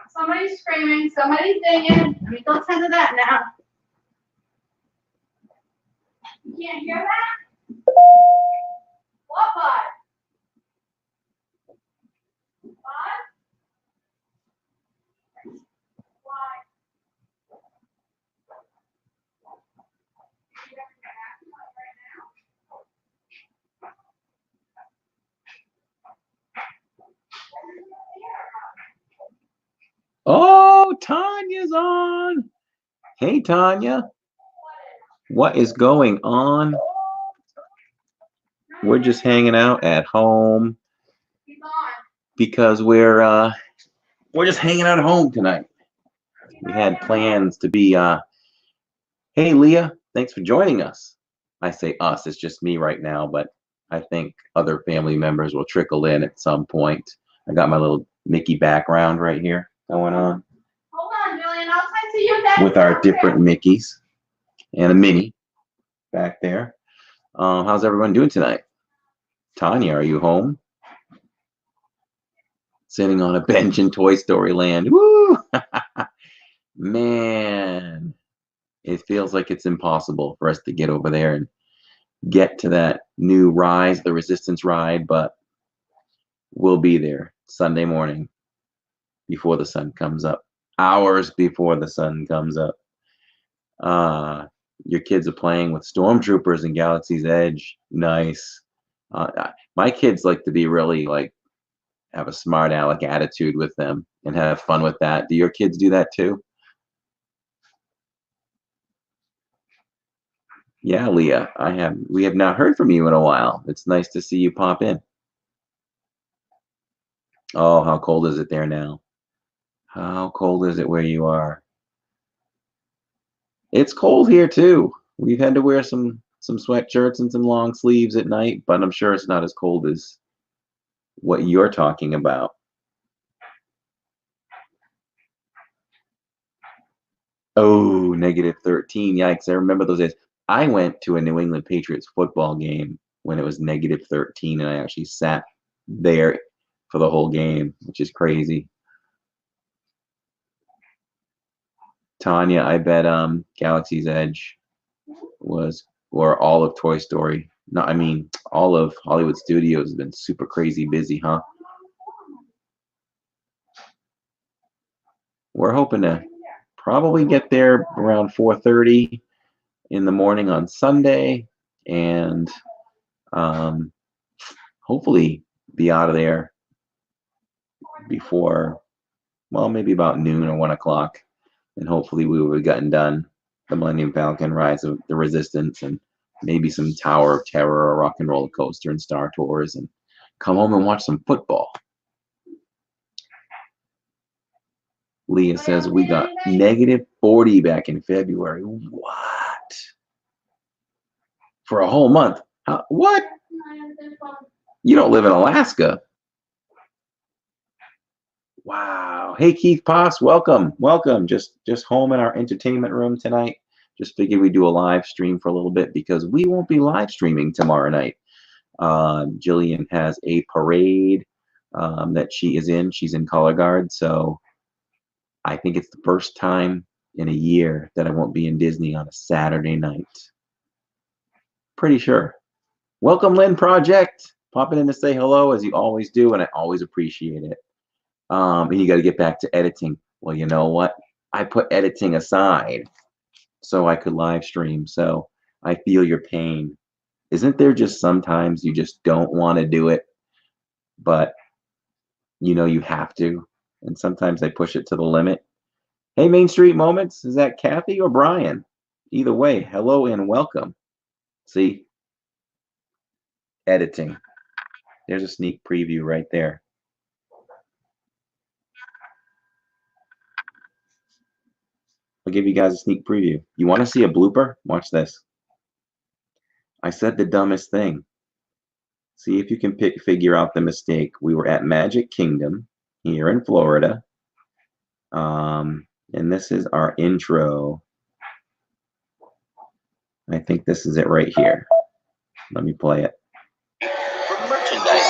Somebody's screaming, somebody's singing. Let me go tend to that now. You can't hear that? What bud? Bud? Why? You have to act like right now? Oh, Tanya's on. Hey, Tanya. What is going on? We're just hanging out at home because we're just hanging out at home tonight. We had plans to be hey, Leah, thanks for joining us. I say us, it's just me right now, but I think other family members will trickle in at some point. I got my little Mickey background right here going on. Hold on, Jillian. I'll talk to you next. With our different Mickeys and a Minnie back there. How's everyone doing tonight? Tanya, are you home? Sitting on a bench in Toy Story Land. Woo! Man, it feels like it's impossible for us to get over there and get to that new Rise, the Resistance ride, but we'll be there Sunday morning before the sun comes up. Hours before the sun comes up. Your kids are playing with stormtroopers in Galaxy's Edge. Nice. My kids like to be really like have a smart aleck attitude with them and have fun with that. Do your kids do that too? Yeah, Leah, we have not heard from you in a while. It's nice to see you pop in. Oh, how cold is it there now? How cold is it where you are? It's cold here too. We've had to wear some sweatshirts and some long sleeves at night, but I'm sure it's not as cold as what you're talking about. Oh, -13. Yikes. I remember those days. I went to a New England Patriots football game when it was -13, and I actually sat there for the whole game, which is crazy. Tanya, I bet Galaxy's Edge or all of Toy Story. No, I mean all of Hollywood Studios has been super crazy busy, huh? We're hoping to probably get there around 4:30 in the morning on Sunday, and hopefully be out of there before, well, maybe about noon or 1 o'clock, and hopefully we would have gotten done the Millennium Falcon, Rise of the Resistance, and maybe some Tower of Terror or Rock and Roller Coaster and Star Tours, and come home and watch some football. Leah says we got -40 back in February. What? For a whole month? What? You don't live in Alaska. Wow. Hey, Keith Poss, welcome. Welcome. Just home in our entertainment room tonight. Just figured we'd do a live stream for a little bit because we won't be live streaming tomorrow night. Jillian has a parade that she is in. She's in color guard, so I think it's the first time in a year that I won't be in Disney on a Saturday night. Pretty sure. Welcome, Lynn Project. Popping in to say hello as you always do, and I always appreciate it. And you got to get back to editing. Well, you know what? I put editing aside so I could live stream. So I feel your pain. Isn't there just sometimes you just don't want to do it, but you know you have to? And sometimes I push it to the limit. Hey, Main Street Moments. Is that Kathy or Brian? Either way, hello and welcome. See? Editing. There's a sneak preview right there. I'll give you guys a sneak preview. You want to see a blooper? Watch this. I said the dumbest thing. See if you can figure out the mistake. We were at Magic Kingdom here in Florida. And this is our intro. I think this is it right here. Let me play it. For merchandise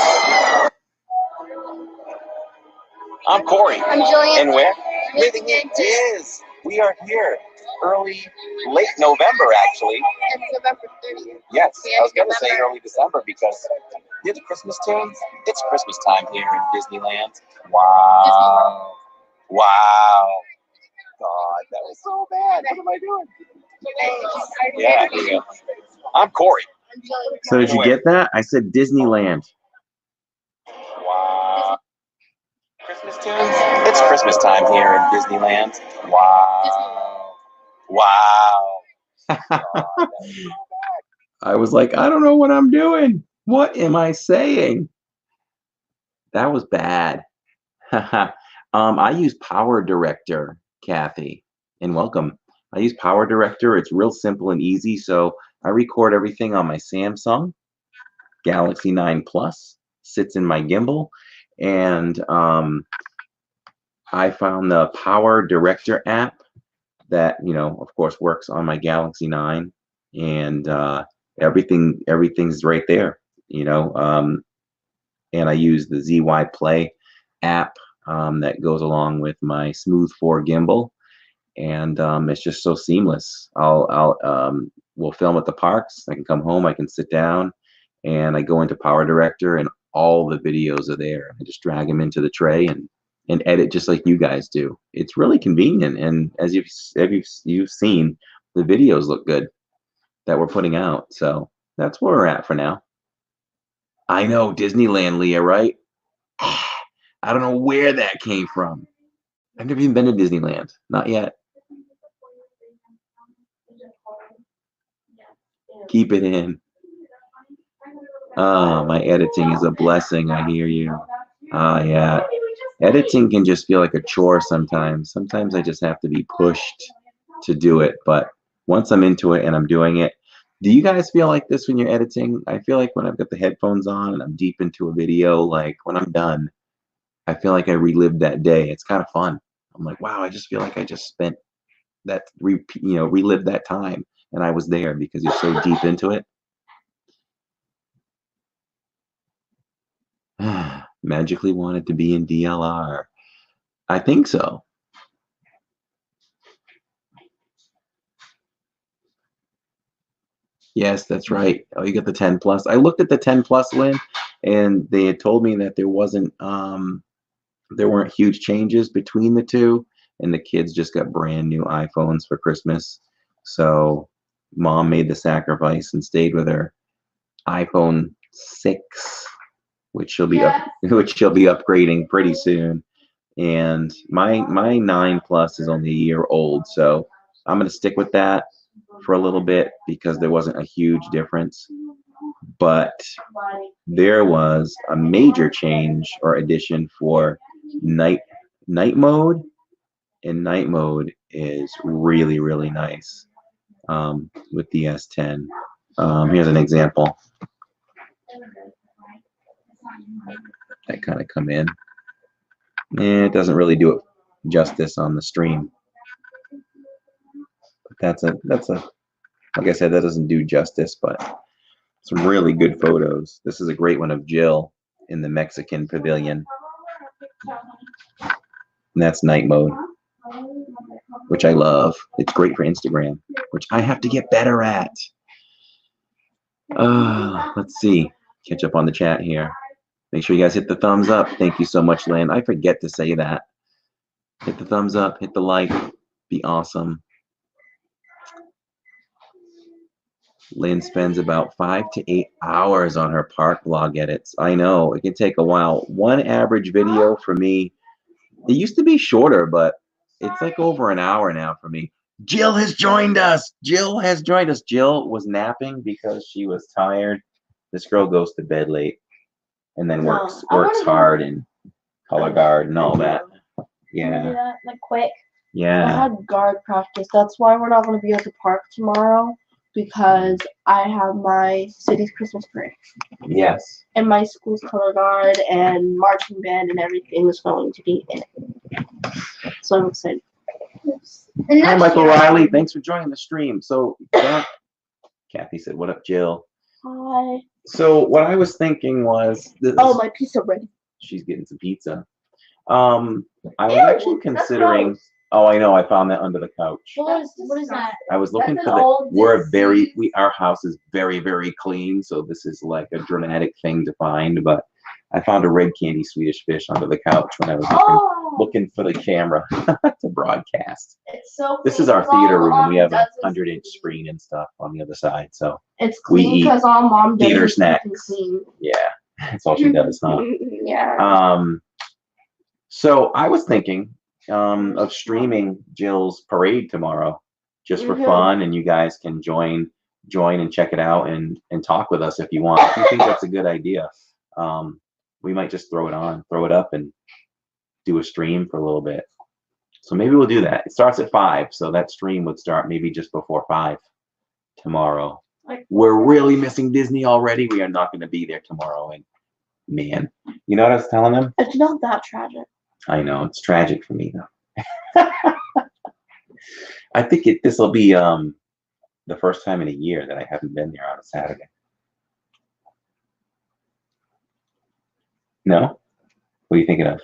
I'm Corey. I'm Jillian. And where? Living Living in is. We are here. Late November, actually. It's November 30th. Yes, Yeah, I was going to say November. early December because hear the Christmas tunes. It's Christmas time here in Disneyland. Wow. Wow. God, that was so bad. What am I doing? Yeah, here you go. I'm Corey. I'm Jillian. So did you get that? I said Disneyland. Wow. Christmas tunes? It's Christmas time here in Disneyland. Wow. Wow. God, that was so bad. I was like, I don't know what I'm doing. What am I saying? That was bad. I use Power Director, Kathy, and welcome. I use Power Director. It's real simple and easy. So I record everything on my Samsung Galaxy 9 Plus. Sits in my gimbal, and I found the Power Director app that, of course, works on my Galaxy 9, and everything's right there. And I use the ZY Play app that goes along with my Smooth 4 gimbal, and it's just so seamless. We'll film at the parks. I can come home, I can sit down, and I go into Power Director, and all the videos are there. I just drag them into the tray and edit just like you guys do. It's really convenient, and as you've seen, the videos look good that we're putting out. So that's where we're at for now. I know, Disneyland, Leah, right? I don't know where that came from. I've never even been to Disneyland. Not yet. Keep it in. Oh, my editing is a blessing. I hear you. Yeah. Editing can just feel like a chore sometimes. Sometimes I just have to be pushed to do it. But once I'm into it and I'm doing it, do you guys feel like this when you're editing? I feel like when I've got the headphones on and I'm deep into a video, like when I'm done, I feel like I relived that day. It's kind of fun. I'm like, wow, I just feel like I just spent that, relived that time, and I was there because you're so deep into it. Magically wanted to be in DLR. I think so. Yes, that's right. Oh, you got the 10 plus. I looked at the 10 plus, Lynn, and they had told me that there weren't huge changes between the two, and the kids just got brand new iPhones for Christmas. So mom made the sacrifice and stayed with her iPhone 6, which she'll be upgrading pretty soon. And my 9 plus is only a year old, so I'm gonna stick with that for a little bit because there wasn't a huge difference. But there was a major change or addition for night mode, and night mode is really, really nice with the S10. Here's an example. I kind of come in. It doesn't really do it justice on the stream. But that's a like I said, that doesn't do justice, but some really good photos. This is a great one of Jill in the Mexican pavilion. And that's night mode, which I love. It's great for Instagram, which I have to get better at. Let's see. Catch up on the chat here. Make sure you guys hit the thumbs up. Thank you so much, Lynn. I forget to say that. Hit the thumbs up. Hit the like. Be awesome. Lynn spends about 5 to 8 hours on her park vlog edits. I know, it can take a while. One average video for me, it used to be shorter, but it's like over an hour now for me. Jill has joined us. Jill has joined us. Jill was napping because she was tired. This girl goes to bed late and then works hard in color guard and all that. Yeah. Like quick. Yeah. I had guard practice. That's why we're not going to be at the park tomorrow, because I have my city's Christmas parade. Yes. And my school's color guard and marching band and everything is going to be in it. So I'm excited. Hi, Michael Riley. Thanks for joining the stream. So, Kathy said, "What up, Jill?" Hi. So, what I was thinking was, Oh, my pizza ready. She's getting some pizza. I was Ew, actually that's considering. gross. Oh, I know. I found that under the couch. What is that? I was looking That's for an the. old disease. Our house is very, very clean, so this is like a dramatic thing to find. But I found a red candy Swedish fish under the couch when I was looking for the camera to broadcast. It's so. This is clean our 'cause all theater room, and we have a Mom does is 100-inch screen and stuff on the other side. So It's we clean eat because all Mom does theater is cook and snacks. clean. Yeah, that's all she does, huh? Yeah. So I was thinking of streaming Jill's parade tomorrow, just for fun, and you guys can join and check it out and talk with us if you want. If you think that's a good idea, we might just throw it up, and do a stream for a little bit. So maybe we'll do that. It starts at 5, so that stream would start maybe just before 5 tomorrow. We're really missing Disney already. We are not going to be there tomorrow, and man, you know what I was telling them? It's not that tragic. I know it's tragic for me though. I think this will be the first time in a year that I haven't been there on a Saturday. No? What are you thinking of?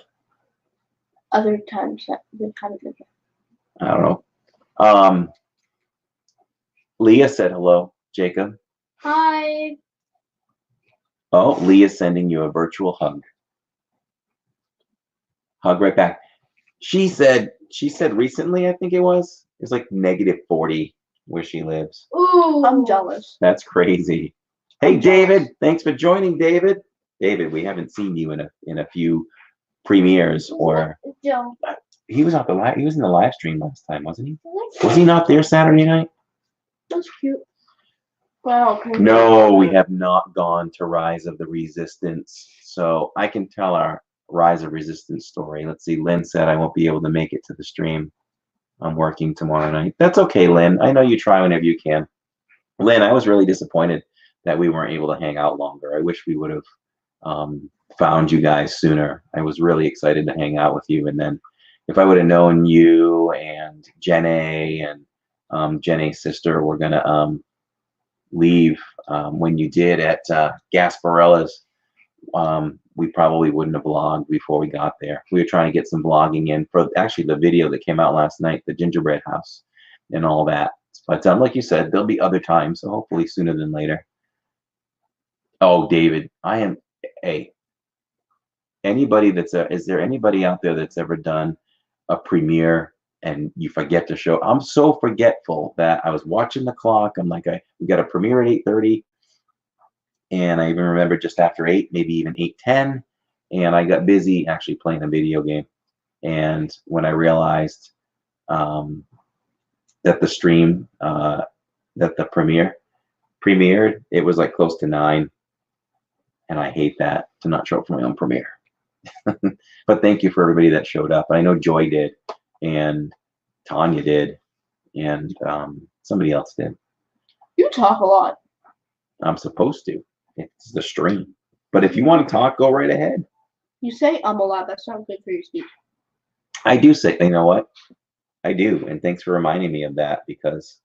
Other times that we've kind of been. I don't know. Leah said hello, Jacob. Hi. Oh, Leah's sending you a virtual hug. Hug right back. She said recently, I think it's like -40 where she lives. Ooh. I'm jealous. That's crazy. Hey, David, thanks for joining, David. David, we haven't seen you in a few premieres, or he was in the live stream last time, wasn't he? Was he not there Saturday night? That's cute. Wow. No, we have not gone to Rise of the Resistance. So I can tell our Rise of Resistance story. Let's see. Lynn said I won't be able to make it to the stream. I'm working tomorrow night. That's okay, Lynn. I know you try whenever you can. Lynn, I was really disappointed that we weren't able to hang out longer. I wish we would have found you guys sooner. I was really excited to hang out with you. And then if I would have known you and Jenny and Jenny's sister were going to leave when you did at Gasparella's, we probably wouldn't have vlogged before we got there. We were trying to get some vlogging in for actually the video that came out last night, the gingerbread house and all that. But like you said, there'll be other times, so hopefully sooner than later. Oh, David, hey, anybody is there anybody out there that's ever done a premiere and you forget to show? I'm so forgetful that I was watching the clock. I'm like, we got a premiere at 8:30. And I even remember just after 8, maybe even 8:10, and I got busy actually playing a video game. And when I realized that the stream, that the premiered, it was like close to 9, and I hate that, to not show up for my own premiere. But thank you for everybody that showed up. I know Joy did, and Tanya did, and somebody else did. You talk a lot. I'm supposed to. It's the stream. But if you want to talk, go right ahead. You say a lot. That's not good for your speech. I do say, you know what? I do. And thanks for reminding me of that, because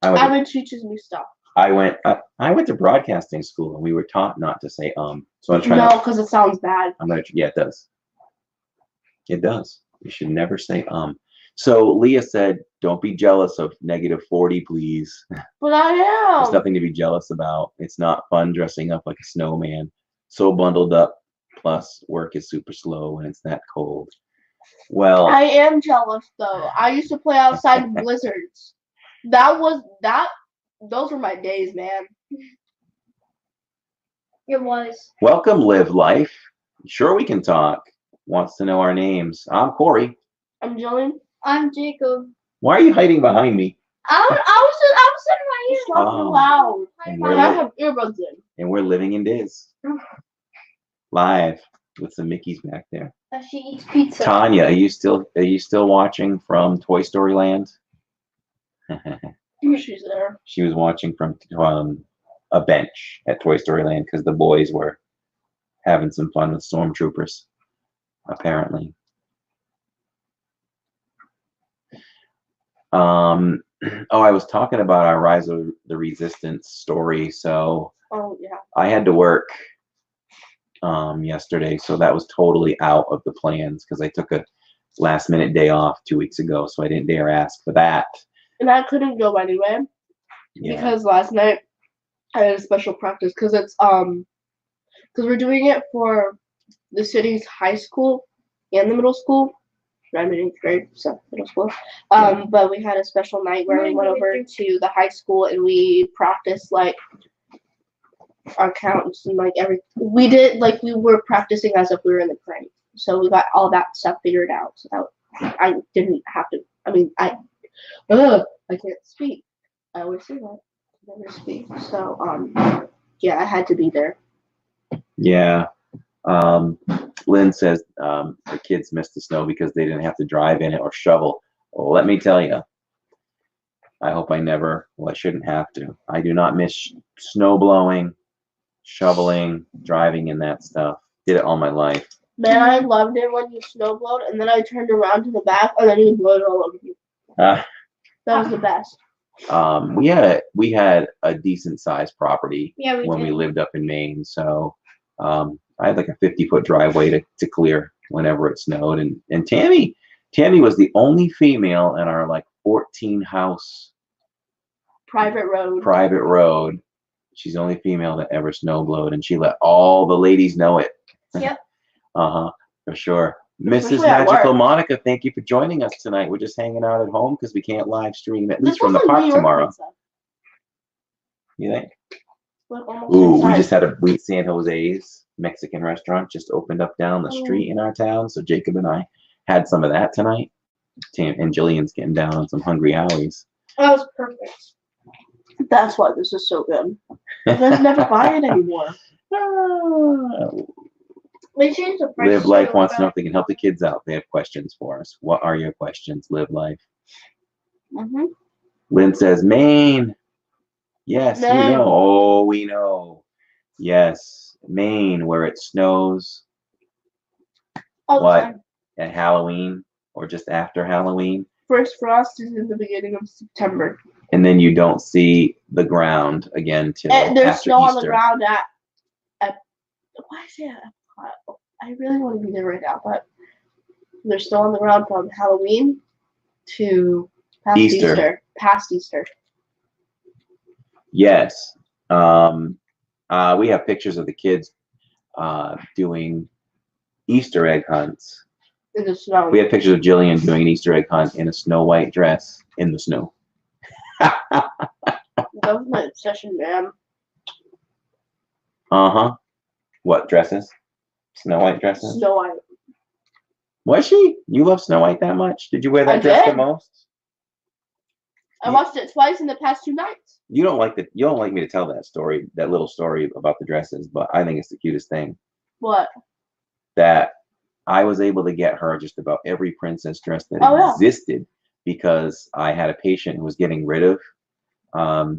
Ivan teaches me stuff. I went to broadcasting school, and we were taught not to say So I'm trying No, because it sounds bad. yeah, it does. It does. You should never say So Leah said, don't be jealous of -40, please. But I am. There's nothing to be jealous about. It's not fun dressing up like a snowman. So bundled up. Plus, work is super slow when it's that cold. Well, I am jealous though. I used to play outside in blizzards. Those were my days, man. It was. welcome, Live Life. Sure, we can talk. Wants to know our names. I'm Corey. I'm Jillian. I'm Jacob. Why are you hiding behind me? I was sitting right here. Stop Oh. loud. And I have earbuds in. And we're living in Diz. Live with some Mickeys back there. She eats pizza. Tanya, are you still watching from Toy Story Land? She's there. She was watching from a bench at Toy Story Land because the boys were having some fun with stormtroopers, apparently. I was talking about our Rise of the Resistance story. So Oh yeah. I had to work yesterday, so that was totally out of the plans because I took a last minute day off 2 weeks ago, so I didn't dare ask for that. And I couldn't go anyway Yeah. because last night I had a special practice because we're doing it for the city's high school and the middle school. I'm in 8th grade, so middle school. But we had a special night where we went over to the high school and we practiced like our counts and like we were practicing as if we were in the prank. So we got all that stuff figured out. So that I didn't have to. I mean, I can't speak. I always say that. I never speak. So yeah, I had to be there. Yeah. Lynn says the kids missed the snow because they didn't have to drive in it or shovel. Well, let me tell you, I hope I never, well, I shouldn't have to. I do not miss snow blowing, shoveling, driving in that stuff. Did it all my life. Man, I loved it when you snowblowed and then I turned around to the back and then you blowed all over you. That was the best. We had a decent sized property when we did. lived up in Maine, so I had like a 50-foot driveway to clear whenever it snowed, and Tammy was the only female in our like 14 house private road. She's the only female that ever snowblowed, and she let all the ladies know it. Yep. For sure. Mrs. Especially at Magical work. Monica, thank you for joining us tonight. We're just hanging out at home because we can't live stream, at least This from the was like park New York tomorrow. pizza. You think? Like almost Ooh, we inside. just had a San Jose's Mexican restaurant just opened up down the street in our town. So Jacob and I had some of that tonight. And Jillian's getting down on some Hungry Howie's. That was perfect. That's why this is so good. You guys never buy it anymore. They changed the price. Live Life wants to know if they can help the kids out. They have questions for us. What are your questions, Live Life? Lynn says, Maine. Yes, Maine. we know. Oh, we know. Yes, Maine, where it snows. All the What? time. At Halloween or just after Halloween. First frost is in the beginning of September. And then you don't see the ground again till And there's after snow Easter. on the ground at why is it? I really want to be there right now, but there's snow on the ground from Halloween to past Easter. Past Easter. Yes. We have pictures of the kids doing Easter egg hunts. In the snow. We have pictures of Jillian doing an Easter egg hunt in a snow white dress in the snow. That was my obsession, man. What dresses? Snow White dresses? Snow White. Was she? You love Snow White that much? Did you wear that I dress the did. most? I watched it twice in the past 2 nights. You don't like me to tell that story, that little story about the dresses, but I think it's the cutest thing. What? That I was able to get her just about every princess dress that existed because I had a patient who was getting rid of a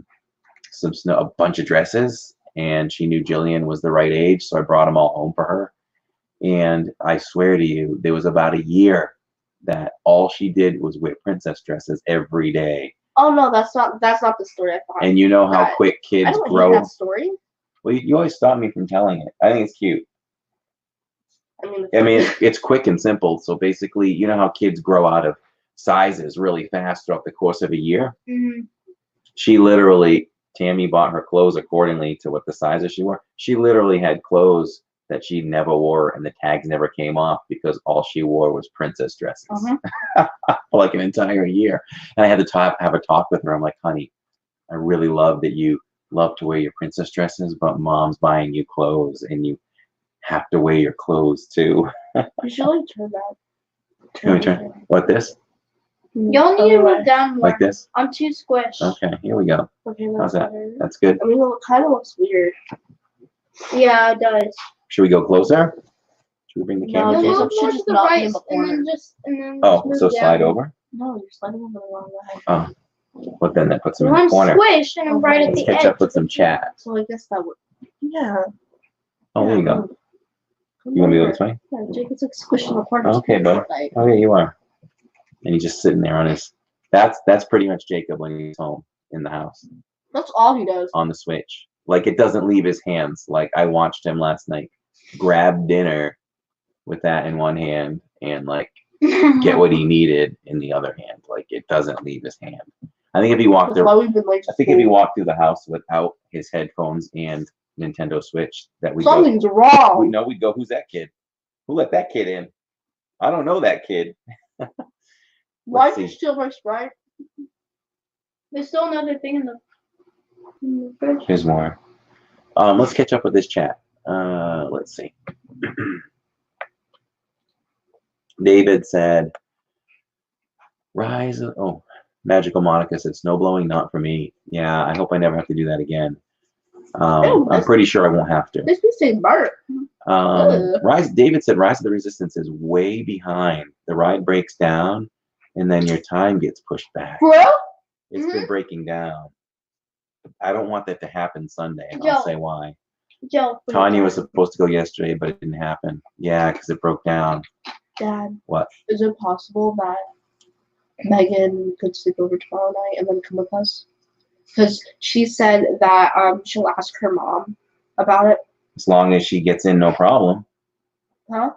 bunch of dresses, and she knew Jillian was the right age, so I brought them all home for her. And I swear to you, there was about a year that all she did was wear princess dresses every day. Oh no, that's not the story I thought. And you know how quick kids I don't grow. hate that story. Well, you always stop me from telling it. I think it's cute. I mean, it's quick and simple. So basically, you know how kids grow out of sizes really fast throughout the course of a year? Mm-hmm. She literally, Tammy bought her clothes accordingly to what the sizes she wore. She literally had clothes that she never wore and the tags never came off because all she wore was princess dresses for like an entire year. And I had to have a talk with her. I'm like, honey, I really love that you love to wear your princess dresses, but mom's buying you clothes and you have to wear your clothes too. you should like turn that. Can we turn? What, this? Y'all need to move down more. Like this? I'm too squished. Okay, here we go. Okay, How's that's that? better. That's good. I mean, it kind of looks weird. Yeah, it does. Should we go closer? Should we bring the No, camera No, Jacob closer? move should more just to the not be right, in the and corner. then Oh, move so down. slide over? No, you're sliding over the wrong way. Oh, but then that puts them Well, in I'm the corner. squished and I'm right at the Catch edge. up with some chat. So I guess that would. Yeah. Oh, there you go. You want me to go this way? Yeah, Jacob's like squished in the corner. Okay, bud. Like, Oh, yeah, you are. And he's just sitting there on his. That's pretty much Jacob when he's home in the house that's all he does. on the Switch. Like it doesn't leave his hands. Like I watched him last night grab dinner with that in one hand and like get what he needed in the other hand. Like it doesn't leave his hand. I think if he walked That's why we've been like. I think if he walked through the house without his headphones and Nintendo Switch, that we Something's go. wrong. We know we'd go. Who's that kid? Who let that kid in? I don't know that kid. Why Let's did you see. steal my Sprite? There's still another thing in the fridge. Here's more. Let's catch up with this chat. Let's see. David said, "Rise." Oh, Magical Monica said, "Snow blowing, not for me." Yeah, I hope I never have to do that again. I'm pretty sure I won't have to. This be saying Bart. Rise. David said, "Rise of the Resistance is way behind. The ride breaks down, and then your time gets pushed back. Bro? It's been breaking down. I don't want that to happen Sunday, and Joe. I'll say why. Joe. Tanya was supposed to go yesterday, but it didn't happen. Yeah, because it broke down. Dad. What? Is it possible that Megan could sleep over tomorrow night and then come with us? Because she said that she'll ask her mom about it. As long as she gets in, no problem. Huh?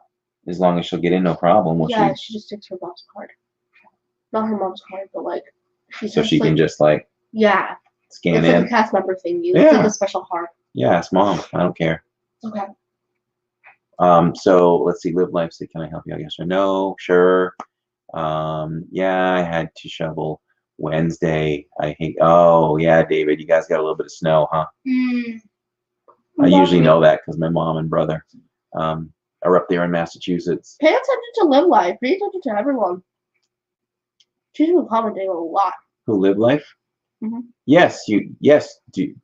As long as she'll get in, no problem. Will Yeah, she just takes her mom's card. Not her mom's card, but like so she can just like yeah, scan it's like in. a cast member thing. It's Yeah. like a special card. Yeah, ask mom. I don't care. Okay. So let's see. Live Life said, "Can I help you out?" Yes or no? Sure. Yeah, I had to shovel Wednesday. I hate. Oh yeah, David, you guys got a little bit of snow, huh? I usually know that because my mom and brother are up there in Massachusetts. Pay attention to Live Life. Pay attention to everyone. She's been commenting a lot. Who Live Life? Mhm. Yes, you. Yes. Do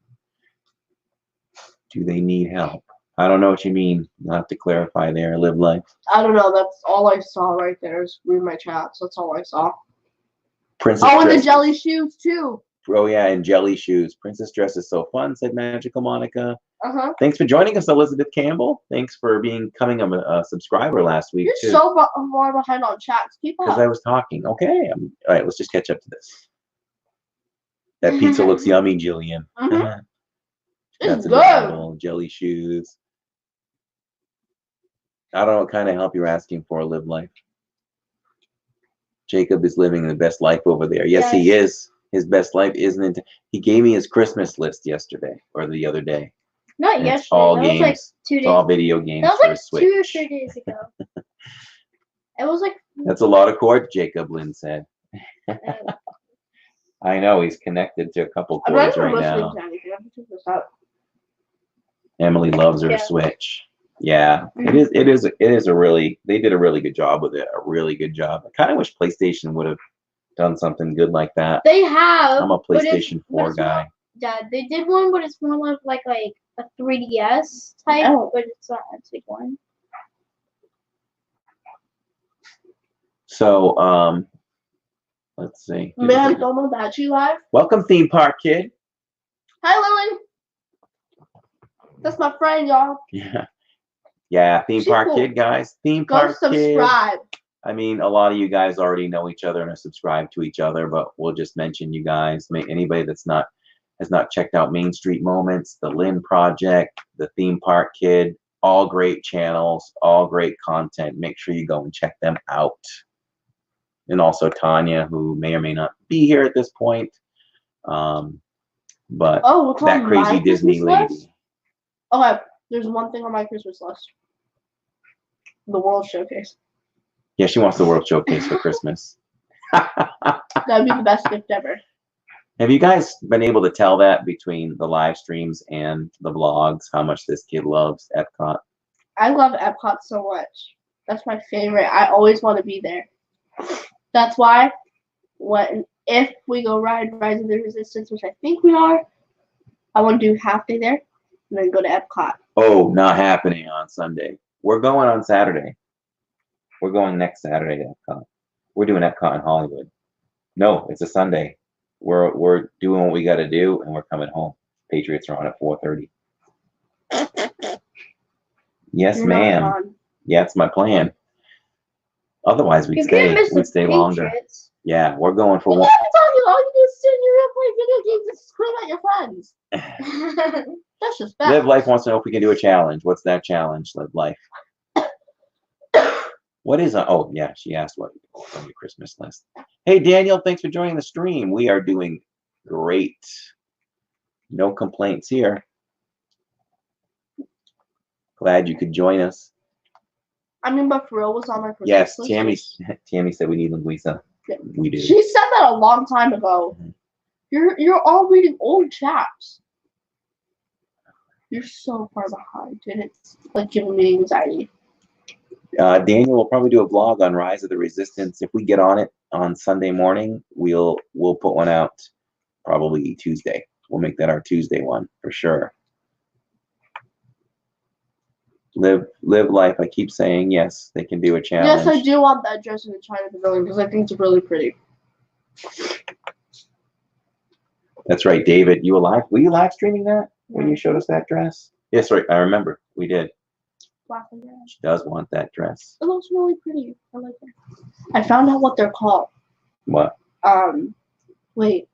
they need help? I don't know what you mean. You'll have to clarify there. Live Life. I don't know. That's all I saw right there. Is read my chats. That's all I saw. Princess Oh, and the Dress- jelly shoes too. Oh yeah, and jelly shoes. Princess Dress is so fun," said Magical Monica. Thanks for joining us, Elizabeth Campbell. Thanks for becoming a subscriber last week You're too. so far behind on chats. Keep Because up. I was talking. Okay. All right, let's just catch up to this. That pizza looks yummy, Jillian. Mhm. That's It's good. adorable. Jelly shoes. I don't know what kind of help you're asking for. Live Life. Jacob is living the best life over there. Yes, he is. His best life isn't. He gave me his Christmas list yesterday or the other day. Not And yesterday. it's all that games. was like 2 It's days. all video games That was for like his Switch. 2 or 3 days ago. It was like. That's a lot of cords, Jacob, Lynn said. I know, he's connected to a couple I'm not cords even right listening now. to anything. I have to check this out. Emily loves her Yeah. Switch. Yeah, Mhm. it is a really, they did a really good job with it. A really good job. I kind of wish PlayStation would have done something good like that. They have. I'm a but it's- PlayStation but 4 it's guy. not- Dad, they did one, but it's more like a 3DS type, Oh. but it's not a big one. So, let's see. Man, Domo Bachi live. Welcome, Theme Park Kid. Hi, Lily. That's my friend, y'all. Yeah. Yeah, Theme She's Park cool. Kid, guys. Theme Go Park Kid. subscribe. I mean, a lot of you guys already know each other and are subscribed to each other, but we'll just mention you guys. Anybody that's has not checked out Main Street Moments, the Lynn Project, the Theme Park Kid, all great channels, all great content. Make sure you go and check them out. And also Tanya, who may or may not be here at this point, but Oh, what's that on crazy my Disney Christmas lady. list? Okay, there's one thing on my Christmas list. The World Showcase. Yeah, she wants the World Showcase for Christmas. That'd be the best gift ever. Have you guys been able to tell that between the live streams and the vlogs, how much this kid loves Epcot? I love Epcot so much. That's my favorite. I always want to be there. That's why if we go ride Rise of the Resistance, which I think we are, I want to do half day there and then go to Epcot. Oh, not happening on Sunday. We're going on Saturday. We're going next Saturday to Epcot. We're doing Epcot in Hollywood. No, it's a Sunday. We're doing what we got to do, and we're coming home. Patriots are on at 4:30. Yes, You're not ma'am. on. Yeah, it's my plan. Otherwise, we'd You're gonna stay. miss We'd the stay longer. Patriots. Yeah, we're going for You one. have to tell you all you do is sit in your room, play video games, and scream at your friends. That's just bad. Live Life wants to know if we can do a challenge. What's that challenge, Live Life? What is oh yeah, she asked what on your Christmas list. Hey Daniel, thanks for joining the stream. We are doing great. No complaints here. Glad you could join us. I mean, but for real, was on my Christmas Yes, list. Tammy said we need linguiça. Yeah. We do. She said that a long time ago. Mhm. You're all reading old chats. You're so far behind, and it's like giving me anxiety. Daniel will probably do a vlog on Rise of the Resistance. If we get on it on Sunday morning, we'll put one out probably Tuesday. We'll make that our Tuesday one for sure. Live Life. I keep saying yes, they can do a challenge. Yes, I do want that dress in the China Pavilion because I think it's really pretty. That's right, David. You alive? Were you live streaming that when you showed us that dress? Yes, right. I remember. We did. Black and red. She does want that dress. It looks really pretty. I like it. I found out what they're called. What? Wait.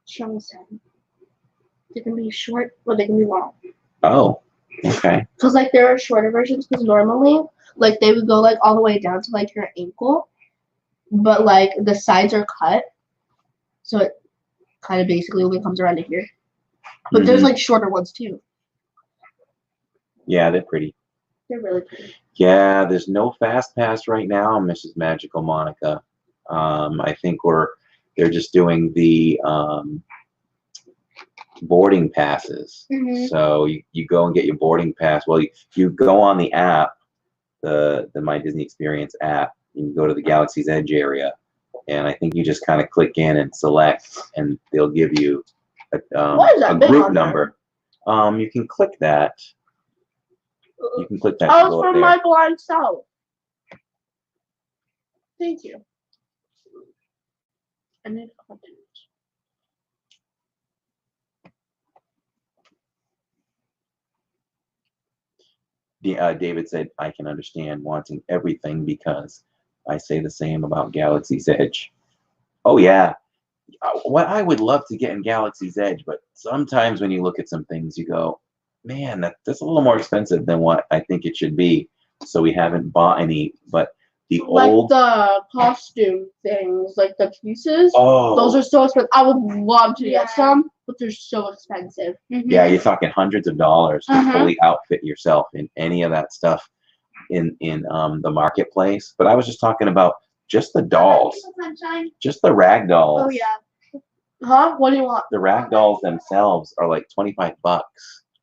Show me some. They can be short or they can be long. Oh, okay. Because like there are shorter versions. Because normally, like they would go like all the way down to like your ankle, but like the sides are cut, so it kind of basically only comes around to here. But there's like shorter ones too. Yeah, they're pretty. They're really pretty. Yeah, there's no fast pass right now, Mrs. Magical Monica. I think they're just doing the boarding passes. Mhm. So you go and get your boarding pass. Well, you go on the app, the My Disney Experience app, and you go to the Galaxy's Edge area, and I think you just kind of click in and select, and they'll give you a group number. You can click that. You can click that. Oh, to it's go up from there. my blind self. Thank you. I need content. David said, I can understand wanting everything because I say the same about Galaxy's Edge. Oh, yeah. What I would love to get in Galaxy's Edge, but sometimes when you look at some things, you go, man, that's a little more expensive than what I think it should be. So we haven't bought any, but the old... the costume things, like the pieces, oh, those are so expensive. I would love to get some, but they're so expensive. Yeah, you're talking hundreds of dollars to fully outfit yourself in any of that stuff in the marketplace. But I was just talking about just the dolls, just the rag dolls. Oh yeah. Huh? What do you want? The rag dolls themselves are like $25.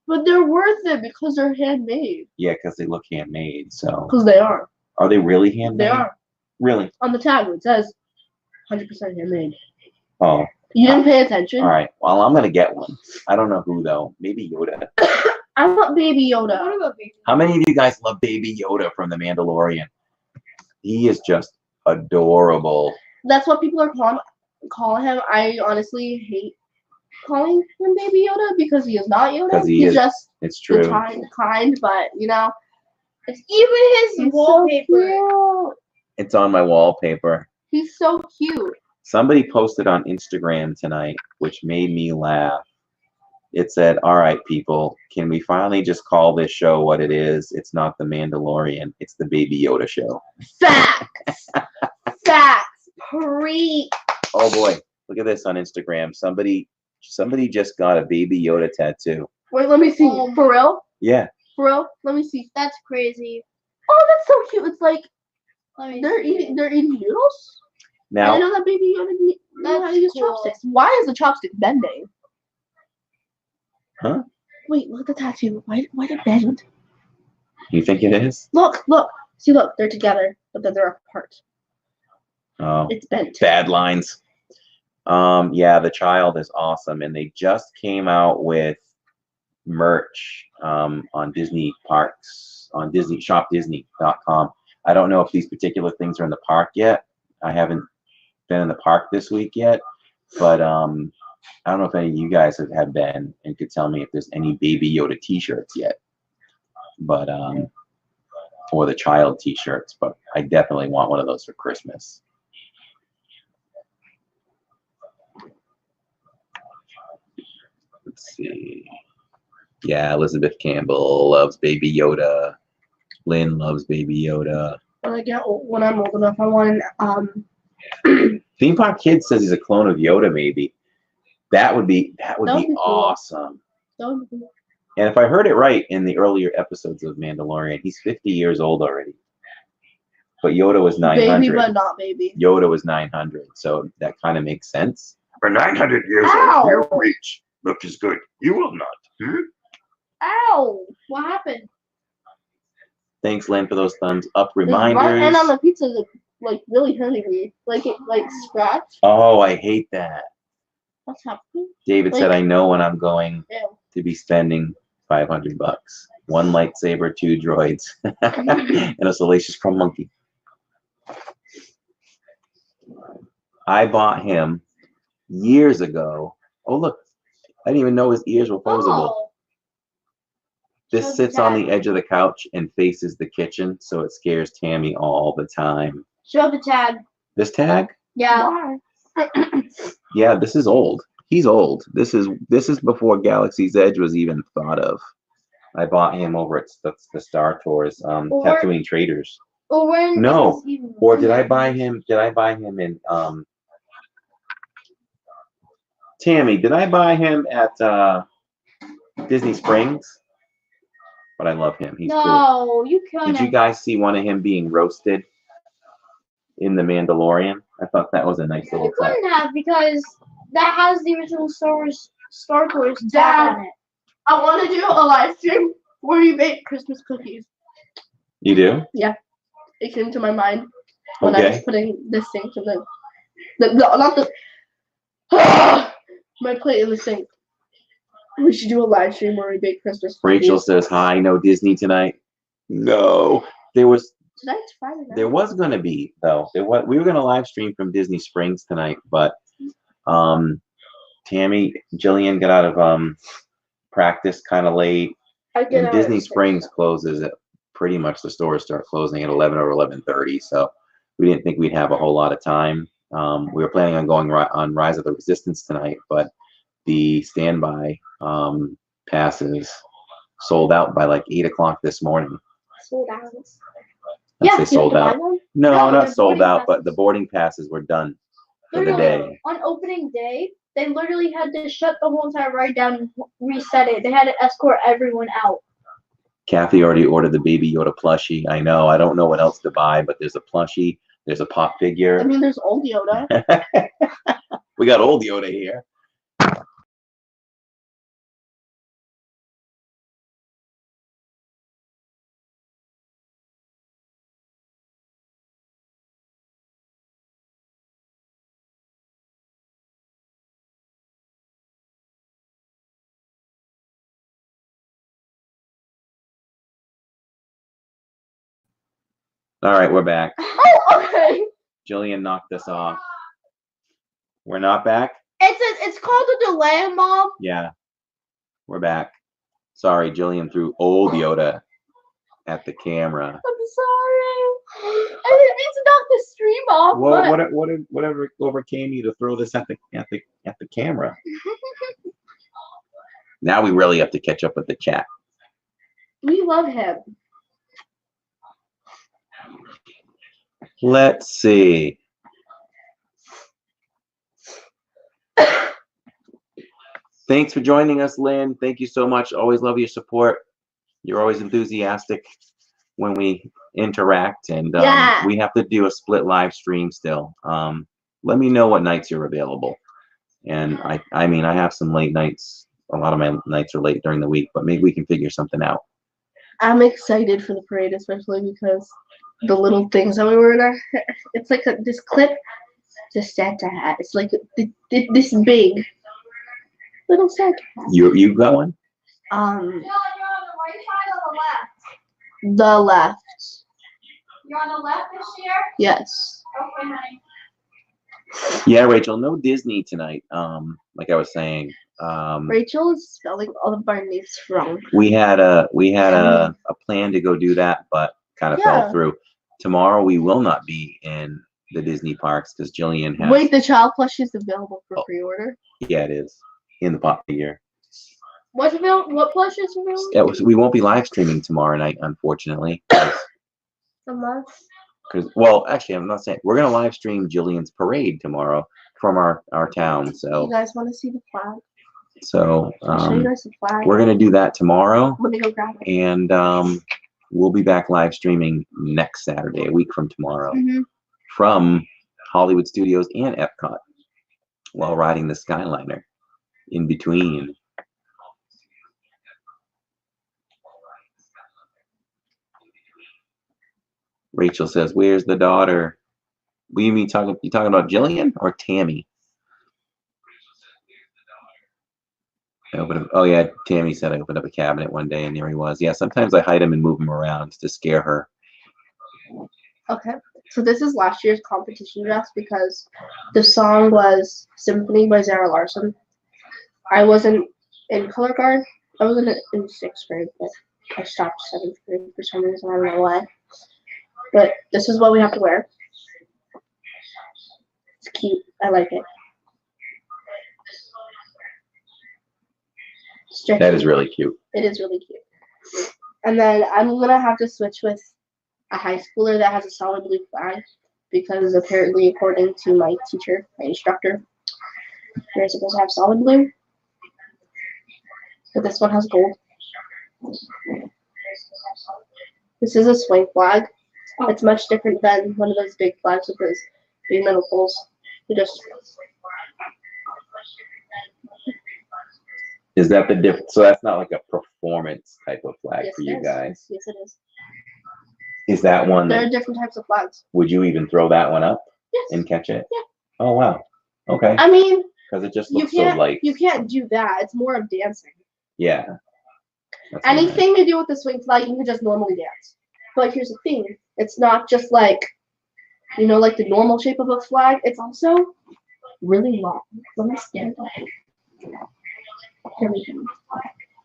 But they're worth it because they're handmade. Yeah, because they look handmade. So. Because they are. Are they really handmade? They are. Really? On the tag it says 100% handmade. Oh. You didn't pay attention? All right. Well, I'm gonna get one. I don't know who though. Maybe Yoda. I want Baby Yoda. What about Baby? How many of you guys love Baby Yoda from The Mandalorian? He is just adorable. That's what people are calling him. I honestly hate calling him Baby Yoda because he is not Yoda. He's just it's true. the kind, but you know, it's even his wallpaper. So it's on my wallpaper. He's so cute. Somebody posted on Instagram tonight, which made me laugh. It said, all right, people, can we finally just call this show what it is? It's not The Mandalorian. It's the Baby Yoda show. Facts. Facts. Preach. Oh, boy. Look at this on Instagram. Somebody just got a Baby Yoda tattoo. Wait, let me see. For real? Yeah. For real? Let me see. That's crazy. Oh, that's so cute. It's like Let me they're see. eating noodles. I Now, didn't know that Baby Yoda knew how to use cool. chopsticks. Why is the chopstick bending? huh? Wait, look at the tattoo. Why did it bend? You think it is? Look. See, look, they're together, but then they're apart. Oh, It's bent. bad lines. Yeah, the child is awesome, and they just came out with merch on Disney parks, on shopdisney.com. I don't know if these particular things are in the park yet. I haven't been in the park this week yet, but I don't know if any of you guys have been and could tell me if there's any Baby Yoda t-shirts yet. But or the child t-shirts, but I definitely want one of those for Christmas. Let's see. Yeah, Elizabeth Campbell loves Baby Yoda. Lynn loves Baby Yoda. When I'm old enough, I want an Theme Park Kid says he's a clone of Yoda, maybe. That would be That would be cool. awesome. that would be- And if I heard it right in the earlier episodes of Mandalorian, he's 50 years old already. But Yoda was 900. baby, but not baby. Yoda was 900, so that kind of makes sense. For 900 years Ow! old, you reach look as good. You will not. Hmm? Ow! What happened? Thanks, Lynn, for those thumbs up This right reminders. end on the pizza is like really hurting me. Like it scratched. Oh, I hate that. What's happening? David said, I know when I'm going Ew. to be spending $500. 1 lightsaber, 2 droids, and a salacious crumb monkey. I bought him years ago. Oh, look. I didn't even know his ears were posable. Oh, This Show the sits on the tag. edge of the couch and faces the kitchen, so it scares Tammy all the time. show the tag. This tag? Yeah. Why? Yeah, this is old. He's old. This is before Galaxy's Edge was even thought of. I bought him over at the Star Tours, Or- Tatooine Traders. Or when No. it was even Or did I buy him? Did I buy him in Tammy? Did I buy him at Disney Springs? But I love him. He's cool. No, you couldn't. Did you guys see one of him being roasted in The Mandalorian? I thought that was a nice little You touch. couldn't have because that has the original Star Tours tag Dad. on it. I want to do a live stream where you bake Christmas cookies. You do? It came to my mind when I was Okay. putting this thing to not the my plate in the sink. We should do a live stream where we bake Christmas cookies. Rachel says, "Hi, no Disney tonight." No, Tonight's Friday night. there was gonna be though. We were gonna live stream from Disney Springs tonight, but Jillian got out of practice kind of late, I get and out Disney at 6. Springs closes at pretty much the stores start closing at 11 or 11:30. So we didn't think we'd have a whole lot of time. We were planning on going on Rise of the Resistance tonight, but the standby passes sold out by like 8 o'clock this morning. Sold out. They sold out. No, No, not the sold boarding out, but the passes. boarding passes were done for the No, day. on opening day, they literally had to shut the whole entire ride down and reset it. They had to escort everyone out. Kathy already ordered the Baby Yoda plushie. I know. I don't know what else to buy, but there's a plushie. There's a pop I figure. mean, there's old Yoda. We got old Yoda here. All right, we're back. Oh, okay. Jillian knocked us off. We're not back? It's called a delay, Mom. Yeah, we're back. Sorry, Jillian threw old Yoda at the camera. I'm sorry. I didn't mean to knock the stream off. Whatever overcame you to throw this at the camera? Now we really have to catch up with the chat. We love him. Let's see. Thanks for joining us, Lynn. Thank you so much. Always love your support. You're always enthusiastic when we interact, and Yeah. we have to do a split live stream still. Let me know what nights you're available. And I mean, I have some late nights. A lot of my nights are late during the week, but maybe we can figure something out. I'm excited for the parade, especially because the little things that we were in our hair. It's like this clip. It's a Santa hat. It's like this big little Santa hat. You going? You're on the right side or the left? The left. You're on the left this year? Yes. Okay, honey. Yeah, Rachel. No Disney tonight. Like I was saying. Rachel is spelling all of our names wrong. We had a plan to go do that, but kind of Yeah. fell through. Tomorrow we will not be in the Disney parks because Jillian has. Wait, the child plushie is available for Oh. pre-order. Yeah, it is in the pop figure. What's available? What plush is available? That was, we won't be live streaming tomorrow night, unfortunately. A month. Because, well, actually, I'm not saying we're gonna live stream Jillian's parade tomorrow from our town. You So guys want to see the flag? so I'll show you guys the flag. we're gonna do that tomorrow, I'm gonna go grab it. and we'll be back live streaming next Saturday, a week from tomorrow, from Hollywood Studios and Epcot, while riding the Skyliner in between. Rachel says, "Where's the daughter?" What do you mean talking? You talking about Jillian or Tammy? I opened up, oh yeah, Tammy said I opened up a cabinet one day and there he was. Yeah, sometimes I hide him and move him around to scare her. Okay, so this is last year's competition dress because the song was Symphony by Zara Larsson. I wasn't in color guard. I wasn't in 6th grade, but I stopped 7th grade for some reason. I don't know why. But this is what we have to wear. It's cute. I like it. Stretchy. That is really cute. It is really cute. And then I'm gonna have to switch with a high schooler that has a solid blue flag because apparently, according to my teacher, my instructor, they're supposed to have solid blue. But this one has gold. This is a swing flag. It's much different than one of those big flags with those big metal poles. You just Is that the difference? So that's not like a performance type of flag yes, for it you is. guys. Yes, it is. Is that one There that, are different types of flags. would you even throw that one up Yes. and catch it? Yeah. Oh wow. Okay. I mean, Because it just you looks so can't. light. You can't do that. It's more of dancing. Yeah. That's what I meant. Anything to do with the swing flag, you can just normally dance. But here's the thing: it's not just like, like the normal shape of a flag. It's also really long. Let me stand up. Here we go.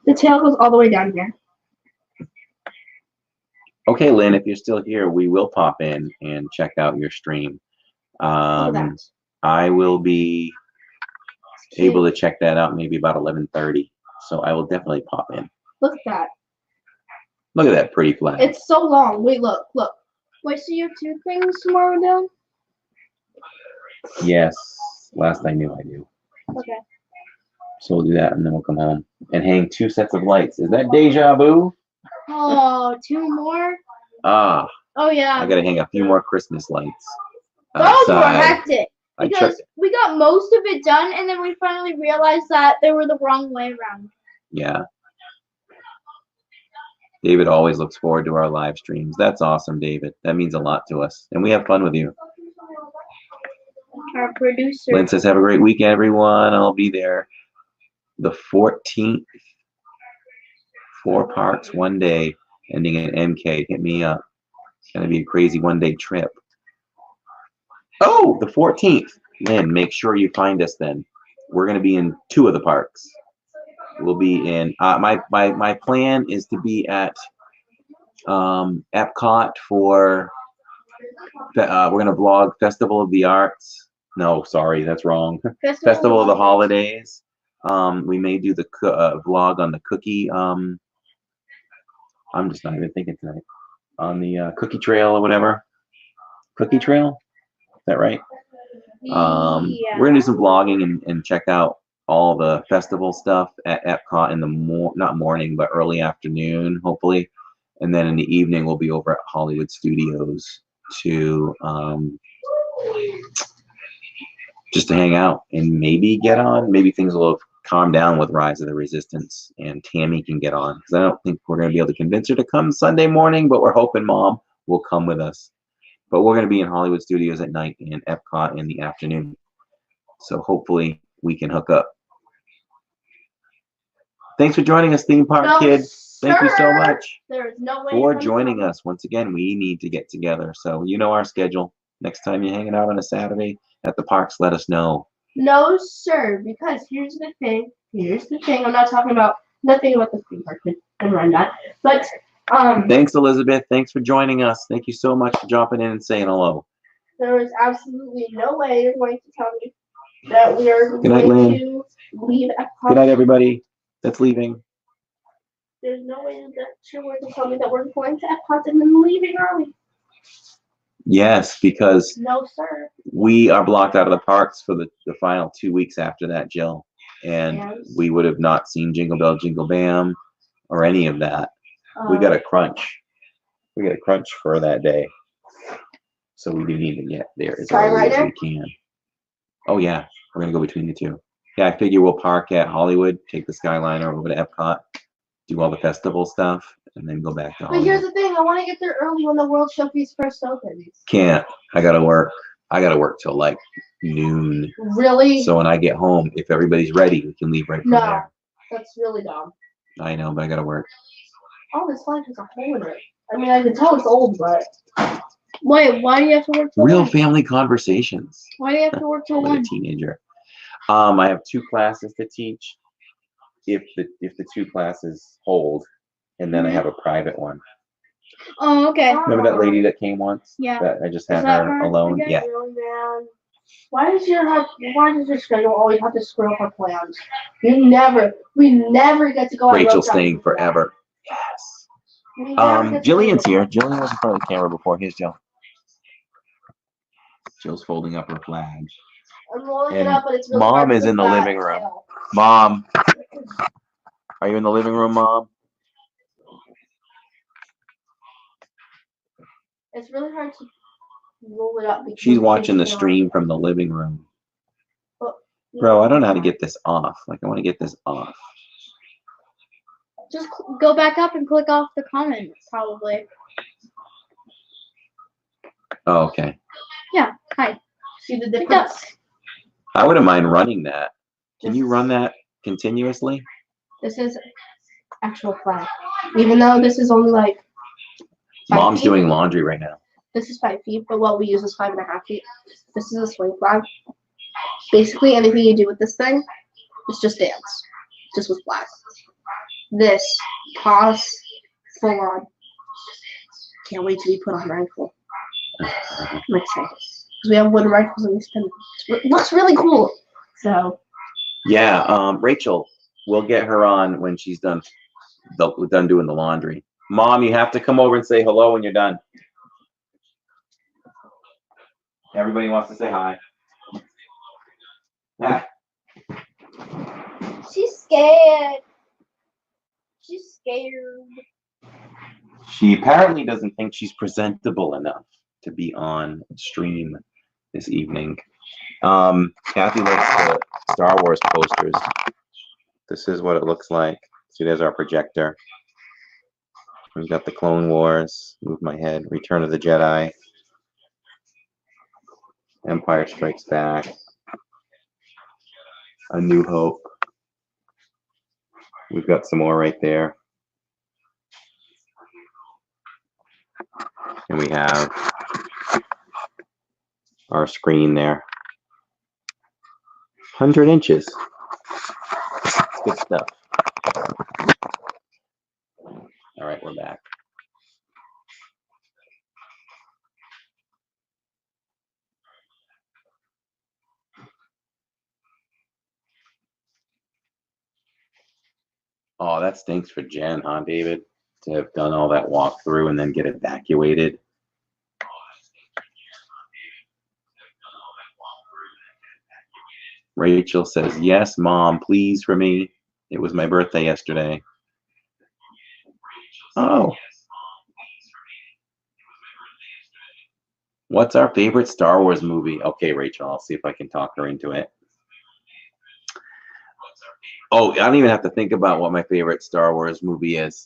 The tail goes all the way down here. Okay, Lynn, if you're still here, we will pop in and check out your stream. Look at that. I will be able to check that out maybe about 11:30. So I will definitely pop in. Look at that. Look at that pretty flag. It's so long. Wait, look. Wait, so you have 2 things tomorrow down? Yes. Last I knew, I do. Okay. So we'll do that and then we'll come home and hang 2 sets of lights. Is that deja vu? Oh, 2 more? Ah, Oh, yeah. I gotta hang a few more Christmas lights Those were outside. hectic. I Because checked. we got most of it done, and then we finally realized that they were the wrong way around. Yeah. David always looks forward to our live streams. That's awesome, David. That means a lot to us. And we have fun with you. Our producer. Lynn says, have a great weekend, everyone. I'll be there the 14th. 4 parks, 1 day, ending at MK. Hit me up. It's going to be a crazy 1-day trip. Oh, the 14th. Lynn, make sure you find us then. We're going to be in 2 of the parks. We'll be in, my plan is to be at Epcot for, we're going to vlog Festival of the Arts. No, sorry, that's wrong. Festival of the Holidays. We may do the vlog on the cookie. I'm just not even thinking tonight. On the cookie trail or whatever. Cookie trail? Is that right? Yeah. We're gonna do some vlogging and check out all the festival stuff at Epcot in the not morning, but early afternoon, hopefully. And then in the evening, we'll be over at Hollywood Studios to just to hang out and maybe get on. Maybe things will have calmed down with Rise of the Resistance and Tammy can get on. Because I don't think we're going to be able to convince her to come Sunday morning, but we're hoping Mom will come with us. But we're going to be in Hollywood Studios at night and Epcot in the afternoon. So hopefully we can hook up. Thanks for joining us, Theme Park Kid. Thank you so much There is no way for joining us. Once again, we need to get together. So you know our schedule. Next time you're hanging out on a Saturday at the parks, let us know. No, sir, because here's the thing. I'm not talking about nothing about the theme park and run that. But Thanks, Elizabeth. Thanks for joining us. Thank you so much for dropping in and saying hello. There is absolutely no way you're going to tell me that we are Good night, going Lynn. to leave at Good night, everybody that's leaving. There's no way that you're going to tell me that we're going to Epcot and then leaving early. Yes, because No, sir. we are blocked out of the parks for the final 2 weeks after that, Jill. And Yes. we would have not seen Jingle Bell, Jingle Bam or any of that. We got a crunch. We got a crunch for that day. So we do need to get there as early as we can. Oh, yeah. We're going to go between the two. Yeah, I figure we'll park at Hollywood, take the Skyliner over to Epcot, do all the festival stuff, and then go back to But here's Hollywood. the thing, I want to get there early when the World Showcase first opens. Can't. I got to work. I got to work till like noon. Really? So when I get home, if everybody's ready, we can leave right from No. there. That's really dumb. I know, but I got to work. Oh, this flag has a hole in it. I mean, I can tell it's old, but... Wait, why do you have to work till Real 1? family conversations Why do you have to work till with 1? a teenager. I have 2 classes to teach. If the 2 classes hold, and then I have a private one. Oh, okay. Remember that lady that came once? Yeah. That I just Is had that her her alone. again? Yeah. Really, man. Why does your schedule always have to screw up our plans? We never get to go on road Rachel's trips staying before. forever. Yes. We never get to Jillian's go. here. Jillian was in front of the camera before. Here's Jill. Jill's folding up her flag. I'm rolling And it up, but it's really Mom hard to is in the put that living room. tail. Mom, are you in the living room, Mom? It's really hard to roll it up. Because She's it's watching the taking stream from the living room. off. Bro, I don't know how to get this off. Like, I want to get this off. Just go back up and click off the comment, probably. Oh, okay. Yeah, hi. See the It difference? does. I wouldn't mind running that. Can you run that continuously? This is actual flag. Even though this is only like 5 Mom's feet. doing laundry right now. This is 5 feet, but what we use is 5.5 feet. This is a swing flag. Basically, anything you do with this thing, it's just dance. Just with flags. This, toss, full on. Can't wait to be put on rifle. I'm excited. Because we have wooden rifles and we spin. It looks really cool. So, Yeah, Rachel, we'll get her on when she's done doing the laundry. Mom, you have to come over and say hello when you're done. Everybody wants to say hi. Ah, She's scared. She's scared. she apparently doesn't think she's presentable enough to be on stream this evening. Kathy likes the Star Wars posters. This is what it looks like. See, there's our projector. We've got the Clone Wars. Move my head. Return of the Jedi. Empire Strikes Back. A New Hope. We've got some more right there. And we have our screen there. 100 inches. It's good stuff. All right, we're back. Oh, that stinks for Jen, huh, David? To have done all that walkthrough and then get evacuated. Rachel says, yes, Mom, please for me. It was my birthday yesterday. Oh. What's our favorite Star Wars movie? Okay, Rachel, I'll see if I can talk her into it. Oh, I don't even have to think about what my favorite Star Wars movie is.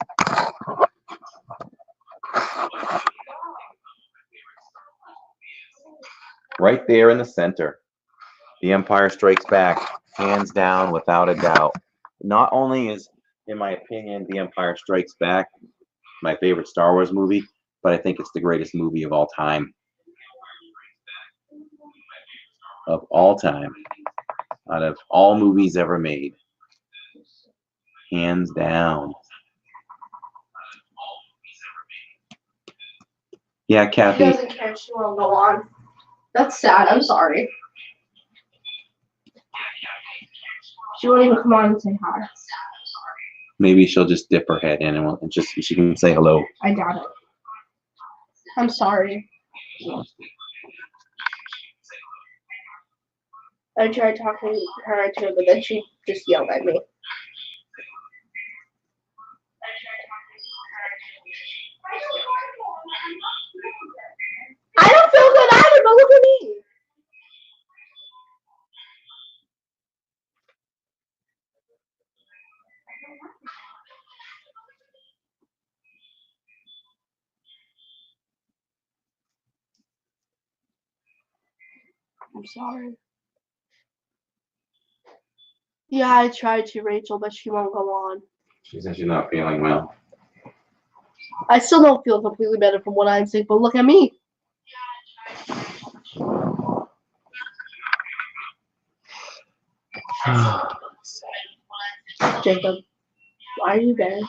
Right there in the center. The Empire Strikes Back, hands down, without a doubt. Not only is, in my opinion, The Empire Strikes Back my favorite Star Wars movie, but I think it's the greatest movie of all time. Of all time. Out of all movies ever made. Hands down. Yeah, She Kathy. doesn't care. She won't go on. That's sad. I'm sorry. She won't even come on and say hi. Maybe she'll just dip her head in and just she can say hello. I doubt it. I'm sorry. I tried talking to her too, but then she just yelled at me. I don't feel good either, but look at me. I'm sorry. Yeah, I tried to, Rachel, but she won't go on. She says she's not feeling well. I still don't feel completely better from what I'm saying, but look at me. Jacob, why are you there?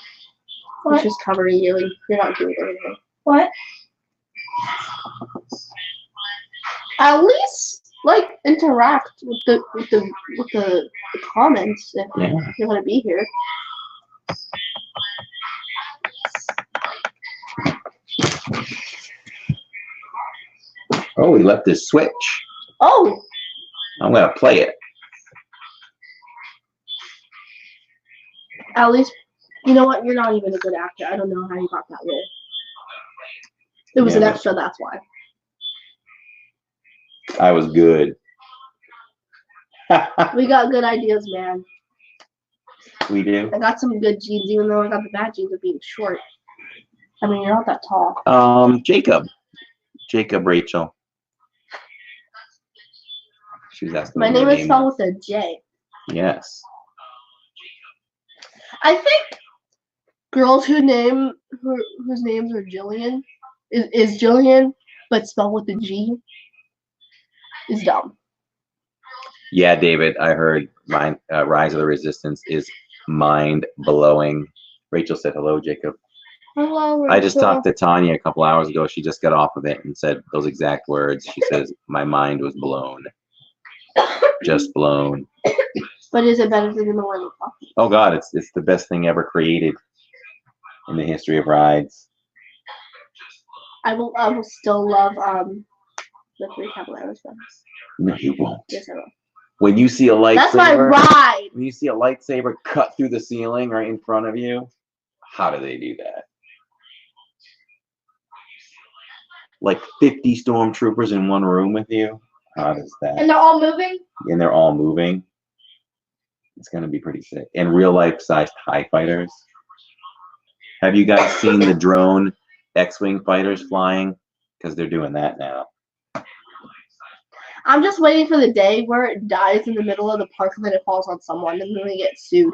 What? It's just covering you and you're not doing anything. What? At least like interact with the comments if Yeah. you're gonna be here. Oh, he left his Switch. Oh, I'm gonna play it. at least you know what? You're not even a good actor. I don't know how you got that role. It was an Yeah. extra, that's why. I was good. We got good ideas, man. We do. I got some good genes, even though I got the bad genes of being short. I mean, you're not that tall. Jacob Rachel. She was asking My what your name is spelled with a J. Yes. I think girls whose names are Jillian is Jillian, but spelled with a G is dumb. Yeah, David, I heard Rise of the Resistance is mind-blowing. Rachel said hello, Jacob. Hello, I just talked to Tanya a couple hours ago. She just got off of it and said those exact words. She says, my mind was blown. Just blown. But is it better than the one we talked? Oh, God, it's the best thing ever created in the history of rides. I will still love the Three Caballeros ones. No, you won't. Yes, I will. When you see a lightsaber, That's my ride. when you see a lightsaber cut through the ceiling right in front of you, how do they do that? Like 50 stormtroopers in one room with you? How does that? And they're all moving? And they're all moving. It's going to be pretty sick. And real life sized TIE fighters. Have you guys seen the drone X-Wing fighters flying? Because they're doing that now. I'm just waiting for the day where it dies in the middle of the park and then it falls on someone and then they get sued.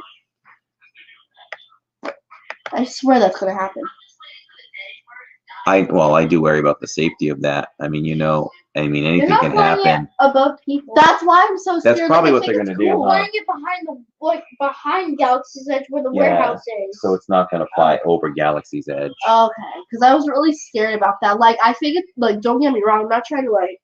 I swear that's gonna happen. I do worry about the safety of that. I mean, anything They're not can flying it happen. above people. That's why I'm so scared. That's probably that what they they're think gonna it's do, cool. huh? Flying it behind Galaxy's Edge where the Yeah. warehouse is. So it's not going to fly over Galaxy's Edge. Okay, because I was really scared about that. Like, I think it's like, don't get me wrong, I'm not trying to like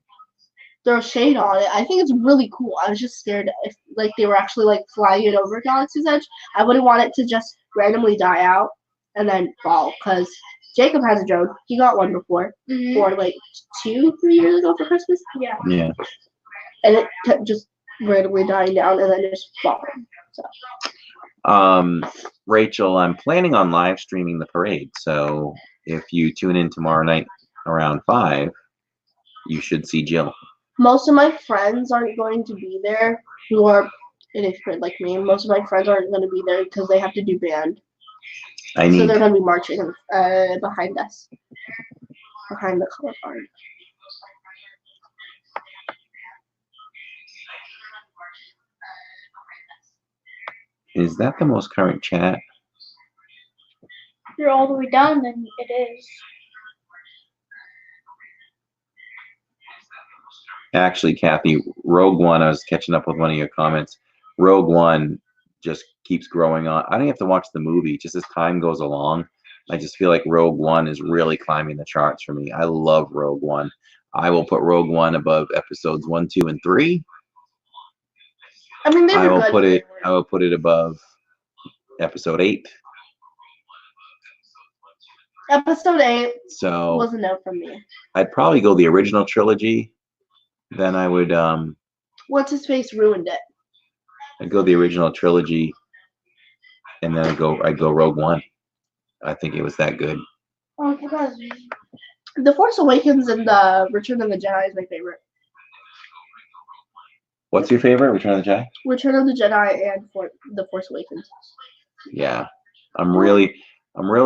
throw shade on it. I think it's really cool. I was just scared if like they were actually like flying it over Galaxy's Edge. I wouldn't want it to just randomly die out and then fall. Because Jacob has a drone. He got one before, for like 2-3 years ago for Christmas. Yeah. Yeah. And it kept just randomly dying down and then just falling. So. Rachel, I'm planning on live streaming the parade. So if you tune in tomorrow night around 5, you should see Jill. Most of my friends aren't going to be there who are in 8th grade like me. Most of my friends aren't going to be there because they have to do band. So they're going to be marching behind us. Behind the color guard. Is that the most current chat? If you're all the way down, then it is. Actually, Kathy, Rogue One, I was catching up with one of your comments. Rogue One just keeps growing on. I don't have to watch the movie. Just as time goes along, I just feel like Rogue One is really climbing the charts for me. I love Rogue One. I will put Rogue One above episodes 1, 2, and 3. I mean, they were I will good. put it. I will put it above episode 8. Episode 8 So was a no from me. I'd probably go the original trilogy. Then I would What's his face ruined it. I'd go the original trilogy, and then I'd go Rogue One. I think it was that good. Oh, I forgot. The Force Awakens and the Return of the Jedi is my favorite. What's your favorite? Return of the Jedi? Return of the Jedi and the Force Awakens. Yeah, I'm really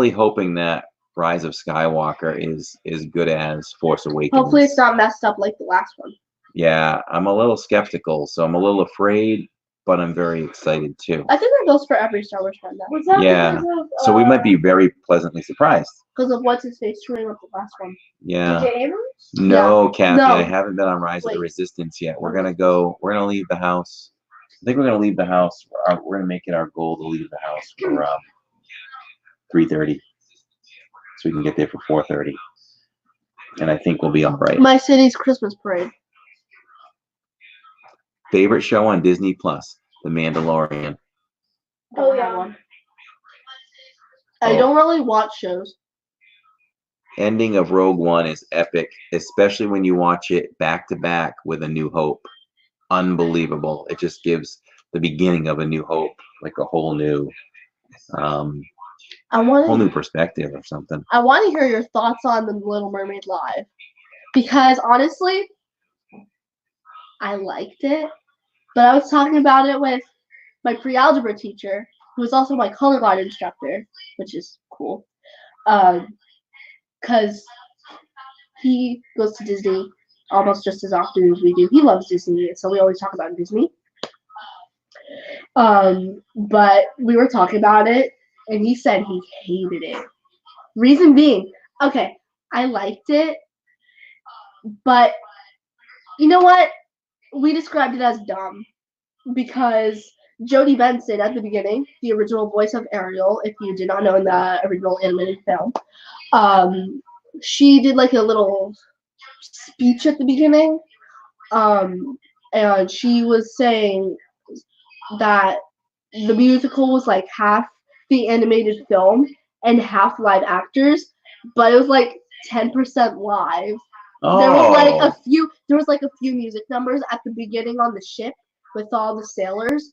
hoping that Rise of Skywalker is as good as Force Awakens. Hopefully, it's not messed up like the last one. Yeah, I'm a little skeptical, so I'm a little afraid, but I'm very excited too. I think that goes for every Star Wars fan now. Was that Yeah. because of, So we might be very pleasantly surprised. Because of what's his face screwing up the last one. Yeah. J.J. Abrams? No, Kathy, No. I haven't been on Rise of the Wait. Resistance yet. We're gonna leave the house. I think we're gonna leave the house. We're gonna make it our goal to leave the house for 3:30, so we can get there for 4:30. And I think we'll be all right. My City's Christmas Parade. Favorite show on Disney Plus, The Mandalorian. Oh, yeah. I don't really watch shows. Ending of Rogue One is epic, especially when you watch it back to back with A New Hope. Unbelievable. It just gives the beginning of A New Hope like a whole new perspective or something. I want to hear your thoughts on The Little Mermaid live. Because honestly, I liked it. But I was talking about it with my pre-algebra teacher, who is also my color guard instructor, which is cool. Because he goes to Disney almost just as often as we do. He loves Disney, so we always talk about Disney. But we were talking about it, and he said he hated it. Reason being, okay, I liked it, but you know what? We described it as dumb because Jodie Benson at the beginning, the original voice of Ariel, if you did not know in the original animated film, she did like a little speech at the beginning, and she was saying that the musical was like half the animated film and half live actors, but it was like 10% live. Oh. There was like a few music numbers at the beginning on the ship with all the sailors.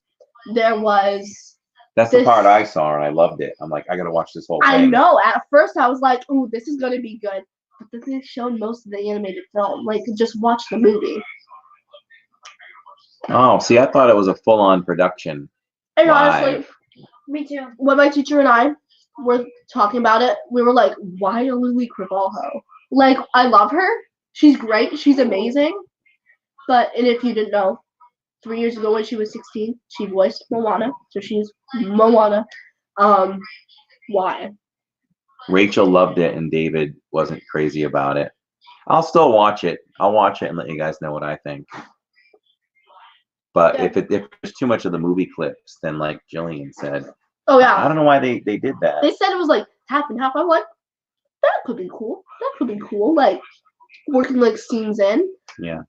That's the part I saw and I loved it. I'm like, I gotta watch this whole thing. I know. At first, I was like, "Ooh, this is gonna be good," but then they showed most of the animated film. Like, just watch the movie. Oh, see, I thought it was a full-on production. And live. honestly, Me too. when my teacher and I were talking about it, we were like, "Why Lily Carvalho? Like, I love her. She's great. She's amazing." And if you didn't know, 3 years ago when she was 16, she voiced Moana, so she's Moana. Why? Rachel loved it and David wasn't crazy about it. I'll still watch it. I'll watch it and let you guys know what I think. But if there's too much of the movie clips, then like Jillian said, Oh yeah, I don't know why they did that. they said it was like half and half. I'm like, that could be cool. That could be cool. Like working like scenes in. Yeah.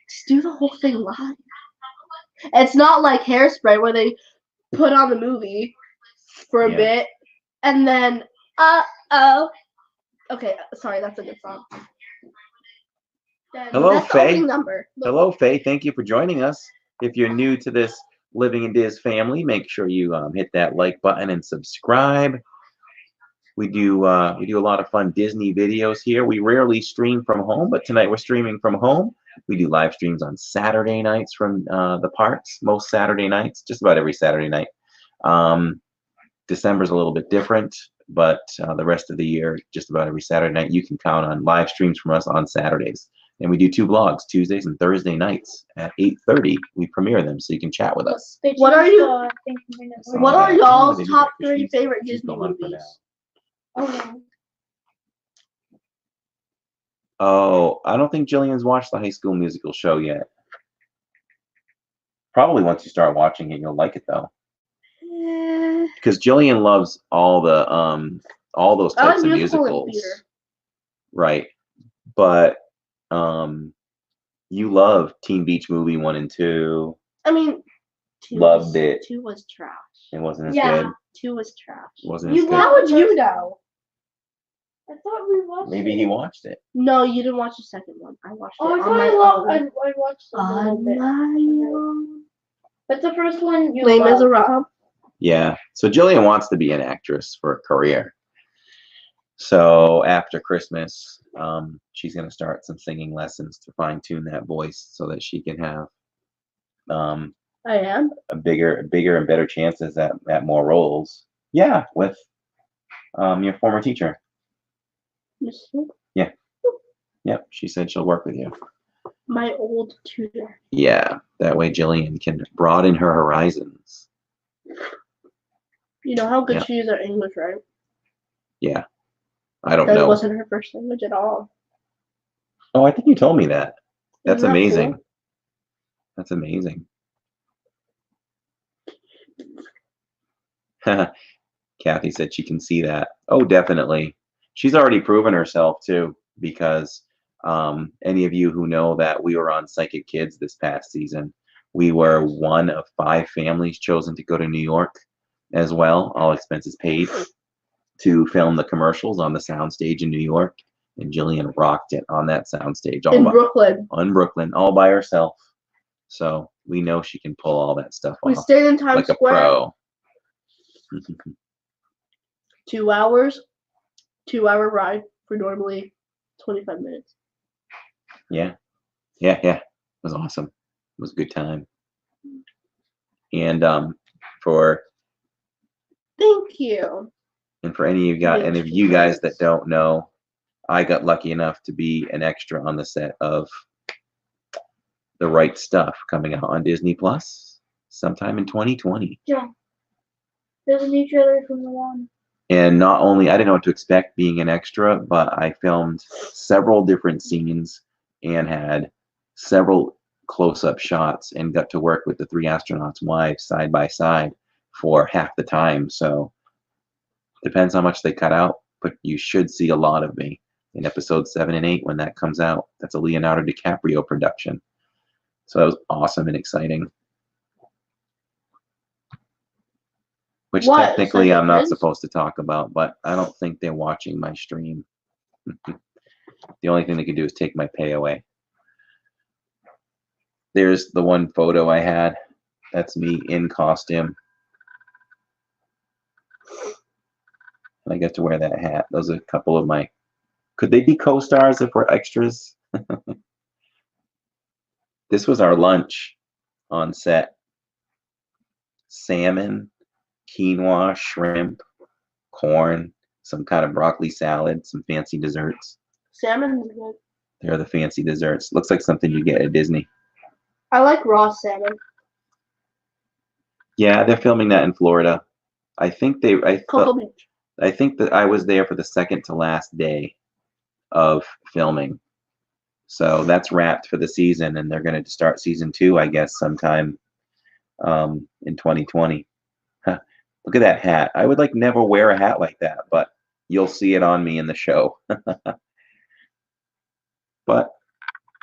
Just do the whole thing live. It's not like Hairspray where they put on the movie for a bit and then okay, sorry, that's a good song. Hello, That's the Faye. opening number. Hello, Faye. Thank you for joining us. If you're new to this Living in Diz family, make sure you hit that like button and subscribe. We do a lot of fun Disney videos here. We rarely stream from home, but tonight we're streaming from home. We do live streams on Saturday nights from the parks, most Saturday nights, just about every Saturday night. December's a little bit different, but the rest of the year, just about every Saturday night, you can count on live streams from us on Saturdays. And we do 2 vlogs, Tuesdays and Thursday nights at 8:30. We premiere them so you can chat with us. What are y'all's top 3 favorite She's Disney going up for movies? Oh, yeah. Oh, I don't think Jillian's watched the High School Musical show yet. Probably once you start watching it, you'll like it though. because Jillian loves all those I like types of musical and musicals, theater. right? But you love Teen Beach Movie 1 and 2. I mean, Loved it. 2 was trash. It wasn't as Yeah. good. 2 was trash. Wasn't as good. How would you know? I thought we watched Maybe it. he watched it. No, you didn't watch the second one. I watched Oh, I it on thought my I own. watched it a little On bit. my own. But the first one you Les loved. Miserables. Yeah. So Jillian wants to be an actress for a career. So after Christmas, she's going to start some singing lessons to fine tune that voice so that she can have I am. a bigger and better chances at more roles. Yeah, with your former teacher. Yep, she said she'll work with you. My old tutor. Yeah, that way Jillian can broaden her horizons. You know how good Yeah. she is at English, right? Yeah, I don't That know. wasn't her first language at all. Oh, I think you told me that. That's Isn't that amazing. cool? That's amazing. Kathy said she can see that. Oh, definitely. She's already proven herself too, because any of you who know that we were on Psychic Kids this past season, we were one of 5 families chosen to go to New York as well, all expenses paid, to film the commercials on the soundstage in New York. And Jillian rocked it on that soundstage In Brooklyn. on Brooklyn, all by herself. So we know she can pull all that stuff We off stayed in Times like a Square. pro. 2 hours. 2-hour ride for normally 25 minutes. Yeah. It was awesome. It was a good time. And for Thank you. any of you guys that don't know, I got lucky enough to be an extra on the set of The Right Stuff, coming out on Disney Plus sometime in 2020. Yeah. There's a new trailer from the one. And not only I didn't know what to expect being an extra, but I filmed several different scenes and had several close-up shots and got to work with the 3 astronauts' wives side by side for half the time. So depends how much they cut out, but you should see a lot of me in episode 7 and 8 when that comes out. That's a Leonardo DiCaprio production. So that was awesome and exciting. Which What? technically Psychic I'm not Kids? supposed to talk about, but I don't think they're watching my stream. The only thing they can do is take my pay away. There's the one photo I had. That's me in costume. And I get to wear that hat. Those are a couple of my... Could they be co-stars if we're extras? This was our lunch on set. Salmon, quinoa, shrimp, corn, some kind of broccoli salad, some fancy desserts. Salmon is good. They're the fancy desserts. Looks like something you get at Disney. I like raw salmon. Yeah, they're filming that in Florida. I think Cocoa Beach. I think that I was there for the second to last day of filming. So that's wrapped for the season, and they're going to start season 2, I guess, sometime in 2020. Look at that hat. I would like never wear a hat like that, but you'll see it on me in the show. But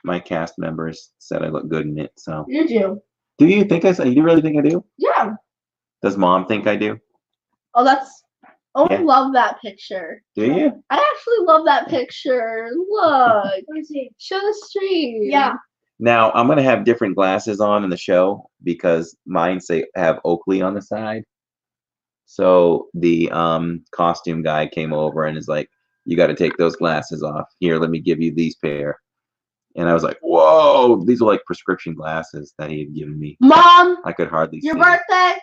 my cast members said I look good in it. So You do. do you think you really think I do? Yeah. Does Mom think I do? Oh, that's. Oh, Yeah. I love that picture. Do you? I actually love that picture. Look. Let me see. Show the stream. Yeah. Now I'm gonna have different glasses on in the show because mine have Oakley on the side. So the costume guy came over and is like, "You got to take those glasses off. Here, let me give you these pair." And I was like, "Whoa!" These are like prescription glasses that he had given me. Mom, I could hardly your see. birthday?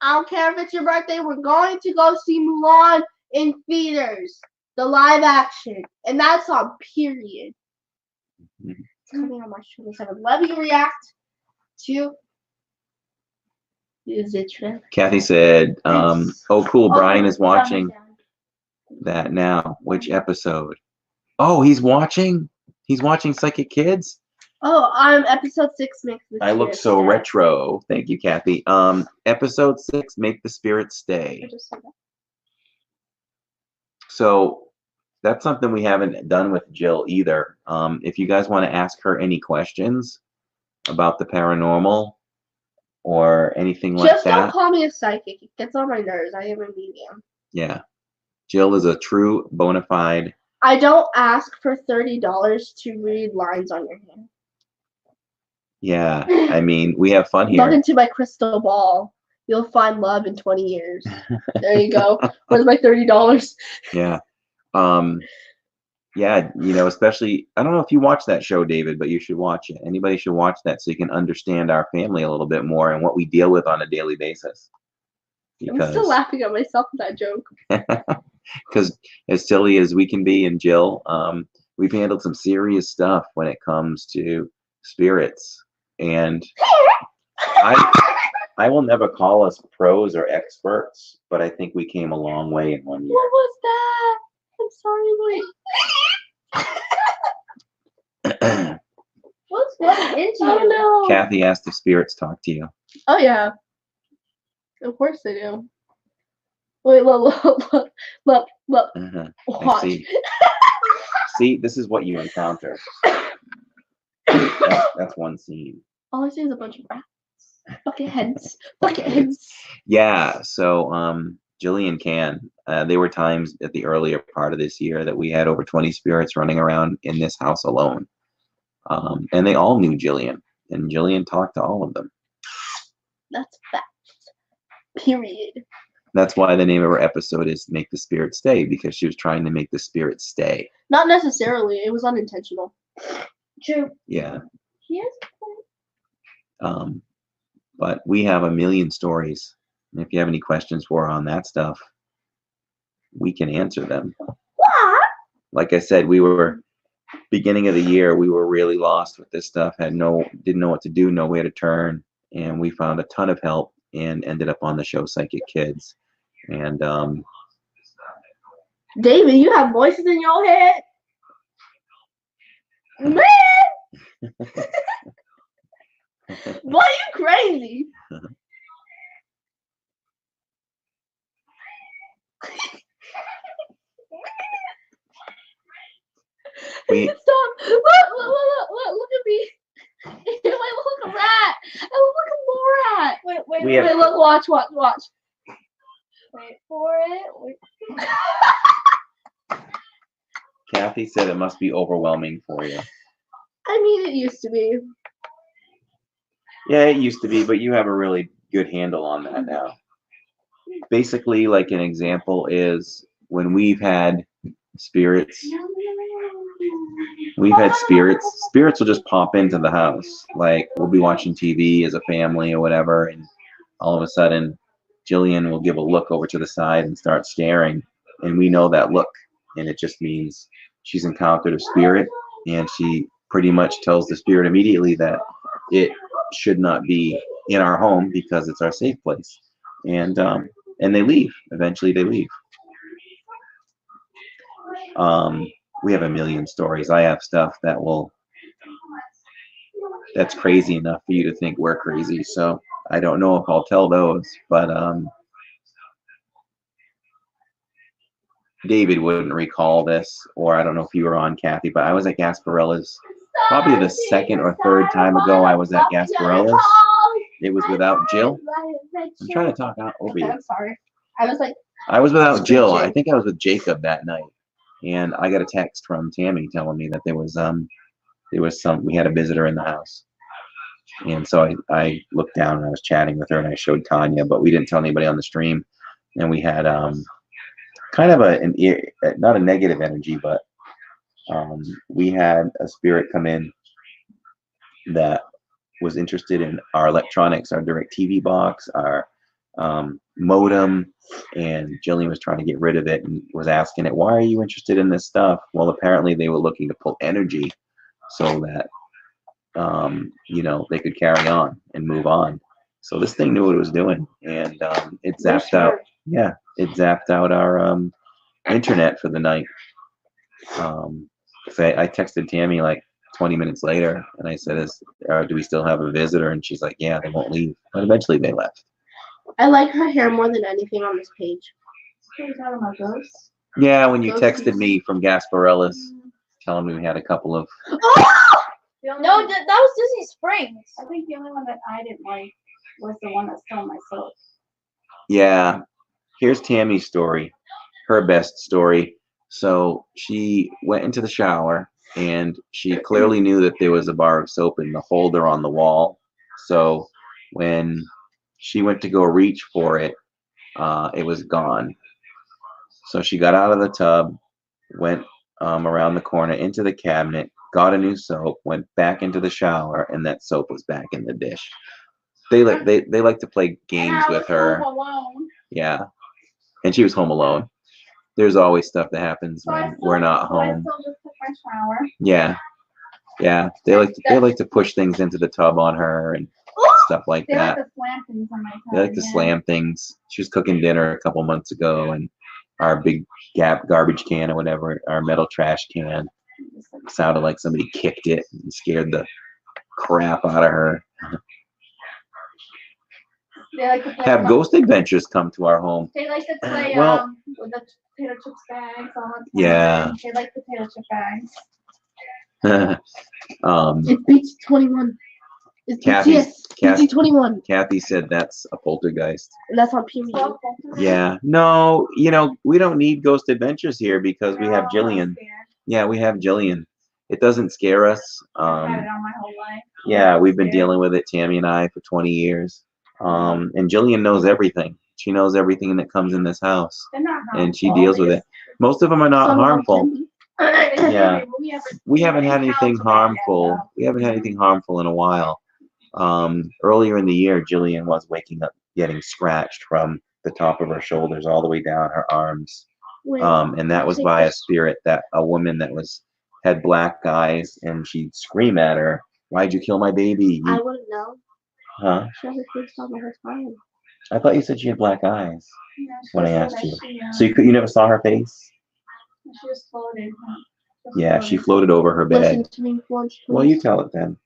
I don't care if it's your birthday. We're going to go see Mulan in theaters. The live action. And that's on period. Mhm. It's coming on March 27th. Let me react to. Is it true? Kathy said, "Oh, cool. Brian is it's on my watching sound. that now. Which episode? Oh, he's watching. He's watching Psychic Kids. Oh, episode 6 makes the I look spirits so stay. retro. Thank you, Kathy. Episode 6, Make the Spirit Stay. I just said that. So that's something we haven't done with Jill either. If you guys want to ask her any questions about the paranormal or anything like Just don't that, call me a psychic. It gets on my nerves. I am a medium. yeah, Jill is a true bona fide. I don't ask for $30 to read lines on your hand. Yeah, I mean, we have fun Look here. into my crystal ball. You'll find love in 20 years. There you go. Where's my $30? Yeah. Yeah, you know, especially, I don't know if you watch that show, David, but you should watch it. Anybody should watch that so you can understand our family a little bit more and what we deal with on a daily basis. I'm still laughing at myself with that joke. Because as silly as we can be, and Jill, we've handled some serious stuff when it comes to spirits. And I will never call us pros or experts, but I think we came a long way in 1 year. What was that? I'm sorry, wait. What's going into I don't you? know. Kathy asked if spirits talk to you. Oh, yeah. Of course they do. Wait, look. Uh-huh. I Watch. see. See, this is what you encounter. That's one scene. All I see is a bunch of rats. Bucket heads. Bucket heads. Yeah, so Jillian can. There were times at the earlier part of this year that we had over 20 spirits running around in this house alone. And they all knew Jillian, and Jillian talked to all of them. That's fact. Period. That's why the name of her episode is Make the Spirit Stay, because she was trying to make the spirit stay. Not necessarily. It was unintentional. True. Yeah. Yes. But we have a million stories. And if you have any questions for her on that stuff, we can answer them. What? Like I said, we were beginning of the year, we were really lost with this stuff, didn't know what to do, nowhere to turn, and we found a ton of help and ended up on the show Psychic Kids. And David, you have voices in your head? Man! Boy, you crazy. we Stop. Look at me. I look like a rat. I look like a mole rat. Wait, We have- look, watch. Wait for it. Kathy said it must be overwhelming for you. I mean, it used to be. Yeah, it used to be, but you have a really good handle on that now. Basically, like an example is when we've had spirits will just pop into the house. Like we'll be watching TV as a family or whatever, and all of a sudden Jillian will give a look over to the side and start staring, and we know that look, and it just means she's encountered a spirit, and she pretty much tells the spirit immediately that it should not be in our home because it's our safe place. And they leave. Eventually they leave. We have a million stories. I have stuff that's crazy enough for you to think we're crazy. So I don't know if I'll tell those, but David wouldn't recall this, or I don't know if you were on, Kathy, but I was at Gasparella's probably the second or third time ago I was at Gasparella's. It was without Jill. I'm trying to talk out over you. I'm sorry. I was without Jill. I screeching. think I was with Jacob that night, and I got a text from Tammy telling me that there was we had a visitor in the house, and so I looked down and I was chatting with her and I showed Tanya, but we didn't tell anybody on the stream, and we had kind of not a negative energy, but we had a spirit come in that was interested in our electronics, our direct TV box, our modem, and Jillian was trying to get rid of it and was asking it, why are you interested in this stuff? Well, apparently they were looking to pull energy so that they could carry on and move on. So this thing knew what it was doing, and it zapped out. Yeah, it zapped out our internet for the night. So I texted Tammy like 20 minutes later, and I said, do we still have a visitor? And she's like, yeah, they won't leave. But eventually they left. I like her hair more than anything on this page. What are you talking about, ghosts? Yeah, when you Ghosties. texted me from Gasparella's, telling me we had a couple of. The only No, one- that was Disney Springs. I think the only one that I didn't like was the one that stole my soap. Yeah, here's Tammy's story, her best story. So she went into the shower, and she clearly knew that there was a bar of soap in the holder on the wall. So when she went to go reach for it, it was gone. So she got out of the tub, went around the corner into the cabinet, got a new soap, went back into the shower, and that soap was back in the dish. They like to play games And I with was her. home alone. Yeah, and she was home alone. There's always stuff that happens So I when still- we're not so I home. still just took my shower. Yeah. They like to push things into the tub on her and stuff like They like that. to slam things on my tub. They like to yeah. slam things. She was cooking dinner a couple months ago, and our big garbage can or whatever, our metal trash can, sounded like somebody kicked it and scared the crap out of her. They like to play Have with Ghost Adventures come to our home. They like to play Well- with the potato chips bags all the time. Yeah. They like potato chip bags. It's BT 21. It's Kathy's- BTS. BT 21. Kathy said that's a poltergeist. And that's on PMU. So, Yeah. No, we don't need Ghost Adventures here because we have Jillian. Yeah, we have Jillian. It doesn't scare us. I've had it on my whole life. Yeah, we've been Scared. dealing with it, Tammy and I, for 20 years. And Jillian knows everything. She knows everything that comes in this house, They're not and she harmful. deals with it. Most of them are not Some harmful. can be. Yeah. We haven't had encountered anything that harmful. yet, We haven't had anything harmful in a while. Earlier in the year, Jillian was waking up getting scratched from the top of her shoulders all the way down her arms. Wait, And that was take by a this. spirit, that a woman that had black eyes, and she'd scream at her, "Why'd you kill my baby?" I wouldn't know. Huh? She has her face on the whole time. I thought you said she had black eyes Yeah, she when I said asked that you. She, So you never saw her face? she just floated. Huh? Just Yeah, she floated. floated over her Listen bed. to me once, please. Well, you tell it then.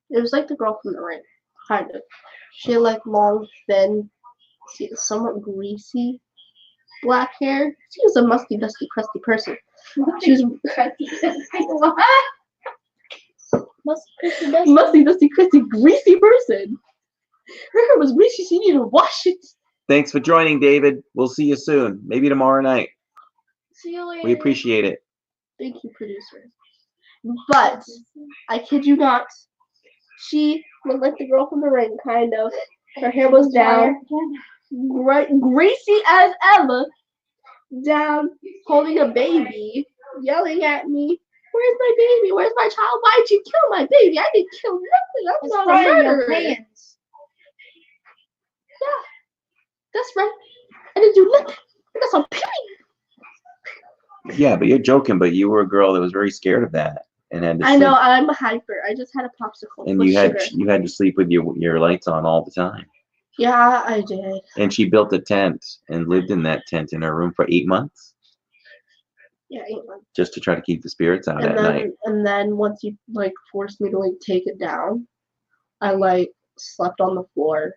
It was like the girl from the ring, kind of. She had like long, thin, somewhat greasy black hair. She was a musty, dusty, crusty person. She was What? musty, dusty, crusty, greasy person. Her hair was greasy. She needed to wash it. Thanks for joining, David. We'll see you soon. Maybe tomorrow night. See you later. We appreciate it. Thank you, producer. But I kid you not, she was like the girl from the ring, kind of. Her hair was down, greasy as ever, down, holding a baby, yelling at me, "Where's my baby? Where's my child? Why'd you kill my baby? I didn't kill nothing. I'm It's not a right in your murderer." pants. Yeah, that's right. I didn't do nothing. That's on period. Yeah, but you're joking. But you were a girl that was very scared of that and had to I sleep. know, I'm a hyper. I just had a popsicle And with you had sugar. to sleep with your lights on all the time. Yeah, I did. And she built a tent and lived in that tent in her room for 8 months Yeah, 8 months. just to try to keep the spirits out at night. And then once you like forced me to like take it down, I like slept on the floor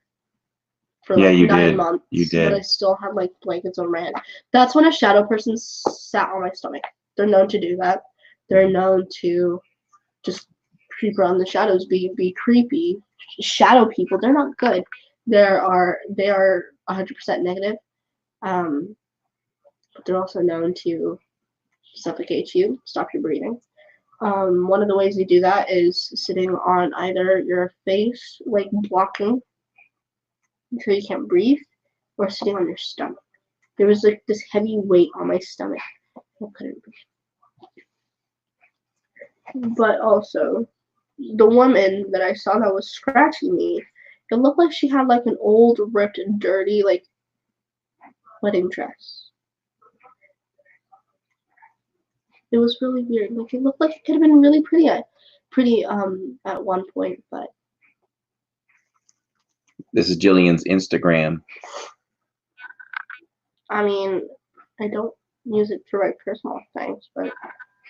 for Yeah, like you 9 did. months. You did. But I still had like blankets over my head. That's when a shadow person sat on my stomach. They're known to do that. They're known to just creep around the shadows, be creepy. Shadow people, they're not good. They are 100% negative. But they're also known to suffocate you, stop your breathing. One of the ways you do that is sitting on either your face, like blocking until you can't breathe, or sitting on your stomach. There was like this heavy weight on my stomach. I couldn't breathe. But also, the woman that I saw that was scratching me, it looked like she had like an old, ripped, dirty, like wedding dress. It was really weird. Like it looked like it could have been really pretty at one point, but This is Jillian's Instagram. I mean, I don't use it for my personal things, but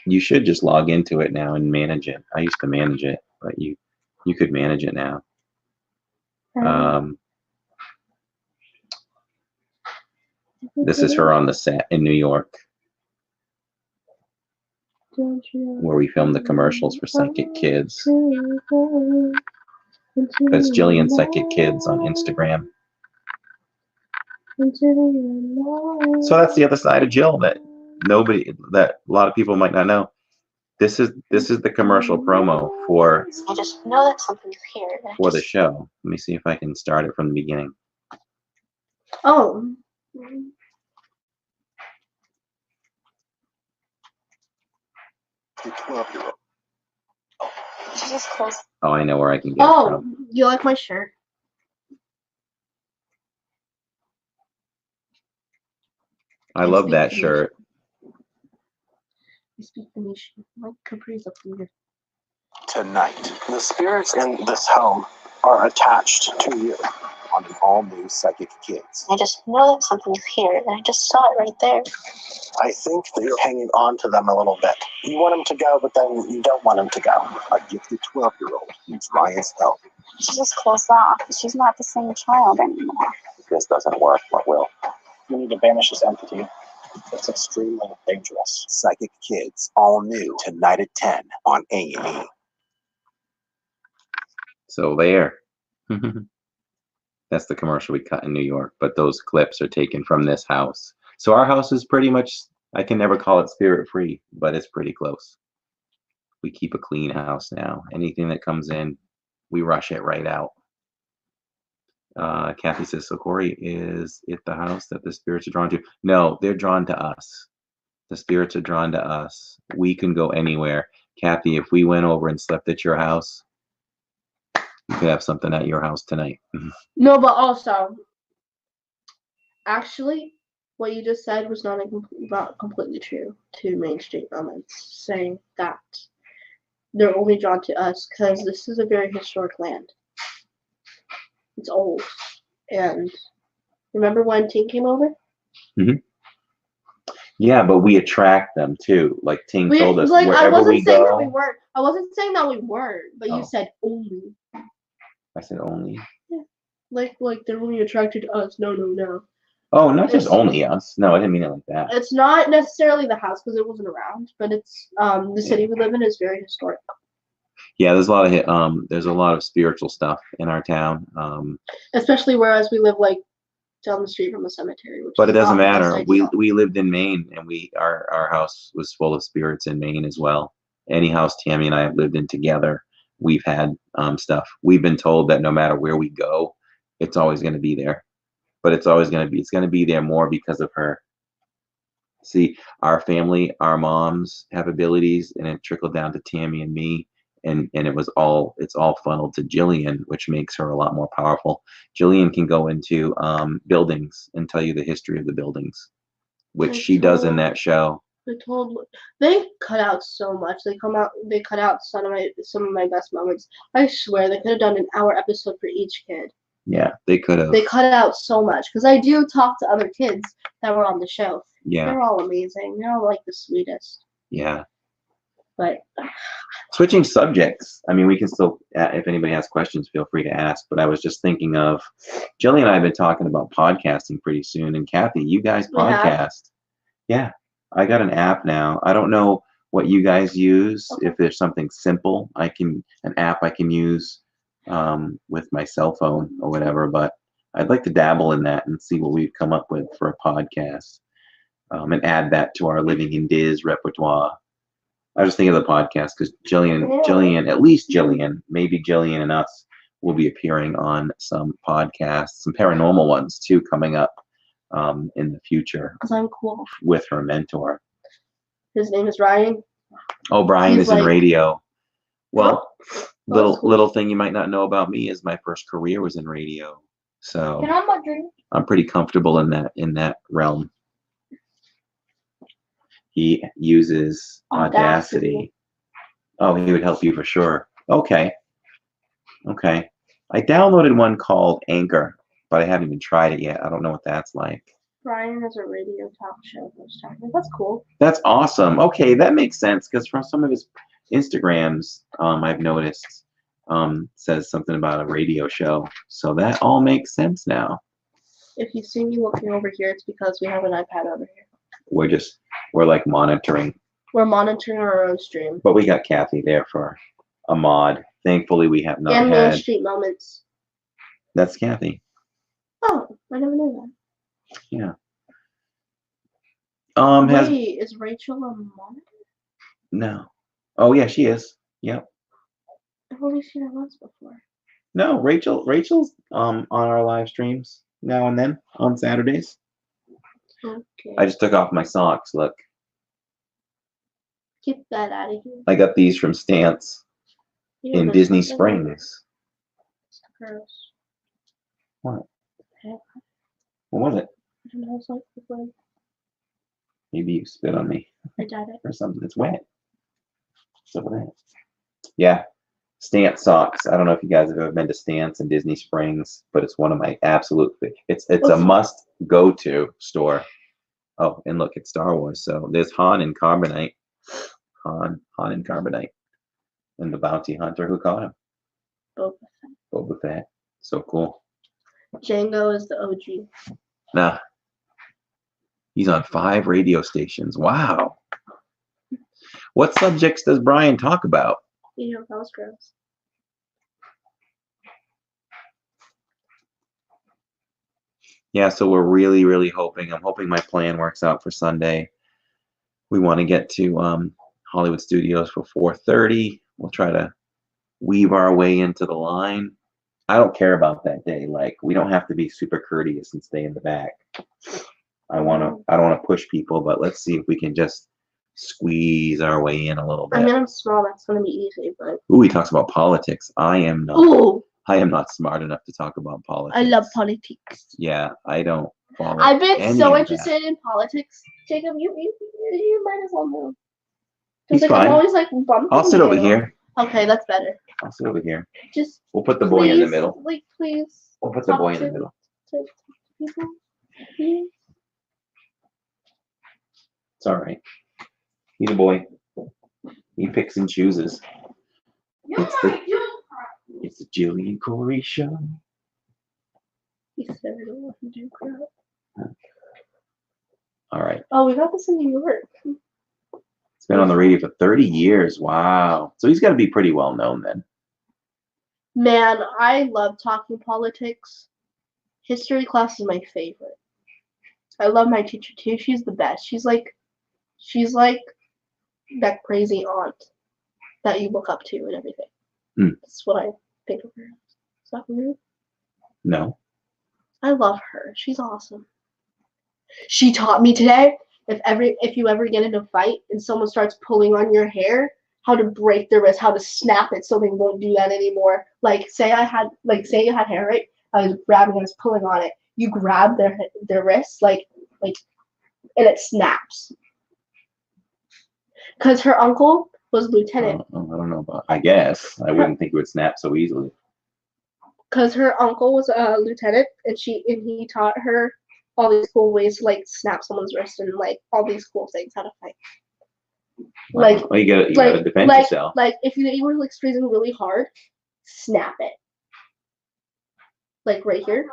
You should just log into it now and manage it. I used to manage it, but you could manage it now. This is her on the set in New York, where we filmed the commercials for Psychic Kids. That's Jillian Psychic Kids on Instagram. So that's the other side of Jill that a lot of people might not know. This is the commercial promo for I just know that something's here. for the show. Let me see if I can start it from the beginning. Oh. The 12-year-old. She's just close. Oh, I know where I can get it from. You like my shirt? I love that shirt. You speak Venetian. My capri's up here. Tonight, the spirits in this home are attached to you on an all-new Psychic Kids. I just know that something's here, and I just saw it right there. I think that you're hanging on to them a little bit. You want them to go, but then you don't want them to go. A gifted 12-year-old needs Ryan's help. She's just closed off. She's not the same child anymore. If this doesn't work, what will? You need to banish this entity. It's extremely dangerous. Psychic Kids, all new tonight at 10 on A&E. So there. That's the commercial we cut in New York, but those clips are taken from this house. So our house is pretty much, I can never call it spirit free, but it's pretty close. We keep a clean house now. Anything that comes in, we rush it right out. Kathy says, so Corey, is it the house that the spirits are drawn to? No, they're drawn to us. The spirits are drawn to us. We can go anywhere. Kathy, if we went over and slept at your house, you could have something at your house tonight. No, but also, actually, what you just said was not completely true to mainstream elements, saying that they're only drawn to us because this is a very historic land. It's old. And remember when Ting came over? Mm-hmm. Yeah, but we attract them too. Like Ting told us, like, wherever we go. That we weren't. I wasn't saying that we weren't, but you said only. I said only. Yeah. Like they're only attracted to us. No. Oh, not just only us. No, I didn't mean it like that. It's not necessarily the house because it wasn't around, but it's the city we live in is very historic. Yeah, there's a lot of spiritual stuff in our town. Especially whereas we live like down the street from a cemetery. But it doesn't matter. We lived in Maine, and our house was full of spirits in Maine as well. Any house Tammy and I have lived in together, we've had stuff. We've been told that no matter where we go, it's always going to be there. But it's going to be there more because of her. See, our family, our moms have abilities, and it trickled down to Tammy and me. And it's all funneled to Jillian, which makes her a lot more powerful. Jillian can go into buildings and tell you the history of the buildings, which she does in that show. They cut out so much. They cut out some of my best moments. I swear they could have done an hour episode for each kid. Yeah, they could have. They cut out so much because I do talk to other kids that were on the show. Yeah, they're all amazing. They're all like the sweetest. Yeah. But switching subjects, I mean, we can still, if anybody has questions, feel free to ask. But I was just thinking of, Jillian and I have been talking about podcasting pretty soon. And Kathy, you guys podcast. Yeah, I got an app now. I don't know what you guys use. Okay. If there's something simple, an app I can use with my cell phone or whatever. But I'd like to dabble in that and see what we've come up with for a podcast and add that to our Living in Diz repertoire. I was just thinking of the podcast because Jillian, at least Jillian, maybe Jillian and us will be appearing on some podcasts, some paranormal ones too, coming up in the future. Because I'm cool. With her mentor. His name is Ryan. Oh, Brian is in radio. Well, little thing you might not know about me is my first career was in radio. So I'm pretty comfortable in that realm. He uses Audacity. Oh, he would help you for sure. Okay. I downloaded one called Anchor, but I haven't even tried it yet. I don't know what that's like. Brian is a radio talk show host. That's cool. That's awesome. Okay, that makes sense because from some of his Instagrams, I've noticed says something about a radio show. So that all makes sense now. If you see me looking over here, it's because we have an iPad over here. We're like monitoring, We're monitoring our own stream. but we got Kathy there for a mod. Thankfully, we have not And Main had. Street Moments. That's Kathy. Oh, I never knew that. Yeah. Wait, is Rachel a monitor? No. Oh yeah, she is. Yep. I've only seen her once before. No, Rachel's on our live streams now and then on Saturdays. Okay. I just took off my socks. Look, Get that out of here. I got these from Stance Yeah, in there's Disney something Springs. It's gross. What? Okay. What was it? I don't know. It's like the way Maybe you spit on me I dyed it. or something. It's wet. What's up with that? Yeah, Stance socks. I don't know if you guys have ever been to Stance in Disney Springs, but it's one of my absolute. It's a must go to store. Oh, and look, it's Star Wars. So there's Han and Carbonite. Han and Carbonite. And the bounty hunter who caught him. Boba Boba Fett. So cool. Fett. Django is the OG. Nah. He's on 5 radio stations. Wow. What subjects does Brian talk about? You know, that was gross. Yeah, so we're really, really hoping. I'm hoping my plan works out for Sunday. We want to get to Hollywood Studios for 4:30. We'll try to weave our way into the line. I don't care about that day. Like, we don't have to be super courteous and stay in the back. I don't want to push people, but let's see if we can just squeeze our way in a little bit. I mean, I'm small. That's gonna be easy, but. Ooh, he talks about politics. I am not. Ooh, I am not smart enough to talk about politics. I love politics. Yeah, I don't follow. I've been any so of interested in politics, Jacob. You might as well know. He's Like, fine. I'm always like bumping. I'll sit over you. here. Okay, that's better. I'll sit over here. Just We'll put the boy in the please, middle. Like, please. We'll put the talk boy in the to- middle. to people, please. It's all right. He's a boy. He picks and chooses. It's the Jillian Corey show. He said I don't want to do crap. All right. Oh, we got this in New York. It's been on the radio for 30 years. Wow. So he's got to be pretty well known then. Man, I love talking politics. History class is my favorite. I love my teacher too. She's the best. She's like that crazy aunt that you look up to and everything. Hmm. That's what I think of her. Is that weird? No. I love her. She's awesome. She taught me today if you ever get in a fight and someone starts pulling on your hair, how to break their wrist, how to snap it so they won't do that anymore. Like say you had hair, right? I was grabbing, I was pulling on it. You grab their wrist like and it snaps. Cause her uncle was lieutenant. I don't know about. I guess I wouldn't think it would snap so easily. Cause her uncle was a lieutenant, and he taught her all these cool ways to like snap someone's wrist and like all these cool things how to fight. Like Well, you gotta defend yourself. Like if you were like squeezing really hard, snap it. Like right here.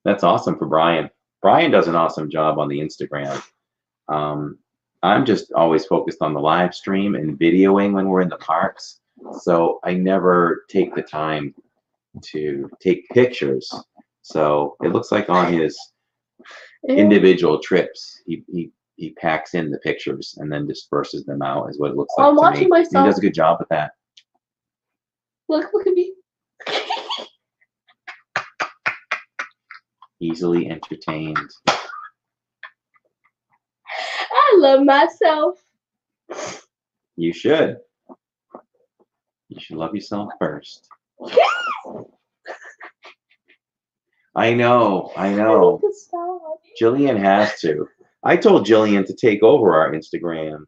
That's awesome for Brian. Brian does an awesome job on the Instagram. I'm just always focused on the live stream and videoing when we're in the parks. So I never take the time to take pictures. So it looks like on his individual trips, he packs in the pictures and then disperses them out is what it looks like. I'm to watching me. myself. He does a good job with that. Look at me. Easily entertained. I love myself. You should. You should love yourself first. I know. Stop. Jillian has to. I told Jillian to take over our Instagram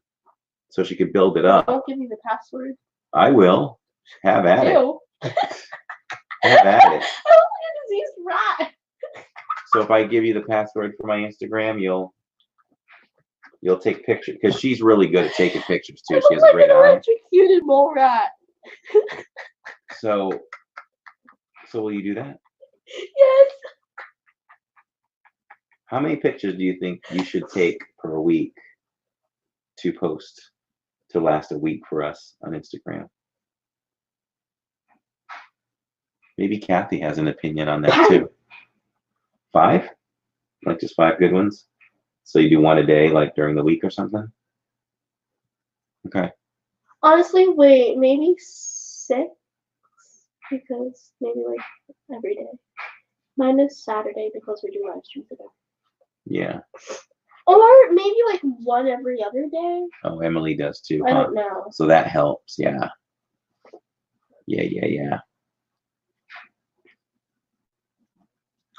so she could build it up. Don't give me the password. I will. Have at it. Ew. Have at it. I look like a diseased rat. So if I give you the password for my Instagram, you'll take pictures because she's really good at taking pictures too. She has a great an eye. electrocuted mole rat. So will you do that? Yes. How many pictures do you think you should take per week to post to last a week for us on Instagram? Maybe Kathy has an opinion on that too. 5? Like just 5 good ones? So you do one a day, like during the week or something? Okay. Honestly, wait, maybe 6, because maybe like every day. Mine is Saturday because we do live streams today. Yeah. Or maybe like one every other day. Oh, Emily does too, I huh? don't know. So that helps, yeah. Yeah.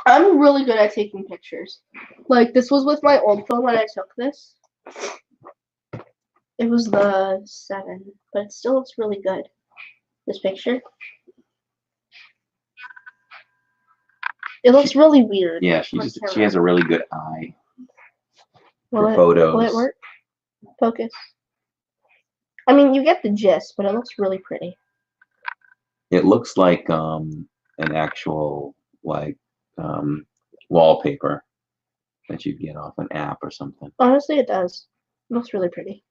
I'm really good at taking pictures. Like, this was with my old phone when I took this. It was the 7, but it still looks really good. This picture. It looks really weird. Yeah, on she camera. has a really good eye for Will photos. it work? Focus. I mean, you get the gist, but it looks really pretty. It looks like an actual like wallpaper that you'd get off an app or something. Honestly, it does. It looks really pretty.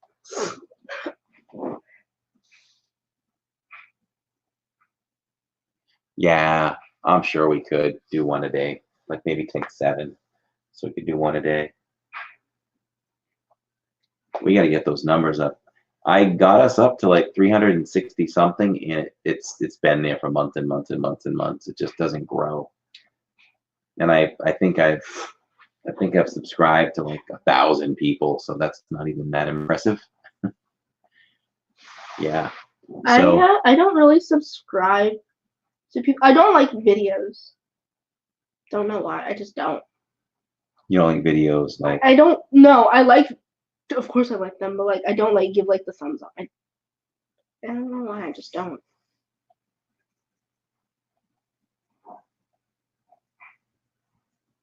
Yeah, I'm sure we could do one a day. Like maybe take 7. So we could do one a day. We got to get those numbers up. I got us up to like 360 something, and it's been there for months and months and months and months. It just doesn't grow. And I think I've subscribed to like 1,000 people, so that's not even that impressive. Yeah. So I don't really subscribe to people. I don't like videos. Don't know why. I just don't. you don't like videos like I don't know. I like. Of course, I like them, but like I don't like give like the thumbs up. I don't know why. I just don't.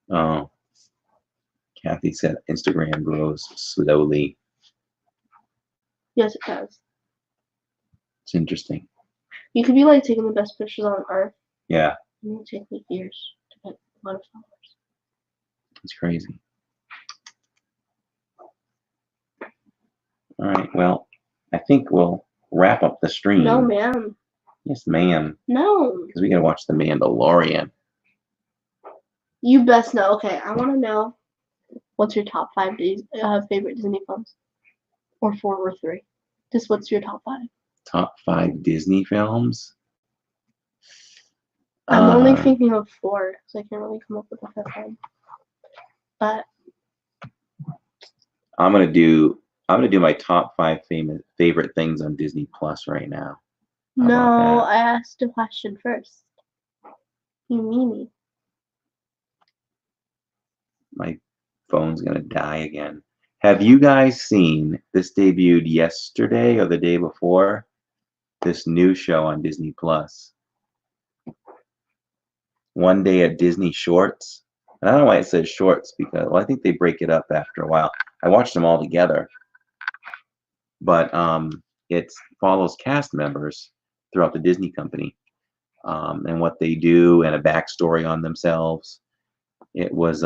oh, Kathy said Instagram grows slowly. Yes, it does. It's interesting. You could be like taking the best pictures on earth. Yeah, And it'll take like years to get a lot of followers. it's crazy. All right, well, I think we'll wrap up the stream. No, ma'am. Yes, ma'am. No. Because we gotta watch The Mandalorian. You best know. Okay, I want to know what's your top 5 favorite Disney films, or 4 or 3. Just what's your top 5? Top 5 Disney films. I'm only thinking of 4 because I can't really come up with a 5th one. But I'm gonna do my top 5 favorite things on Disney Plus right now. How no, about I asked a question first. You mean me? My phone's gonna die again. Have you guys seen this debuted yesterday or the day before? This new show on Disney Plus. One Day at Disney Shorts. And I don't know why it says shorts because I think they break it up after a while. I watched them all together. But it follows cast members throughout the Disney company and what they do and a backstory on themselves. It was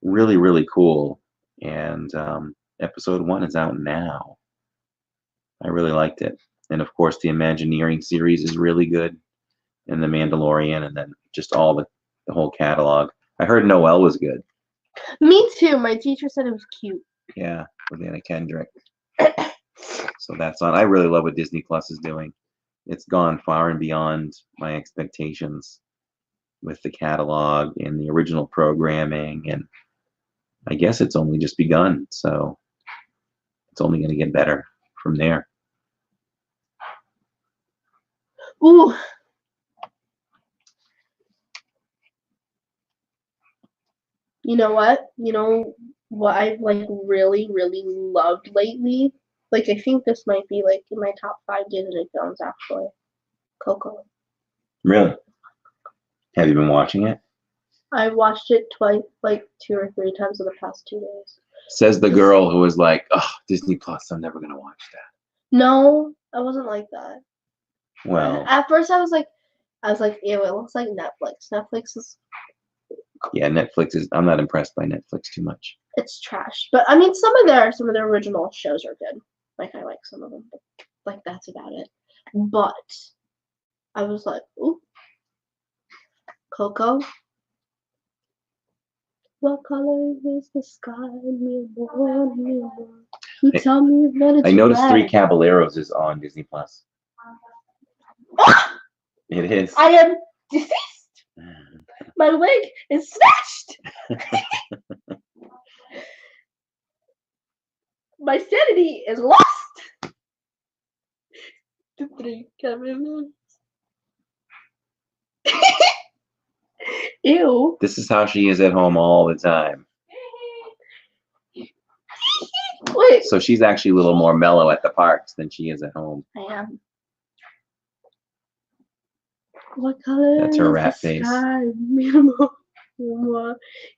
really, really cool. And episode 1 is out now. I really liked it. And of course, the Imagineering series is really good. And The Mandalorian, and then just all the whole catalog. I heard Noelle was good. Me too. My teacher said it was cute. Yeah, with Anna Kendrick. So that's on. I really love what Disney Plus is doing. It's gone far and beyond my expectations with the catalog and the original programming, and I guess it's only just begun. So it's only going to get better from there. Ooh. You know what? You know what I've like really, really loved lately? Like I think this might be like in my top 5 Disney films actually. Coco. Really? Have you been watching it? I watched it twice, like 2 or 3 times in the past 2 days. Says the girl who was like, "Oh, Disney Plus, I'm never gonna watch that." No, I wasn't like that. Well, At first I was like, ew, it looks like Netflix. Netflix is yeah, Netflix is. I'm not impressed by Netflix too much. it's trash. But I mean, some of their original shows are good. Like I like some of them, but like that's about it. But I was like, ooh, Coco. What color is the sky? Me more, me more. You Hey, tell me that it's I noticed red. Three Caballeros is on Disney Plus. It is. I am deceased. My wig is smashed. My sanity is lost. The 3 Caballeros. Ew. This is how she is at home all the time. Wait. So she's actually a little more mellow at the parks than she is at home. I am. What color That's her is rat the face. sky?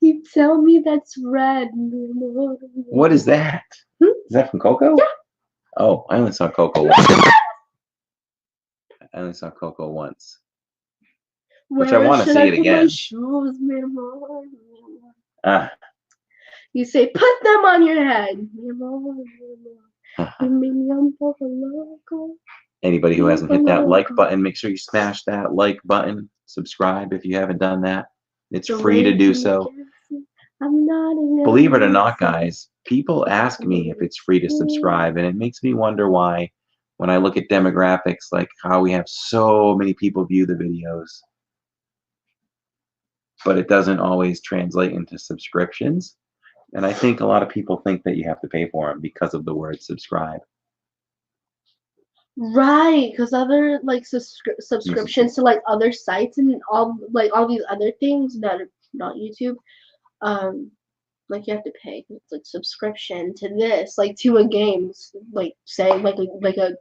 You tell me that's red. What is that? Hmm? Is that from Coco? Yeah. Oh, I only saw Coco once. I only saw Coco once. Which I Where wanna should see I it put my again. shoes, Ah. You say, put them on your head. Anybody who hasn't hit that like button, make sure you smash that like button. Subscribe if you haven't done that. It's free to do so. Believe it or not, guys, people ask me if it's free to subscribe, and it makes me wonder why, when I look at demographics, like how we have so many people view the videos, but it doesn't always translate into subscriptions. And I think a lot of people think that you have to pay for them because of the word subscribe. Right, because other like subscriptions to like other sites and all these other things that are not YouTube, like you have to pay. It's like subscription to this, like to a game, like say like a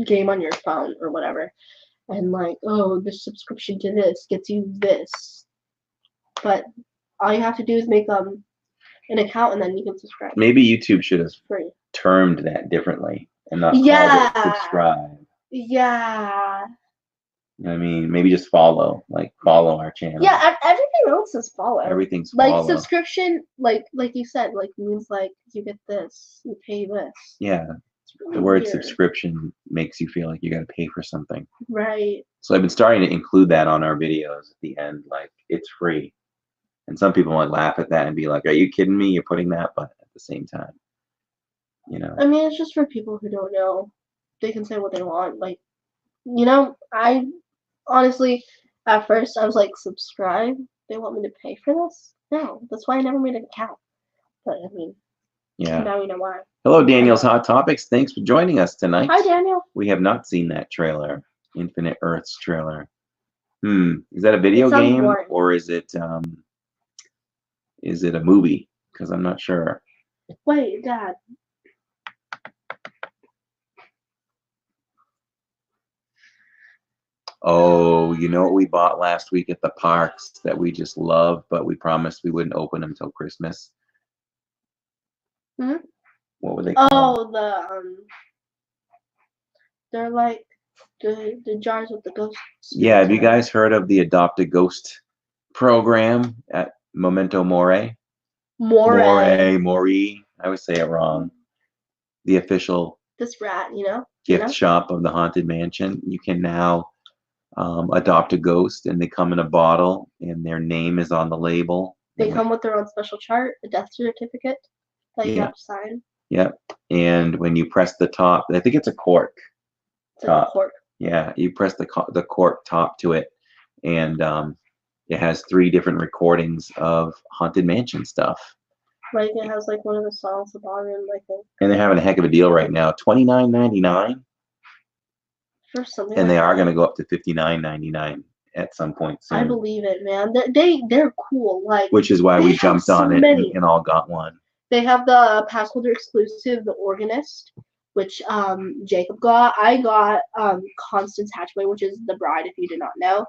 game on your phone or whatever, and like oh the subscription to this gets you this, but all you have to do is make an account and then you can subscribe. Maybe YouTube should have Free. termed that differently and not Yeah. called it subscribe. Yeah. I mean, maybe just follow our channel. Yeah, everything else is follow. Everything's Like follow. subscription, like you said, like means like you get this, you pay this. Yeah, It's really the word weird. subscription makes you feel like you got to pay for something. Right. So I've been starting to include that on our videos at the end, like it's free. And some people might laugh at that and be like, "Are you kidding me? You're putting that?" But at the same time, you know. I mean, it's just for people who don't know. They can say what they want. Like, you know, I honestly, at first, I was like, subscribe? They want me to pay for this? No, that's why I never made an account. But I mean, Yeah. now we know why. Hello, Daniel's Hot Topics. Thanks for joining us tonight. Hi, Daniel. We have not seen that trailer, Infinite Earths trailer. Is that a video It sounds game boring. or is it a movie? Because I'm not sure. Wait, Dad. Oh, you know what we bought last week at the parks that we just love, but we promised we wouldn't open them until Christmas? Hmm? What were they called? Oh, they're like the jars with the ghosts. Yeah, have you guys heard of the Adopt a Ghost program at Memento Mori? Mori. I always say it wrong. The official This rat, you know? gift shop of the Haunted Mansion. You can now adopt a ghost, and they come in a bottle, and their name is on the label. They come with their own special chart, a death certificate that you have to sign. Yep. And when you press the top, I think it's a cork. It's like a cork. Yeah, you press the cork top to it, and it has 3 different recordings of Haunted Mansion stuff. Like it has like one of the songs at the bottom, I think. And they're having a heck of a deal right now, $29.99. For something. And like they are that. going to go up to $59.99 at some point soon. I believe it, man. They're cool. Like which is why we jumped on it and all got one. They have the passholder exclusive, The Organist, which Jacob got. I got Constance Hatchway, which is the bride, if you did not know.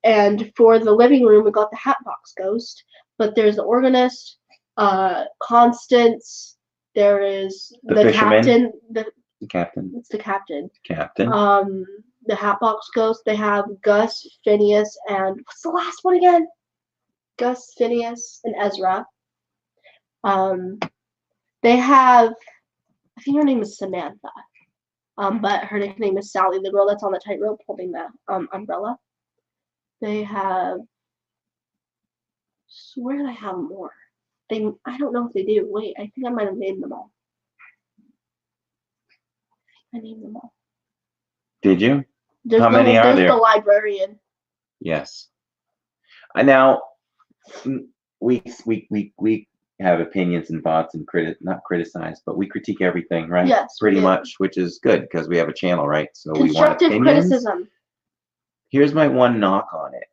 And for the living room, we got the Hatbox Ghost. But there's the organist, Constance. There is The the fisherman. captain. The captain. It's the captain. Captain. The Hatbox Ghost. They have Gus, Phineas, and what's the last one again? Gus, Phineas, and Ezra. They have, I think her name is Samantha. But her nickname is Sally, the girl that's on the tightrope holding the umbrella. They have, swear they have more. I don't know if they do. Wait, I think I might have named them all. I named them all. Did you? There's How many are there's there? the librarian. Yes. Now we have opinions and thoughts and not criticize, but we critique everything, right? Yes, Pretty we do. much, which is good because we have a channel, right? So we want Constructive opinions. criticism. Here's my one knock on it.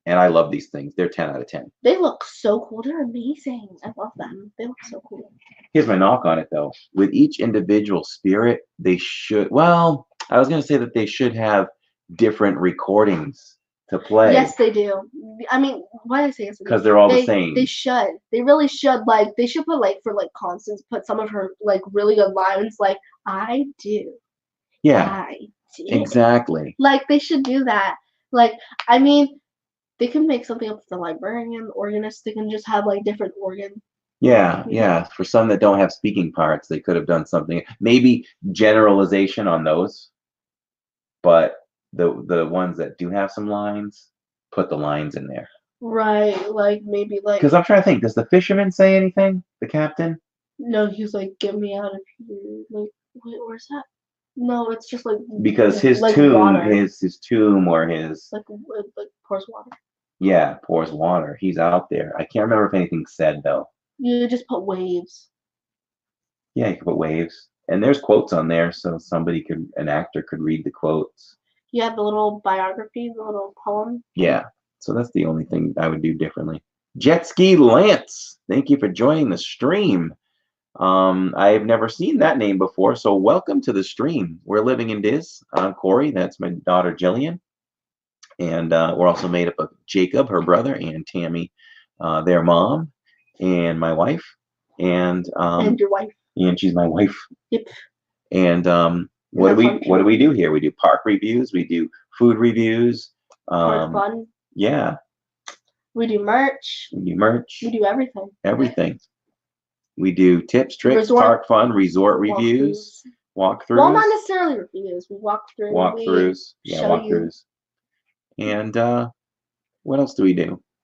And I love these things. They're 10 out of 10. They look so cool. They're amazing. I love them. They look so cool. Here's my knock on it, though. With each individual spirit, they should, well, I was going to say that they should have different recordings to play. Yes, they do. I mean, why did I say yes? Because they're all the same. They should. They really should. Like, they should put, like, for, like, Constance, put some of her, like, really good lines, like, I do. Yeah, I do. exactly. Like, they should do that. Like, I mean, they can make something up with the librarian, the organist. They can just have, like, different organ. Yeah, yeah. For some that don't have speaking parts, they could have done something. Maybe generalization on those. But the ones that do have some lines, put the lines in there. Right. Like, maybe, like. Because I'm trying to think, does the fisherman say anything? The captain? No, he's like, get me out of here. Like, wait, where's that? No, it's just like. Because his like tomb, water. his tomb or his Like pours water. yeah, pours water. He's out there. I can't remember if anything's said though. You just put waves. Yeah, you can put waves. And there's quotes on there, so an actor could read the quotes. Yeah, the little biography, the little poem. Yeah. So that's the only thing I would do differently. Jet Ski Lance, thank you for joining the stream. I've never seen that name before, so welcome to the stream. We're living in Diz. I'm Corey, that's my daughter Jillian. And we're also made up of Jacob, her brother, and Tammy, their mom, and my wife. And your wife. And she's my wife. Yep. And what do we do here? We do park reviews, we do food reviews. Fun. Yeah. We do merch. We do merch. We do everything. Everything. We do tips, tricks, park fun, resort reviews, walkthroughs. Well, not necessarily reviews. We walk through. Walkthroughs. Yeah, walkthroughs. And what else do?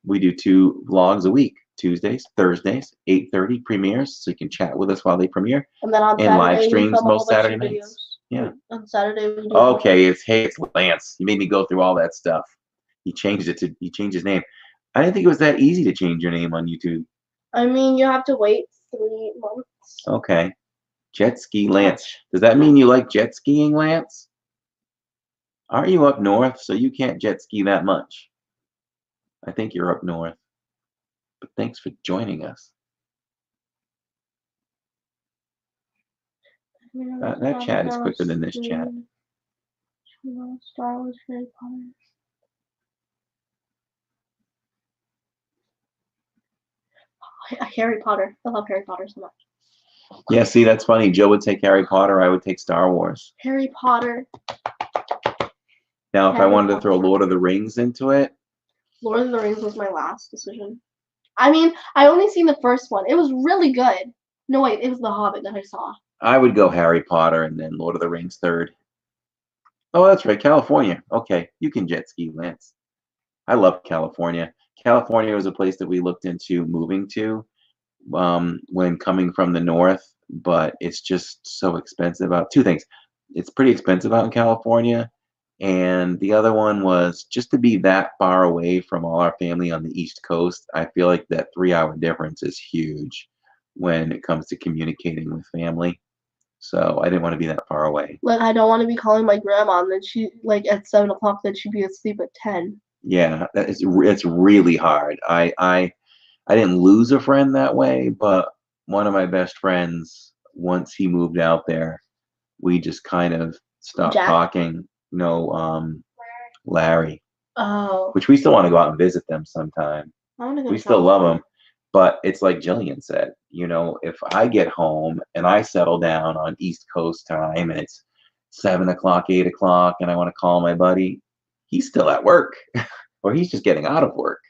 We do 2 vlogs a week. Tuesdays, Thursdays, 8:30 premieres, so you can chat with us while they premiere. And then on and Saturday, live streams we film most a bunch Saturday of nights. videos. Yeah. On Saturday we do. Okay, it's Lance. You made me go through all that stuff. He changed his name. I didn't think it was that easy to change your name on YouTube. I mean, you have to wait 3 months. Okay. Jet Ski Lance. Does that mean you like jet skiing, Lance? Aren't you up north, so you can't jet ski that much? I think you're up north. But thanks for joining us. That chat is quicker than this chat. Star Wars, Harry Potter. Harry Potter. I love Harry Potter so much. Yeah, see, that's funny. Joe would take Harry Potter. I would take Star Wars. Harry Potter. Now, if I wanted to throw Lord of the Rings into it. Lord of the Rings was my last decision. I mean, I only seen the first one. It was really good. No, wait, it was The Hobbit that I saw. I would go Harry Potter and then Lord of the Rings third. Oh, that's right, California. Okay, you can jet ski, Lance. I love California. California was a place that we looked into moving to when coming from the north, but it's just so expensive. 2 things. It's pretty expensive out in California, and the other one was just to be that far away from all our family on the East Coast. I feel like that 3-hour difference is huge when it comes to communicating with family. So I didn't want to be that far away. Like, I don't want to be calling my grandma and then she, like, at 7 o'clock, then she'd be asleep at 10. Yeah, it's really hard. I didn't lose a friend that way, but one of my best friends, once he moved out there, we just kind of stopped talking. No, Larry. Oh. which we still want to go out and visit them sometime. I want to go. We still love them, but it's like Jillian said, you know, if I get home and I settle down on East Coast time and it's 7 o'clock, 8 o'clock, and I want to call my buddy, he's still at work or he's just getting out of work.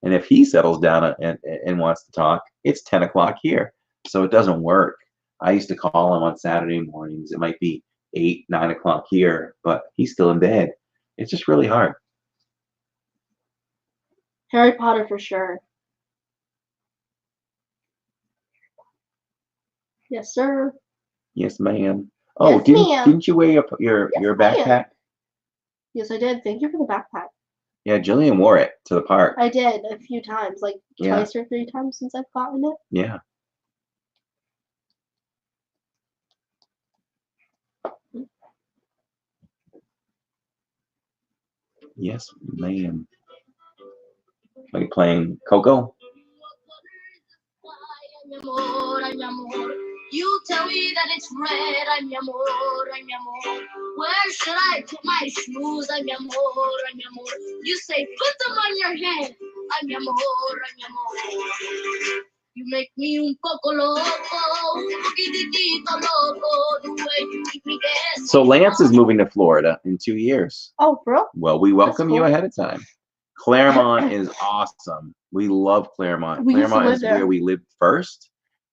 And if he settles down and wants to talk, it's 10 o'clock here. So it doesn't work. I used to call him on Saturday mornings. It might be 8, 9 o'clock here, but he's still in bed. It's just really hard. Harry Potter for sure. Yes, sir. Yes, ma'am. Oh, Yes, ma'am. didn't you wear your Yes, backpack? ma'am. Yes, I did. Thank you for the backpack. Yeah, Jillian wore it to the park. I did a few times, like Yeah. twice or 3 times since I've gotten it. Yeah. Yes, ma'am. Are you playing Coco? Ay, mi amor, ay, mi amor. You tell me that it's red, ay, mi amor, ay, mi amor. Where should I put my shoes, ay, mi amor, ay, mi amor? You say put them on your head, ay, mi amor, ay, mi amor. You make me un poco loco, un poquitito loco, the way you keep me guessing. So Lance is moving to Florida in 2 years. Oh, bro. Well, we welcome you cool. ahead of time. Claremont is awesome. We love Claremont. We used to Claremont live is there. where we lived first.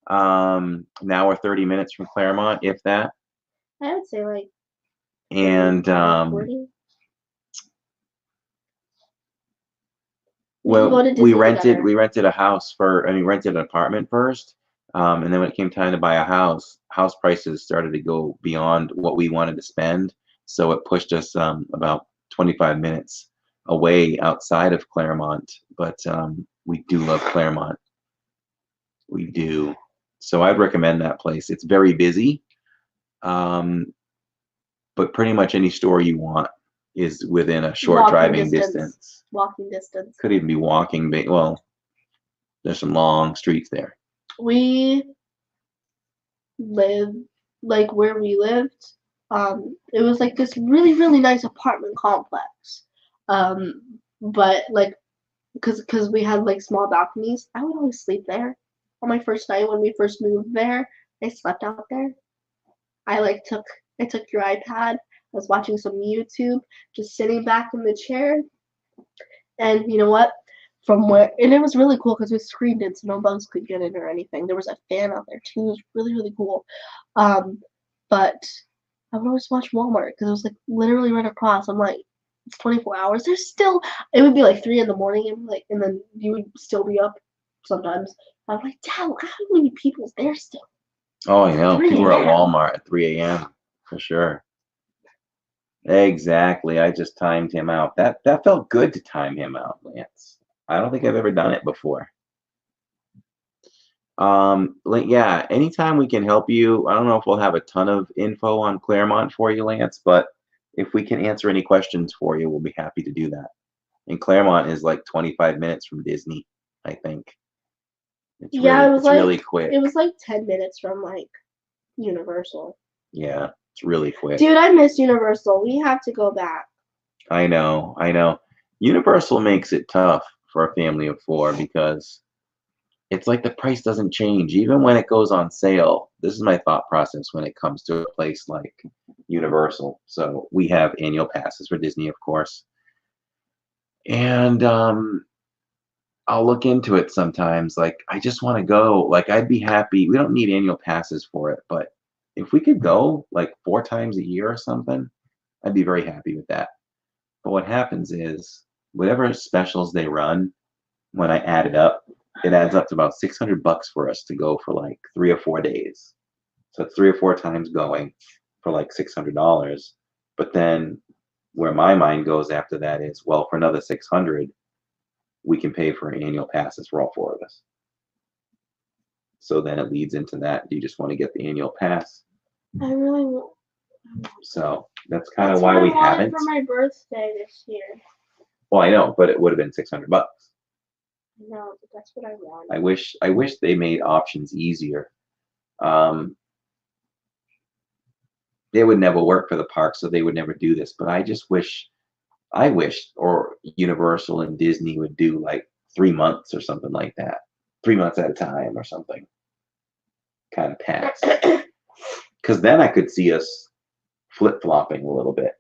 Now we're 30 minutes from Claremont, if that. I would say like And 40. well, go to we Disney rented together. a house rented an apartment first. And then when it came time to buy a house prices started to go beyond what we wanted to spend. So it pushed us about 25 minutes away outside of Claremont. But we do love Claremont. We do. So I'd recommend that place. It's very busy. But pretty much any store you want is within a short Walking driving distance. distance. Walking distance. Could even be walking. Well, there's some long streets there. We live like where we lived. It was like this really, really nice apartment complex. But like, cause we had like small balconies, I would always sleep there. On my first night when we first moved there, I slept out there. I took your iPad. I was watching some YouTube, just sitting back in the chair. And you know what? And it was really cool because it was screened in, so no bugs could get in or anything. There was a fan out there too. It was really, really cool. But I would always watch Walmart because it was like literally right across. I'm like, it's 24 hours. It would be like 3 in the morning, and then you would still be up sometimes. I'm like, Dad, how many people's there still? Oh, I know. 3 People were at a.m. Walmart at 3 a.m. for sure. Exactly. I just timed him out. That felt good to time him out, Lance. I don't think I've ever done it before. Yeah, anytime we can help you, I don't know if we'll have a ton of info on Claremont for you, Lance, but if we can answer any questions for you, we'll be happy to do that. And Claremont is like 25 minutes from Disney, I think. It's really quick. It was like 10 minutes from like Universal. Yeah, it's really quick. Dude, I miss Universal. We have to go back. I know. Universal makes it tough for a family of 4 because it's like the price doesn't change even when it goes on sale. This is my thought process when it comes to a place like Universal. So we have annual passes for Disney, of course. And I'll look into it sometimes. Like, I just want to go. Like, I'd be happy. We don't need annual passes for it, but if we could go like 4 times a year or something, I'd be very happy with that. But what happens is whatever specials they run, when I add it up, it adds up to about $600 for us to go for like 3 or 4 days. So it's 3 or 4 times going for like $600. But then where my mind goes after that is, well, for another $600, we can pay for annual passes for all 4 of us. So then it leads into that. Do you just want to get the annual pass? I really want. So that's kind of why we haven't. For my birthday this year. Well, I know, but it would have been $600. No, but that's what I want. I wish they made options easier. They would never work for the park, so they would never do this. But I just wish I wish, or Universal and Disney would do like 3 months or something like that. 3 months at a time or something. Kind of pass. Because then I could see us flip-flopping a little bit.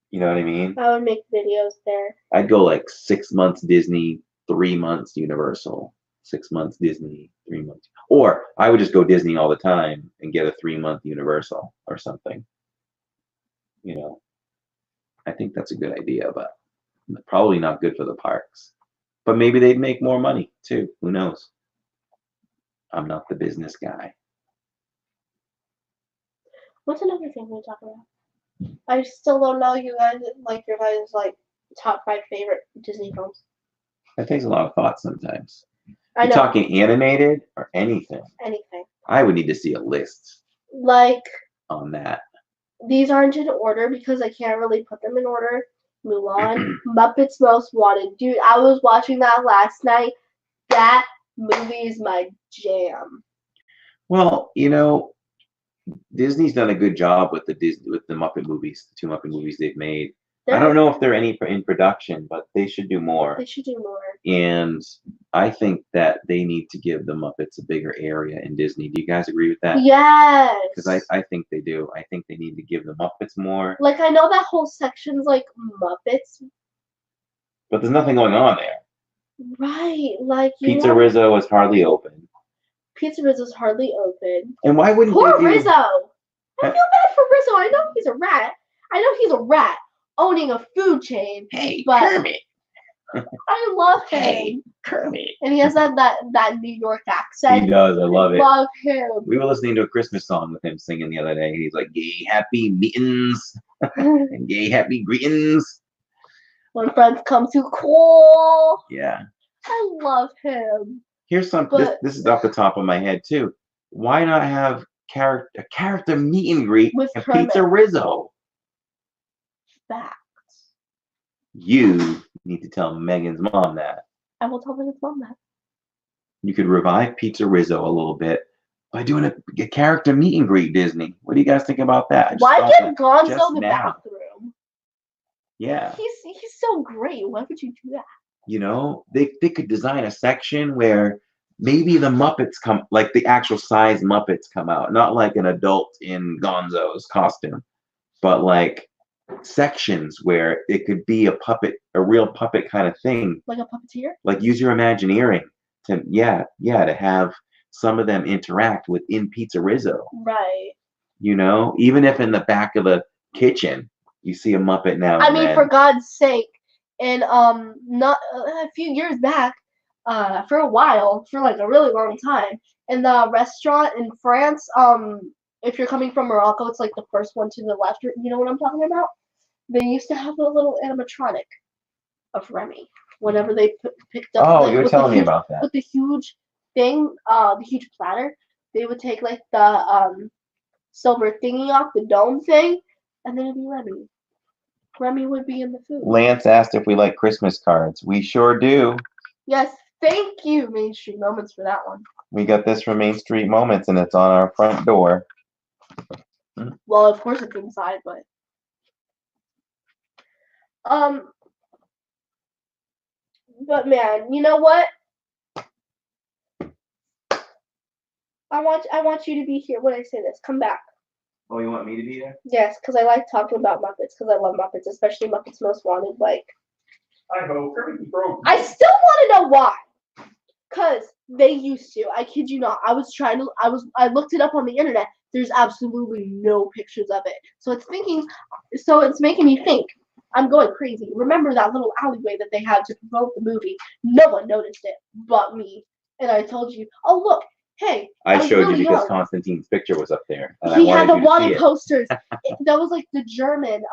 You know what I mean? I would make videos there. I'd go like 6 months Disney, 3 months Universal. 6 months Disney, 3 months. Or I would just go Disney all the time and get a 3-month Universal or something. You know, I think that's a good idea, but probably not good for the parks. But maybe they'd make more money too. Who knows? I'm not the business guy. What's another thing we talk about? I still don't know you guys like your guys like top 5 favorite Disney films. That takes a lot of thought sometimes. I You know talking animated or anything? anything. I would need to see a list Like on that. these aren't in order because I can't really put them in order. Mulan, Muppets Most Wanted. Dude, I was watching that last night. That movie is my jam. Well, you know, Disney's done a good job with the Muppet movies, the 2 Muppet movies they've made. I don't know if they're any in production, but they should do more. They should do more. And I think that they need to give the Muppets a bigger area in Disney. Do you guys agree with that? Yes. Because I think they do. I think they need to give the Muppets more. Like I know that whole section's like Muppets. But there's nothing going on there. Right. Like you Pizza know, Rizzo is hardly open. Pizza Rizzo's hardly open. And why wouldn't Poor they do... Rizzo. I feel bad for Rizzo. I know he's a rat. I know he's a rat owning a food chain. Hey, but Kermit. I love him. Hey, Kermit. And he has that New York accent. He does. I love it. Love him. We were listening to a Christmas song with him singing the other day. He's like, "Gay happy meetings and gay happy greetings." When friends come to call. Yeah. I love him. Here's some. This is off the top of my head too. Why not have a character meet and greet With at Kermit. Pizza Rizzo? Facts. You need to tell Megan's mom that. I will tell his mom that. You could revive Pizza Rizzo a little bit by doing a character meet and greet. Disney. What do you guys think about that? I just Why thought give that Gonzo just the now. bathroom? Yeah. He's so great. Why would you do that? You know, they could design a section where maybe the Muppets come, like the actual size Muppets come out, not like an adult in Gonzo's costume, but like sections where it could be a real puppet kind of thing. Like a puppeteer? Like use your imagineering to have some of them interact within Pizza Rizzo. Right. You know, even if in the back of the kitchen you see a Muppet now. I mean, for God's sake, and not a few years back, for a while, for like a really long time, in the restaurant in France, if you're coming from Morocco, it's like the first one to the left. You know what I'm talking about? They used to have a little animatronic of Remy whenever they picked up. Oh, like, you were with telling the me huge, about that. with the huge thing, the huge platter. They would take like the silver thingy off the dome thing, and then it'd be Remy. Remy would be in the food. Lance asked if we like Christmas cards. We sure do. Yes, thank you, Main Street Moments, for that one. We got this from Main Street Moments, and it's on our front door. Well, of course it's inside, but but man, you know what? I want you to be here when I say this. Come back. Oh, you want me to be there? Yes, because I like talking about Muppets, because I love Muppets, especially Muppets Most Wanted. Like, I hope Kermit broke. I still want to know why. Because they used to. I kid you not. I looked it up on the internet. There's absolutely no pictures of it. So it's making me think. I'm going crazy. Remember that little alleyway that they had to promote the movie? No one noticed it but me. And I told you, oh look, hey. I was showed really you because young. Constantine's picture was up there. And He I had the wanted you to see wanted it. posters. That was like the German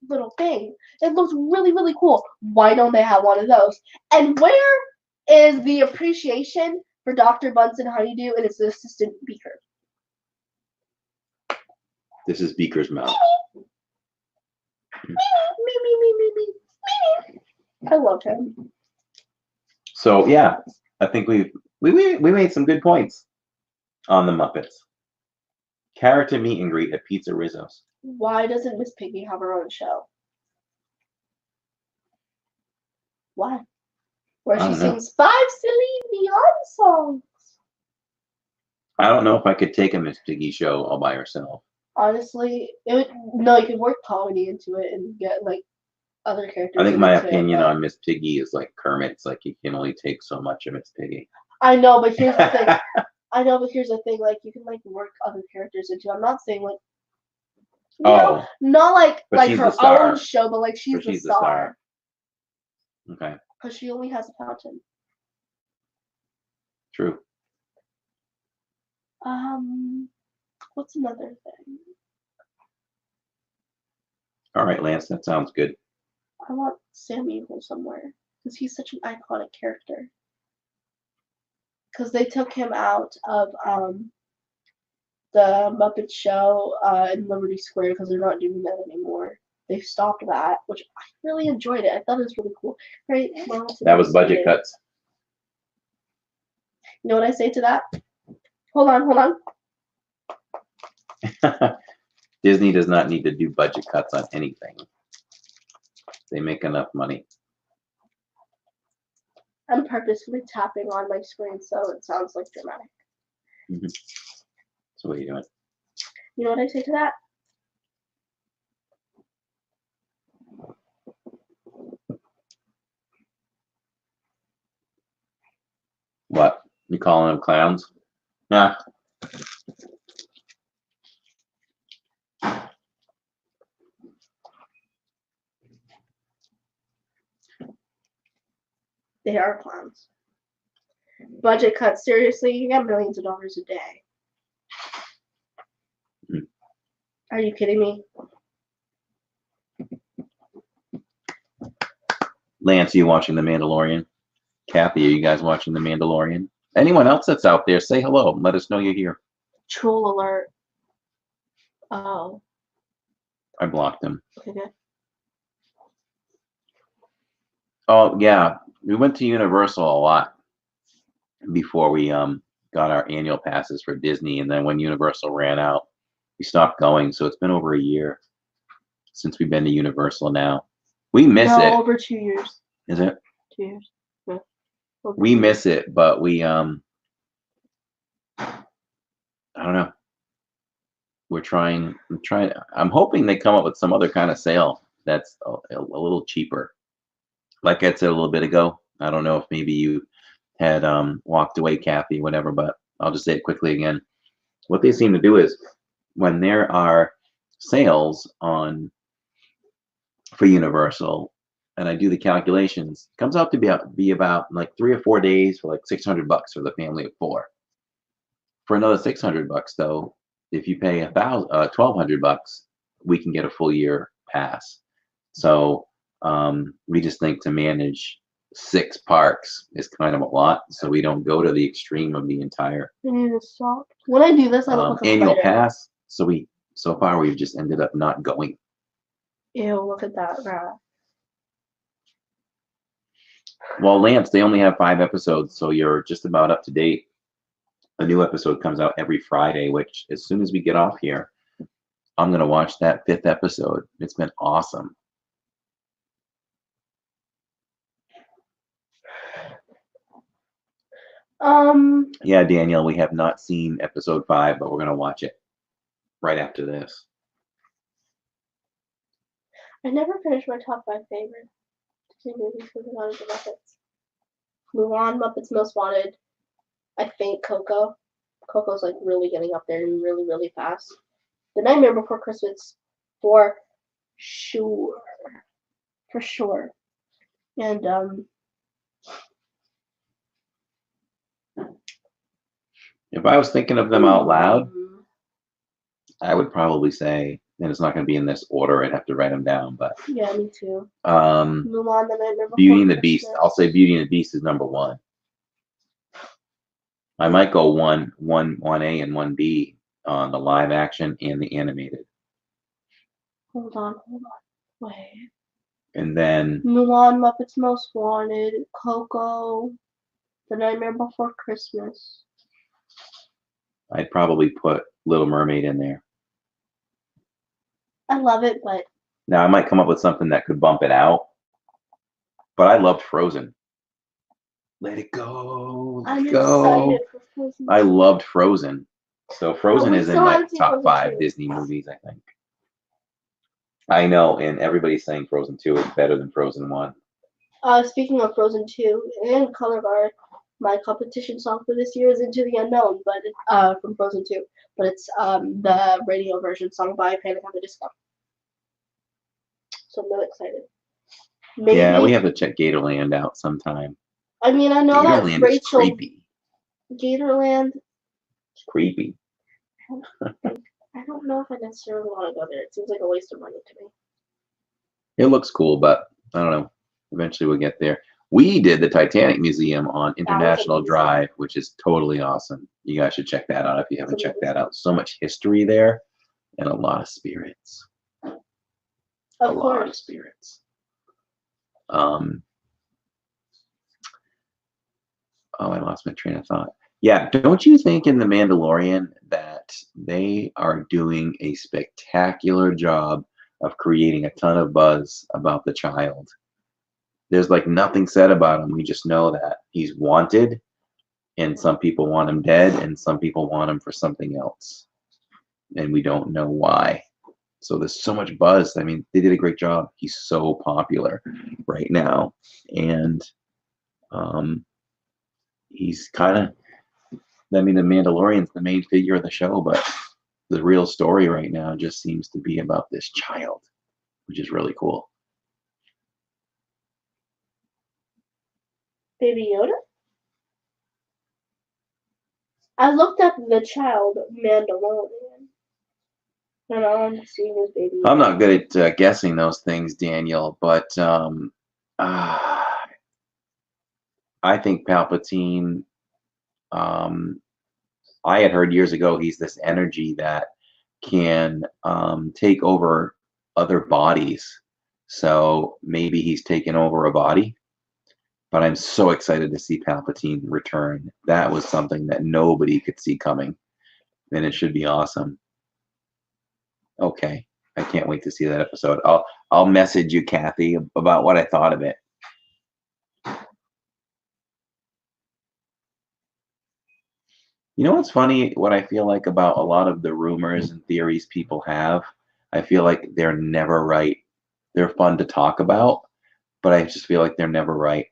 little thing. It looks really, really cool. Why don't they have one of those? And where is the appreciation for Dr. Bunsen Honeydew and his assistant Beaker? This is Beaker's mouth. Me. I love him. So yeah, I think we made some good points on the Muppets. Character meet and greet at Pizza Rizzo's. Why doesn't Miss Piggy have her own show? Why? Where I she don't know. sings 5 Celine Dion songs. I don't know if I could take a Miss Piggy show all by herself. Honestly, you could work comedy into it and get like other characters. I think my into it, opinion but- on Miss Piggy is like Kermit's. Like you can only take so much of Miss Piggy. I know, but here's the thing. Like you can like work other characters into. I'm not saying like. Oh, Not like but like she's her the star. own show, but like she's But the she's the star. star okay, because she only has a fountain. true. What's another thing? All right, Lance, that sounds good. I want Sam Eagle somewhere because he's such an iconic character. Because they took him out of the Muppet Show in Liberty Square because they're not doing that anymore. They stopped that, which I really enjoyed it. I thought it was really cool. Right? That was budget cuts. You know what I say to that? Hold on. Disney does not need to do budget cuts on anything. They make enough money. I'm purposefully tapping on my screen so it sounds like dramatic. So what are you doing? You know what I say to that? What? You calling them clowns? Nah. They are clowns. Budget cuts, seriously, you got millions of dollars a day. Are you kidding me? Lance, are you watching The Mandalorian? Kathy, are you guys watching The Mandalorian? Anyone else that's out there, say hello. Let us know you're here. Troll alert. Oh, I blocked him. okay, good. Oh, yeah. We went to Universal a lot before we got our annual passes for Disney. And then when Universal ran out, we stopped going. So it's been over a year since we've been to Universal now. We miss No, it. over 2 years. Is it? 2 years. Yeah. Over We 2 miss it, but we I don't know. I'm hoping they come up with some other kind of sale that's a little cheaper. Like I said a little bit ago, I don't know if maybe you had walked away, Kathy, whatever, but I'll just say it quickly again. What they seem to do is when there are sales on for Universal, and I do the calculations, it comes out to be about like 3 or 4 days for like $600 for the family of 4. For another $600 though, if you pay $1,200, we can get a full year pass. So we just think to manage 6 parks is kind of a lot, so we don't go to the extreme of the entire I need to stop. When I do this, I look like a annual spider. pass. So far we've just ended up not going. Ew, look at that rat. Well, Lance, they only have 5 episodes, so you're just about up to date. A new episode comes out every Friday, which as soon as we get off here, I'm going to watch that 5th episode. It's been awesome. Yeah, Daniel, we have not seen episode 5, but we're going to watch it right after this. I never finished my top 5 favorite Disney movies moving on to Muppets. Mulan, Muppets Most Wanted. I think Coco. Coco's like really getting up there and really, really fast. The Nightmare Before Christmas, for sure. For sure. And If I was thinking of them out loud, I would probably say, and it's not going to be in this order, I'd have to write them down, but yeah, me too. Mulan, The Nightmare Before Beauty and the Christmas. Beast. I'll say Beauty and the Beast is number 1. I might go 1A and 1B on the live action and the animated. Hold on. Wait. And then Mulan, Muppets Most Wanted, Coco, The Nightmare Before Christmas. I'd probably put Little Mermaid in there. I love it, but Now I might come up with something that could bump it out, But I loved Frozen. Let it go. Let I'm it go. excited for Frozen. I loved Frozen. So Frozen we is in still my haven't seen top Frozen 5 2. Disney movies, I think. I know, and everybody's saying Frozen 2 is better than Frozen 1. Speaking of Frozen 2 and Color Guard, my competition song for this year is Into the Unknown, but from Frozen 2. But it's the radio version sung by Panic at the Disco. So I'm really excited. Maybe, Yeah, we have to check Gatorland out sometime. I mean, I know that Gatorland is Rachel creepy. Gatorland. It's creepy. I don't know if I necessarily want to go there. It seems like a waste of money to me. It looks cool, but I don't know. Eventually we'll get there. We did the Titanic Museum on International amazing. Drive, which is totally awesome. You guys should check that out if you haven't It's checked that out. So much history there and a lot of spirits. Of a lot of course. spirits. Oh, I lost my train of thought. Yeah, don't you think in The Mandalorian that they are doing a spectacular job of creating a ton of buzz about the child? There's like nothing said about him. We just know that he's wanted, and some people want him dead, and some people want him for something else. And we don't know why. So there's so much buzz. I mean, they did a great job. He's so popular right now. And he's kind of, I mean, the Mandalorian's the main figure of the show, but the real story right now just seems to be about this child, which is really cool. Baby Yoda? I looked up the child Mandalorian. And all I'm seeing is Baby Yoda. I'm not good at guessing those things, Daniel, but I think Palpatine, I had heard years ago he's this energy that can take over other bodies. So maybe he's taken over a body. But I'm so excited to see Palpatine return. That was something that nobody could see coming. And it should be awesome. Okay. I can't wait to see that episode. I'll message you, Kathy, about what I thought of it. You know what's funny? What I feel like about a lot of the rumors and theories people have, I feel like they're never right. They're fun to talk about, but I just feel like they're never right.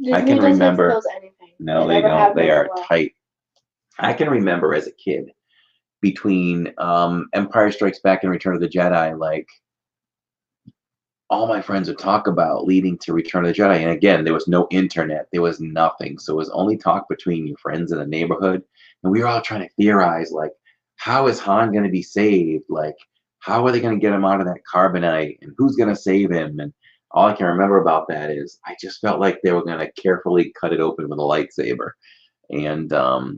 Disney I can doesn't remember. expose anything. No, they never don't. have They been are well. tight. I can remember as a kid between Empire Strikes Back and Return of the Jedi, like all my friends would talk about leading to Return of the Jedi. And again, there was no internet. There was nothing. So it was only talk between your friends in the neighborhood. And we were all trying to theorize, like, how is Han going to be saved? Like, how are they going to get him out of that carbonite? And who's going to save him? And all I can remember about that is I just felt like they were going to carefully cut it open with a lightsaber. And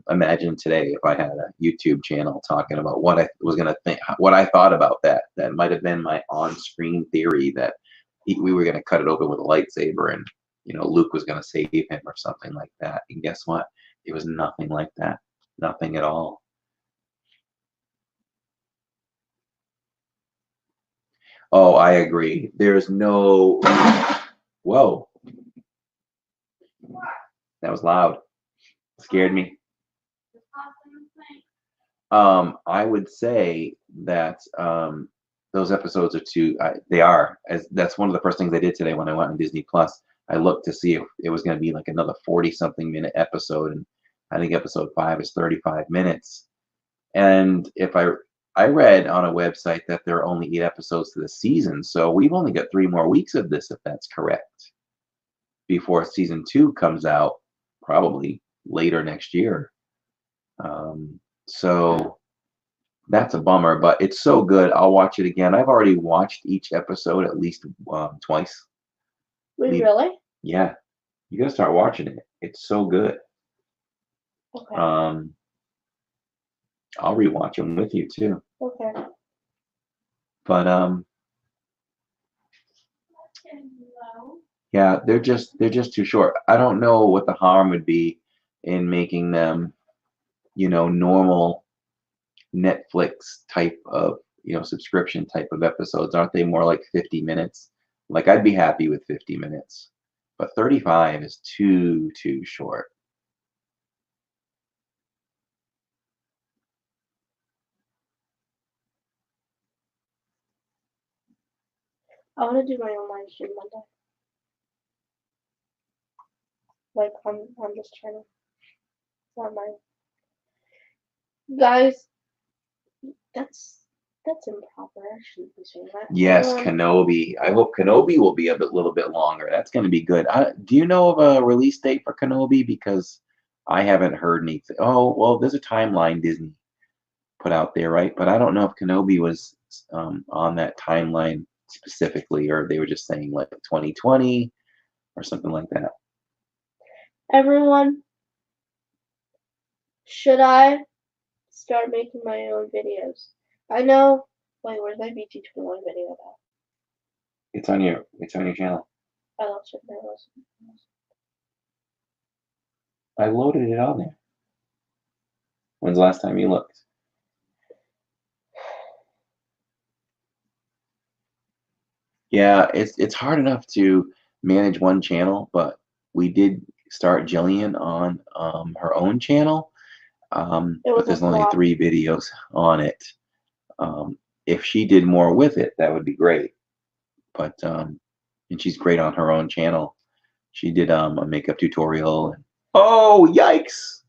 imagine today if I had a YouTube channel talking about what I was going to think, what I thought about that. That might have been my on-screen theory that we were going to cut it open with a lightsaber and, you know, Luke was going to save him or something like that. And guess what? It was nothing like that. Nothing at all. Oh, I agree. There's no... Whoa. That was loud. Scared me. I would say that those episodes are too. They are. That's one of the first things I did today when I went on Disney Plus. I looked to see if it was going to be like another 40-something minute episode, and I think episode 5 is 35 minutes. And if I read on a website that there are only 8 episodes to the season, so we've only got 3 more weeks of this, if that's correct, before season 2 comes out, probably later next year. So that's a bummer, but it's so good. I'll watch it again. I've already watched each episode at least twice. Wait, really? Yeah, you gotta start watching it. It's so good. Okay. I'll rewatch them with you too. Okay. But yeah, they're just too short. I don't know what the harm would be in making them, you know, normal Netflix type of, you know, subscription type of episodes. Aren't they more like 50 minutes? Like I'd be happy with 50 minutes, but 35 is too short. I want to do my own live stream Monday. Like on this channel. Not mine. Guys, that's improper. I shouldn't be saying that. Yes, Kenobi. I hope Kenobi will be a little bit longer. That's going to be good. Do you know of a release date for Kenobi? Because I haven't heard anything. Oh, well, there's a timeline Disney put out there, right? But I don't know if Kenobi was on that timeline specifically, or they were just saying like 2020 or something like that. Everyone, should I start making my own videos? I know. Wait, where's my BT21 video about? It's on your channel. I lost it. I loaded it on there. When's the last time you looked? Yeah, it's hard enough to manage one channel, but we did start Jillian on her own channel, but there's only 3 videos on it. If she did more with it, that would be great. But and she's great on her own channel. She did a makeup tutorial. Oh, yikes!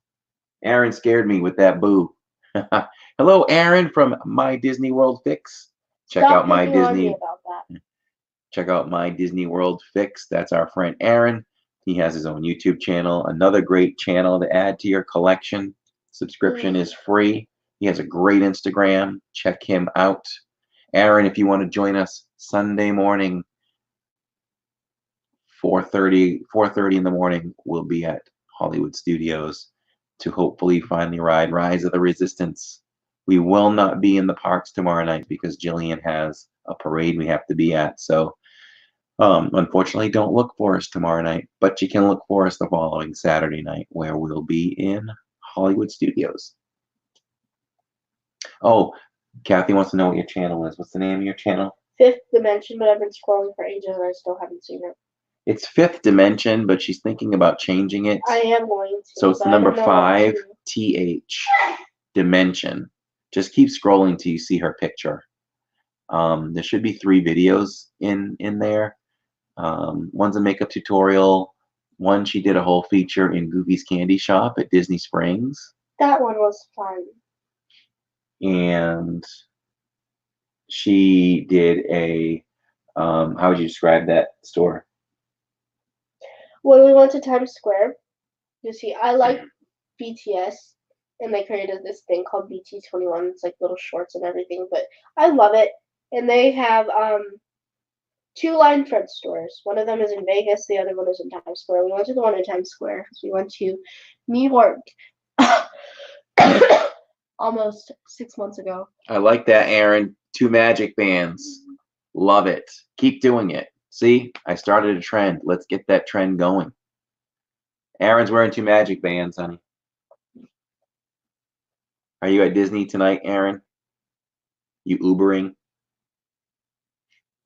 Aaron scared me with that boo. Hello, Aaron from My Disney World Fix. Check out my Disney. Check out My Disney World Fix. That's our friend Aaron. He has his own YouTube channel. Another great channel to add to your collection. Subscription is free. He has a great Instagram. Check him out. Aaron, if you want to join us Sunday morning, 4:30 in the morning, we'll be at Hollywood Studios to hopefully finally ride Rise of the Resistance. We will not be in the parks tomorrow night because Jillian has a parade we have to be at. So unfortunately, don't look for us tomorrow night, but you can look for us the following Saturday night where we'll be in Hollywood Studios. Oh, Kathy wants to know what your channel is. What's the name of your channel? Fifth Dimension, but I've been scrolling for ages and I still haven't seen it. It's Fifth Dimension, but she's thinking about changing it. I am going to. So it's the number 5 TH Dimension. Just keep scrolling till you see her picture. There should be 3 videos in there. One's a makeup tutorial. One, she did a whole feature in Goofy's Candy Shop at Disney Springs. That one was fun. And she did a, how would you describe that store? When we went to Times Square, you see, I like BTS, and they created this thing called BT21. It's like little shorts and everything, but I love it. And they have 2 line front stores. One of them is in Vegas, the other one is in Times Square. We went to the one in Times Square because we went to New York almost 6 months ago. I like that, Aaron. 2 magic bands. Love it. Keep doing it. See, I started a trend. Let's get that trend going. Aaron's wearing 2 magic bands, honey. Are you at Disney tonight, Aaron? You Ubering?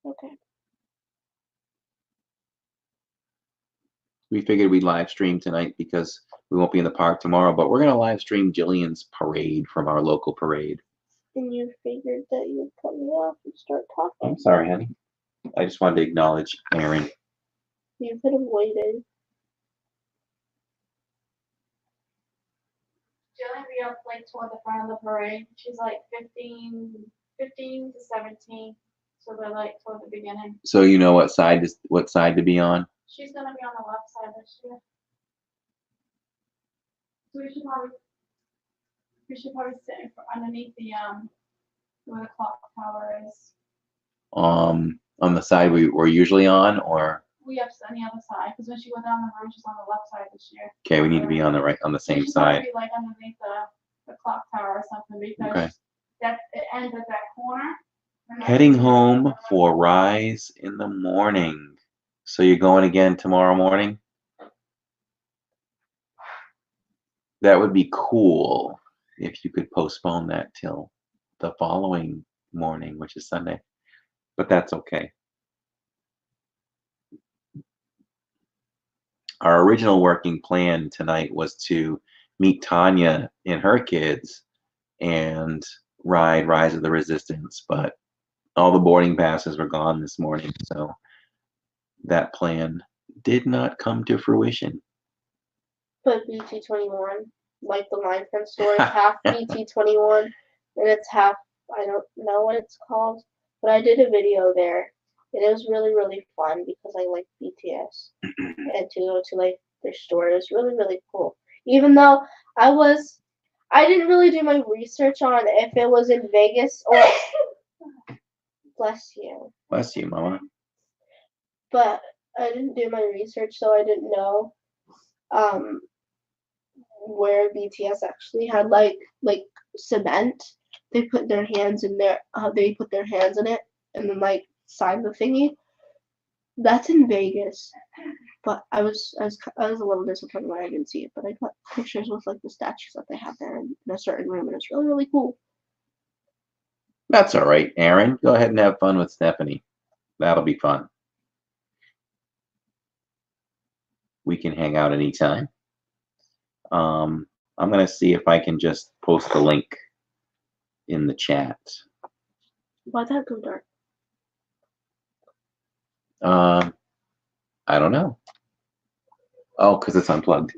Okay. We figured we'd live stream tonight because we won't be in the park tomorrow, but we're going to live stream Jillian's parade from our local parade. And you figured that you'd cut me off and start talking. I'm sorry, honey. I just wanted to acknowledge Aaron. You could have waited. Jillian be up like toward the front of the parade. She's like 15 to 17. So they're like toward the beginning. So you know what side to be on? She's gonna be on the left side this year. So we should probably sit underneath the where the clock tower is. On the side we're usually on, or We have on the other side because when she went down the road, she's on the left side this year. okay, we need to be on the same side. Be like underneath the clock tower or something because Okay. that it ends at that corner. Heading home for Rise in the morning. So you're going again tomorrow morning? That would be cool if you could postpone that till the following morning, which is Sunday. But that's okay. our original working plan tonight was to meet Tanya and her kids and ride Rise of the Resistance, but all the boarding passes were gone this morning, so that plan did not come to fruition. But BT21, like the Minecraft store, is half BT21, and it's half, I don't know what it's called, but I did a video there, and it was really, really fun because I like BTS, and to go to like their store, it was really, really cool. Even though I didn't really do my research on if it was in Vegas or, bless you, Bless you, Mama. but I didn't do my research, so I didn't know, where BTS actually had like cement. They put their hands in there. They put their hands in it and then like signed the thingy. That's in Vegas, but I was a little disappointed when I didn't see it. But I got pictures with like the statues that they have there in a certain room, and it's really, really cool. That's all right, Aaron. Go ahead and have fun with Stephanie. That'll be fun. We can hang out anytime. I'm going to see if I can just post the link in the chat. Why'd that go dark? I don't know. Oh, because it's unplugged.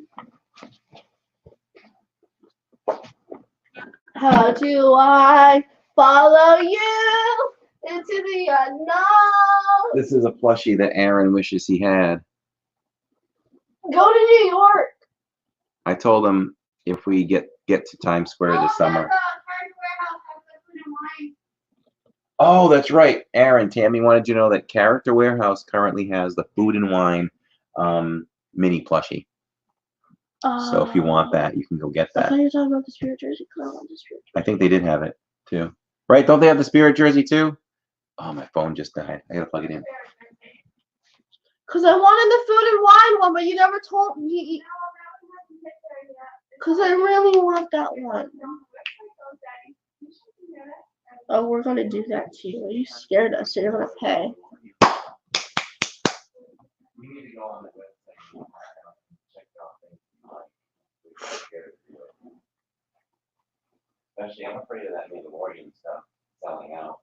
How do I follow you into the unknown? This is a plushie that Aaron wishes he had. Go to New York. I told him if we get to Times Square this summer. Oh, that's right, Aaron. Tammy wanted you to know that Character Warehouse currently has the Food and Wine mini plushie. So if you want that, you can go get I that. thought you were talking about the Spirit jersey. I want the Spirit jersey. I think they did have it too. Right? Don't they have the Spirit jersey too? Oh, my phone just died. I gotta plug it in. Cause I wanted the Food and Wine one, but you never told me. Cause I really want that one. Oh, we're gonna do that to you. You scared us, so you're gonna pay. You need to go on the website and check out things. Especially, I'm afraid of that Mandalorian stuff selling out.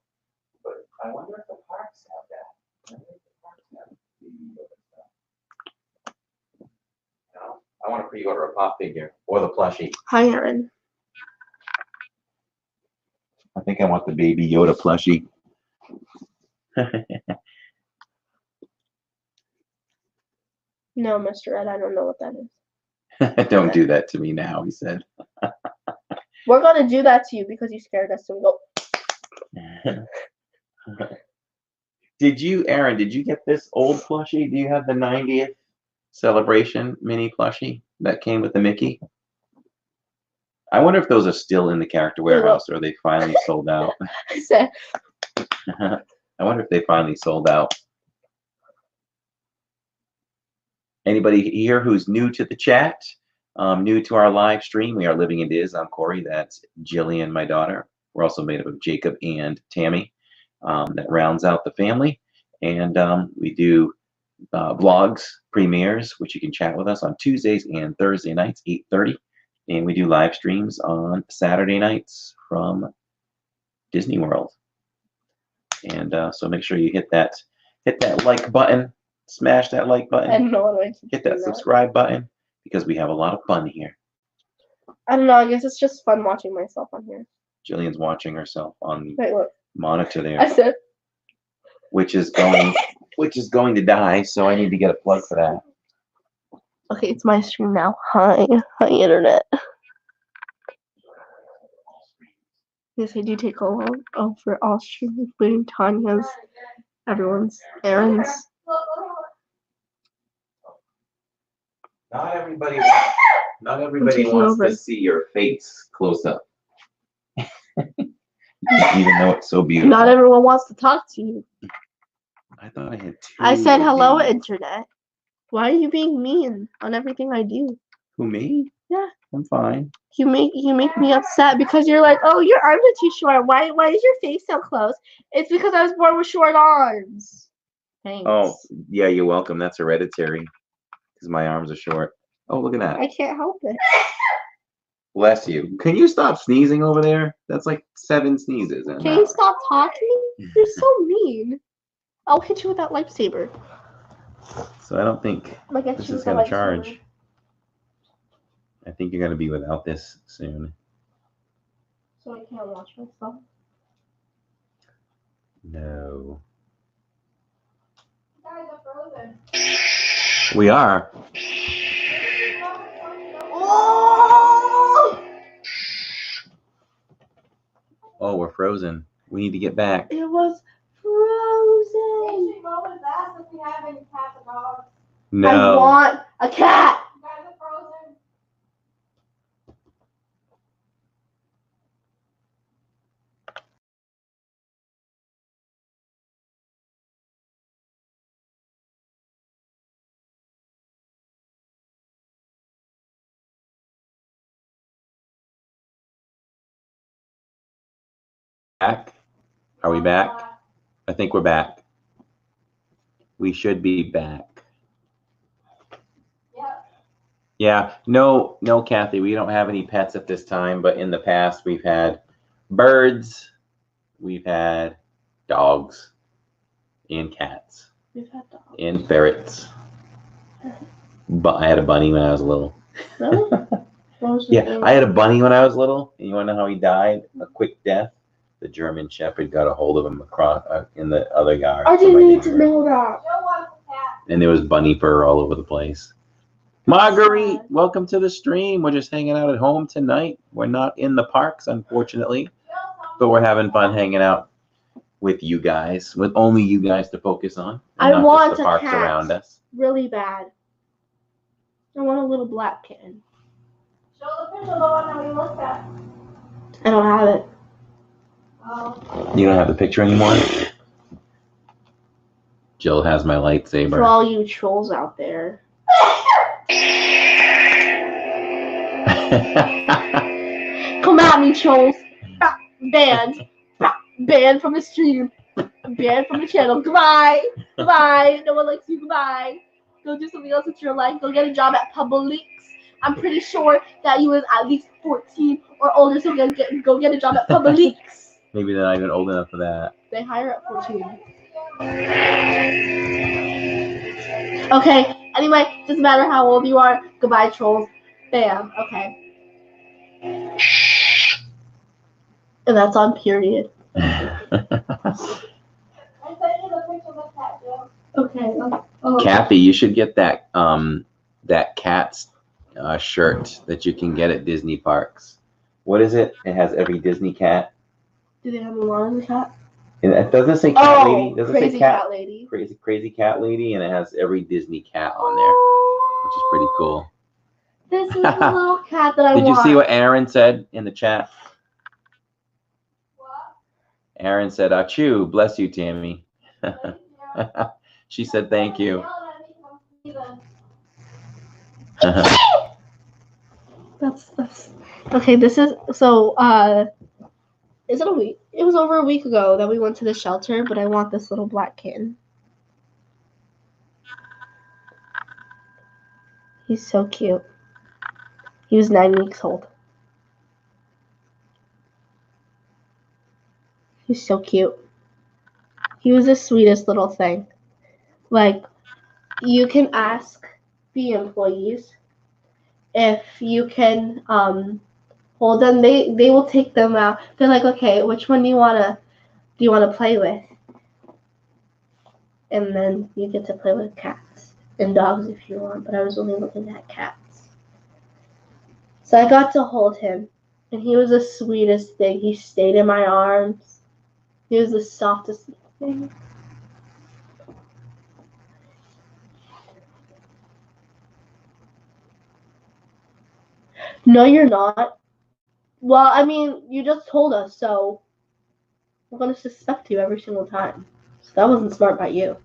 But I wonder if the parks have that. I wonder if the parks have the stuff. You know, I want to pre-order a pop figure or the plushie. Hi, Aaron. I think I want the Baby Yoda plushie. No, Mr. Ed, I don't know what that is. Don't do that to me now, he said. We're gonna do that to you because you scared us and go. Aaron, did you get this old plushie? Do you have the 90th celebration mini plushie that came with the Mickey? I wonder if those are still in the Character Warehouse or they finally sold out. I said, I wonder if they finally sold out. Anybody here who's new to the chat, new to our live stream? We are Living in Diz. I'm Corey. That's Jillian, my daughter. We're also made up of Jacob and Tammy. That rounds out the family. And we do vlogs, premieres, which you can chat with us on Tuesdays and Thursday nights, 8:30. And we do live streams on Saturday nights from Disney World. And so make sure you hit that like button, smash that like button. I don't know what I Hit that subscribe button because we have a lot of fun here. I don't know. I guess it's just fun watching myself on here. Jillian's watching herself on the Wait, look. monitor there, I said, which is going to die. So I need to get a plug for that. okay, it's my stream now. Hi, internet. Yes, I do take over all streams, including Tanya's, everyone's, Aaron's. Not everybody wants to see your face close up. Even though it's so beautiful. Not everyone wants to talk to you. I thought I had two. I said of hello, these. internet. Why are you being mean on everything I do? Who, me? Yeah. I'm fine. You make me upset because you're like, oh, your arms are too short. Why is your face so close? It's because I was born with short arms. Thanks. Oh, yeah, you're welcome. That's hereditary. because my arms are short. Oh, look at that. I can't help it. Bless you. Can you stop sneezing over there? That's like 7 sneezes. In an Can you hour. stop talking? You're so mean. I'll hit you with that lifesaver. So I don't think I'll get this you is with that going to lifesaver. charge. I think you're going to be without this soon. So I can't watch myself. No. You guys are frozen. We are. Oh! Oh, we're frozen. We need to get back. It was We frozen. should go and ask if we have any cats or dogs. I No. want a cat. You guys are frozen. Back? Are we back? I think we're back. We should be back. Yep. Yeah. No, Kathy, we don't have any pets at this time, but in the past we've had birds, we've had dogs, and cats, We've had dogs. and ferrets. But I had a bunny when I was little. Really? What was his Yeah, name? I had a bunny when I was little, and you want to know how he died? A quick death. The German Shepherd got a hold of him across in the other yard. I from didn't my need to neighbor. know that. Joe wants a cat. And there was bunny fur all over the place. Marguerite, welcome to the stream. We're just hanging out at home tonight. We're not in the parks, unfortunately, but we're having fun hanging out with you guys, with only you guys to focus on, and I not want just the a parks cat. around us. Really bad. I want a little black kitten. Show the picture of the one that we looked at. I don't have it. Oh. You don't have the picture anymore? Jill has my For lightsaber. all you trolls out there. Come at me, trolls. Banned. Banned from the stream. Banned from the channel. Goodbye. Goodbye. No one likes you. Goodbye. Go do something else with your life. Go get a job at Publix. I'm pretty sure that you was at least 14 or older, so go get a job at Publix. Maybe they're not even old enough for that. They hire at 14. Okay, anyway, doesn't matter how old you are. Goodbye, trolls. Bam. Okay. And that's on period. I sent you the picture of the cat, Joe. Okay. Oh. Kathy, you should get that that cat's shirt that you can get at Disney parks. What is it? It has every Disney cat. Do they have Mulan in the cat? And it doesn't say cat lady. Does it Crazy say cat lady. crazy cat lady? And it has every Disney cat on there, which is pretty cool. This is the little cat that I Did want. you see what Aaron said in the chat? What? Aaron said, "Achoo, bless you, Tammy." Thank you. She said, "Thank you." That's okay. This is so. Is it a week? It was over a week ago that we went to the shelter, but I want this little black kitten. He's so cute. He was 9 weeks old. He's so cute. He was the sweetest little thing. Like, you can ask the employees if you can hold them. They will take them out. They're like, okay, which one do you wanna play with? And then you get to play with cats and dogs if you want. But I was only looking at cats. So I got to hold him, and he was the sweetest thing. He stayed in my arms. He was the softest thing. No, you're not. Well, I mean, you just told us, so we're going to suspect you every single time. So that wasn't smart by you.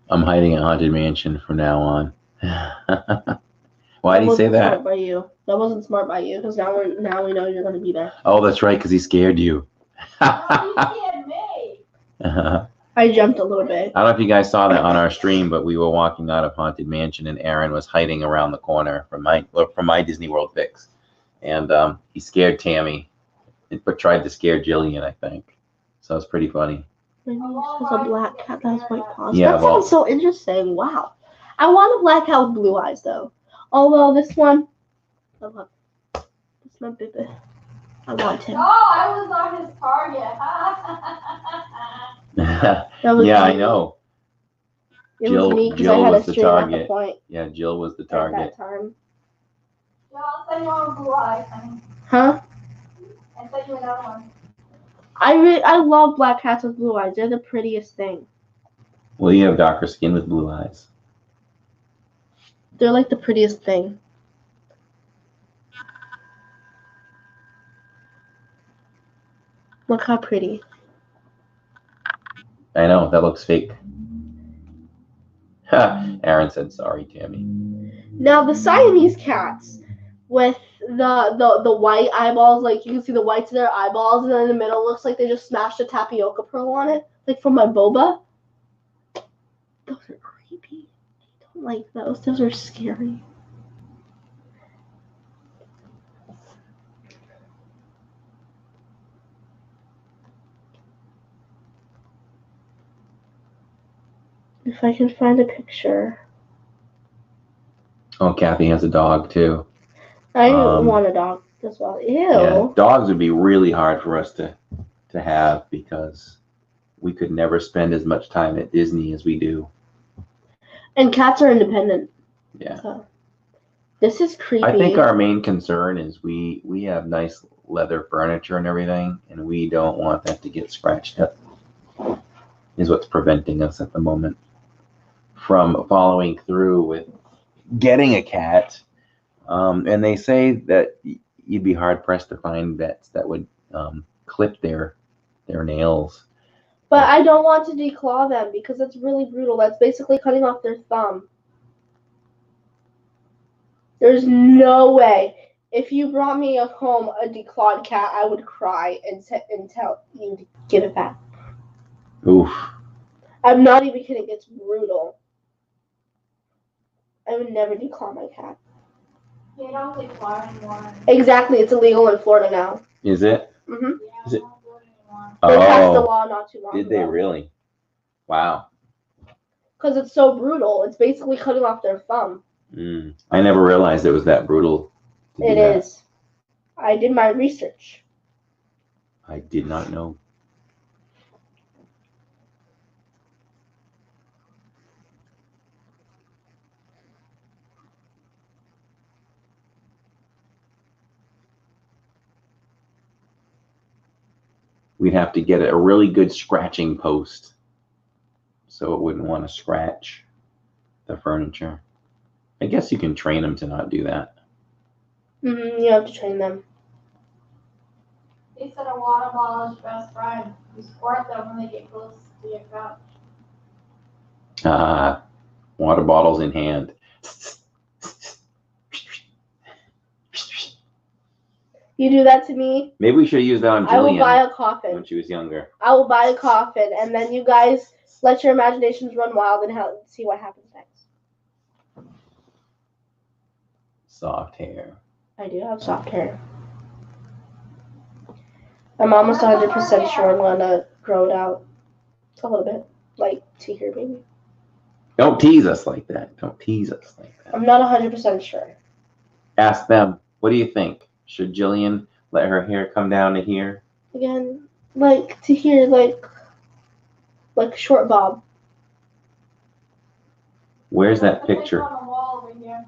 I'm hiding at Haunted Mansion from now on. Why did he say that? Smart by you. That wasn't smart by you, because now we know you're going to be there. Oh, that's right, because he scared you. Oh, you scared me. I jumped a little bit. I don't know if you guys saw that on our stream, but we were walking out of Haunted Mansion, and Aaron was hiding around the corner from my Disney World fix, and he scared Tammy, but tried to scare Jillian, I think. So it's pretty funny. My niece has a black cat that has white paws. Yeah, That well- sounds so interesting. Wow. I want a black cat with blue eyes though. Although this one, I love. It's my baby. I want him. Oh, I was on his target. That was Yeah, I me. know. It Jill- was me because Jill I had was a the stream at the target. point Yeah, Jill was the at target. that time. Yeah, I'll send you one with blue eyes, honey. Huh? And send you another one. I love black cats with blue eyes. They're the prettiest thing. Well, you have darker skin with blue eyes. They're like the prettiest thing. Look how pretty. I know, that looks fake. Aaron said sorry, Tammy. Now the Siamese cats with the white eyeballs, like you can see the whites of their eyeballs, and then in the middle looks like they just smashed a tapioca pearl on it, like from my boba. Those are creepy. I don't like those. Those are scary. If I can find a picture. Oh, Kathy has a dog too. I want a dog as well. Ew. Yeah, dogs would be really hard for us to have because we could never spend as much time at Disney as we do. And cats are independent. Yeah. So. This is creepy. I think our main concern is we have nice leather furniture and everything, and we don't want that to get scratched up. Is what's preventing us at the moment from following through with getting a cat. And they say that you'd be hard pressed to find vets that would clip their nails. But I don't want to declaw them because it's really brutal. That's basically cutting off their thumb. There's no way. If you brought me home a declawed cat, I would cry and tell you to give it back. Oof. I'm not even kidding. It's brutal. I would never declaw my cat. They don't take flour anymore. Exactly. It's illegal in Florida now. Is it? Mm-hmm. Yeah, Is it- they don't do it anymore. They passed the Oh, law not too long did ago. they really? Wow. Because it's so brutal. It's basically cutting off their thumb. I never realized it was that brutal. to do It that. is. I did my research. I did not know. We'd have to get a really good scratching post so it wouldn't want to scratch the furniture. I guess you can train them to not do that. You have to train them. They said a water bottle is your best friend. You squirt them when they get close to your couch. Water bottles in hand. You do that to me, Maybe we should use that on I will buy Jillian a coffin. when she was younger. I will buy a coffin, and then you guys let your imaginations run wild and see what happens next. Soft hair. I do have soft hair. I'm almost 100% sure I'm gonna grow it out a little bit, like to here maybe. Don't tease us like that. Don't tease us like that. I'm not 100% sure. Ask them. What do you think? Should Jillian let her hair come down to here? Again, like to here, like short bob. Where's that Put it picture? on the wall over here.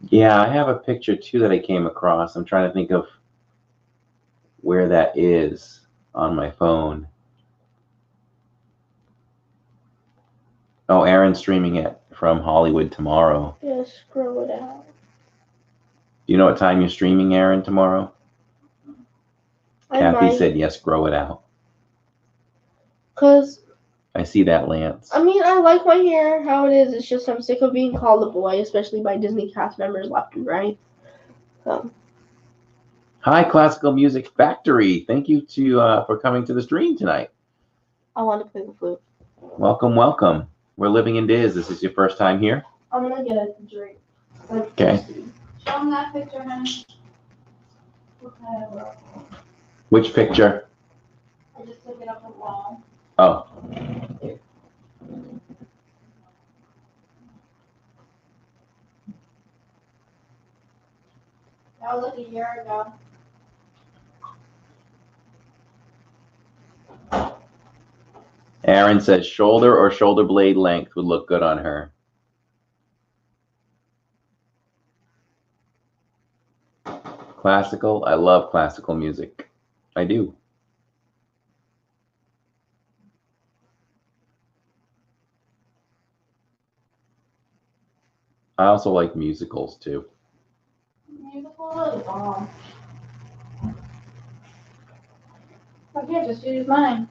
Yeah, I have a picture too that I came across. I'm trying to think of where that is on my phone. Oh, Aaron's streaming it from Hollywood tomorrow. Just grow it out. Do you know what time you're streaming, Aaron, tomorrow? I Kathy might, said yes, grow it out. cause I see that, Lance. I mean I like my hair how it is. It's just I'm sick of being called a boy, especially by Disney cast members left and right. Hi, Classical Music Factory. Thank you for coming to the stream tonight. I want to play the flute. Welcome, welcome. We're living in Diz. This is your first time here? I'm gonna get a drink. Okay. Show them that picture, honey. Okay, Which picture? I just took it off the wall. Oh. That was like a year ago. Aaron says shoulder or shoulder blade length would look good on her. Classical. I love classical music. I do. I also like musicals too. Musical is bomb. Okay, just use mine.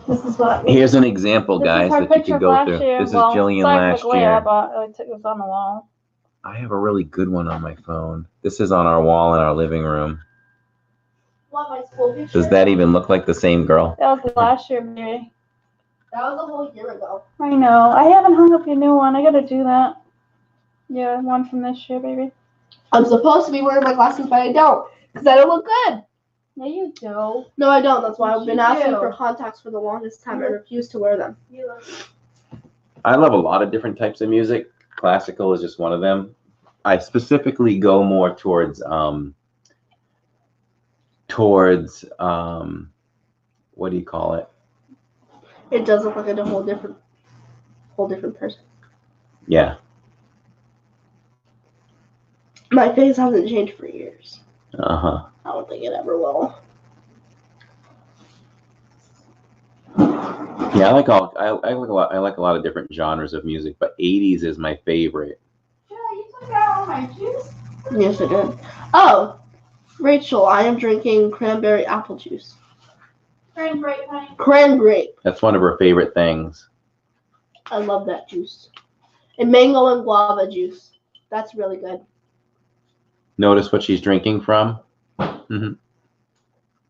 This is what. Here's an example, This is guys, her that you picture can go last through. year. This is Well, Jillian last technically, year. It was on the wall. I have a really good one on my phone. This is on our wall in our living room. What, my school picture? Does that even look like the same girl? That was last year, baby. That was a whole year ago. I know. I haven't hung up your new one. I gotta do that. Yeah, one from this year, baby. I'm supposed to be wearing my glasses, but I don't. Because I don't look good. Yeah, you do. No, I don't. That's why I've been You asking do. for contacts for the longest time. I refuse to wear them. You look. I love a lot of different types of music. Classical is just one of them. I specifically go more towards what do you call it? It does look like a whole different person. Yeah. My face hasn't changed for years. Uh-huh. I don't think it ever will. Yeah, I like a lot of different genres of music, but 80s is my favorite. Yeah, you took out all my juice. Yes, I did. Oh, Rachel, I am drinking cranberry apple juice. Cranberry, honey. Cranberry. That's one of her favorite things. I love that juice. And mango and guava juice. That's really good. Notice what she's drinking from? Mm-hmm.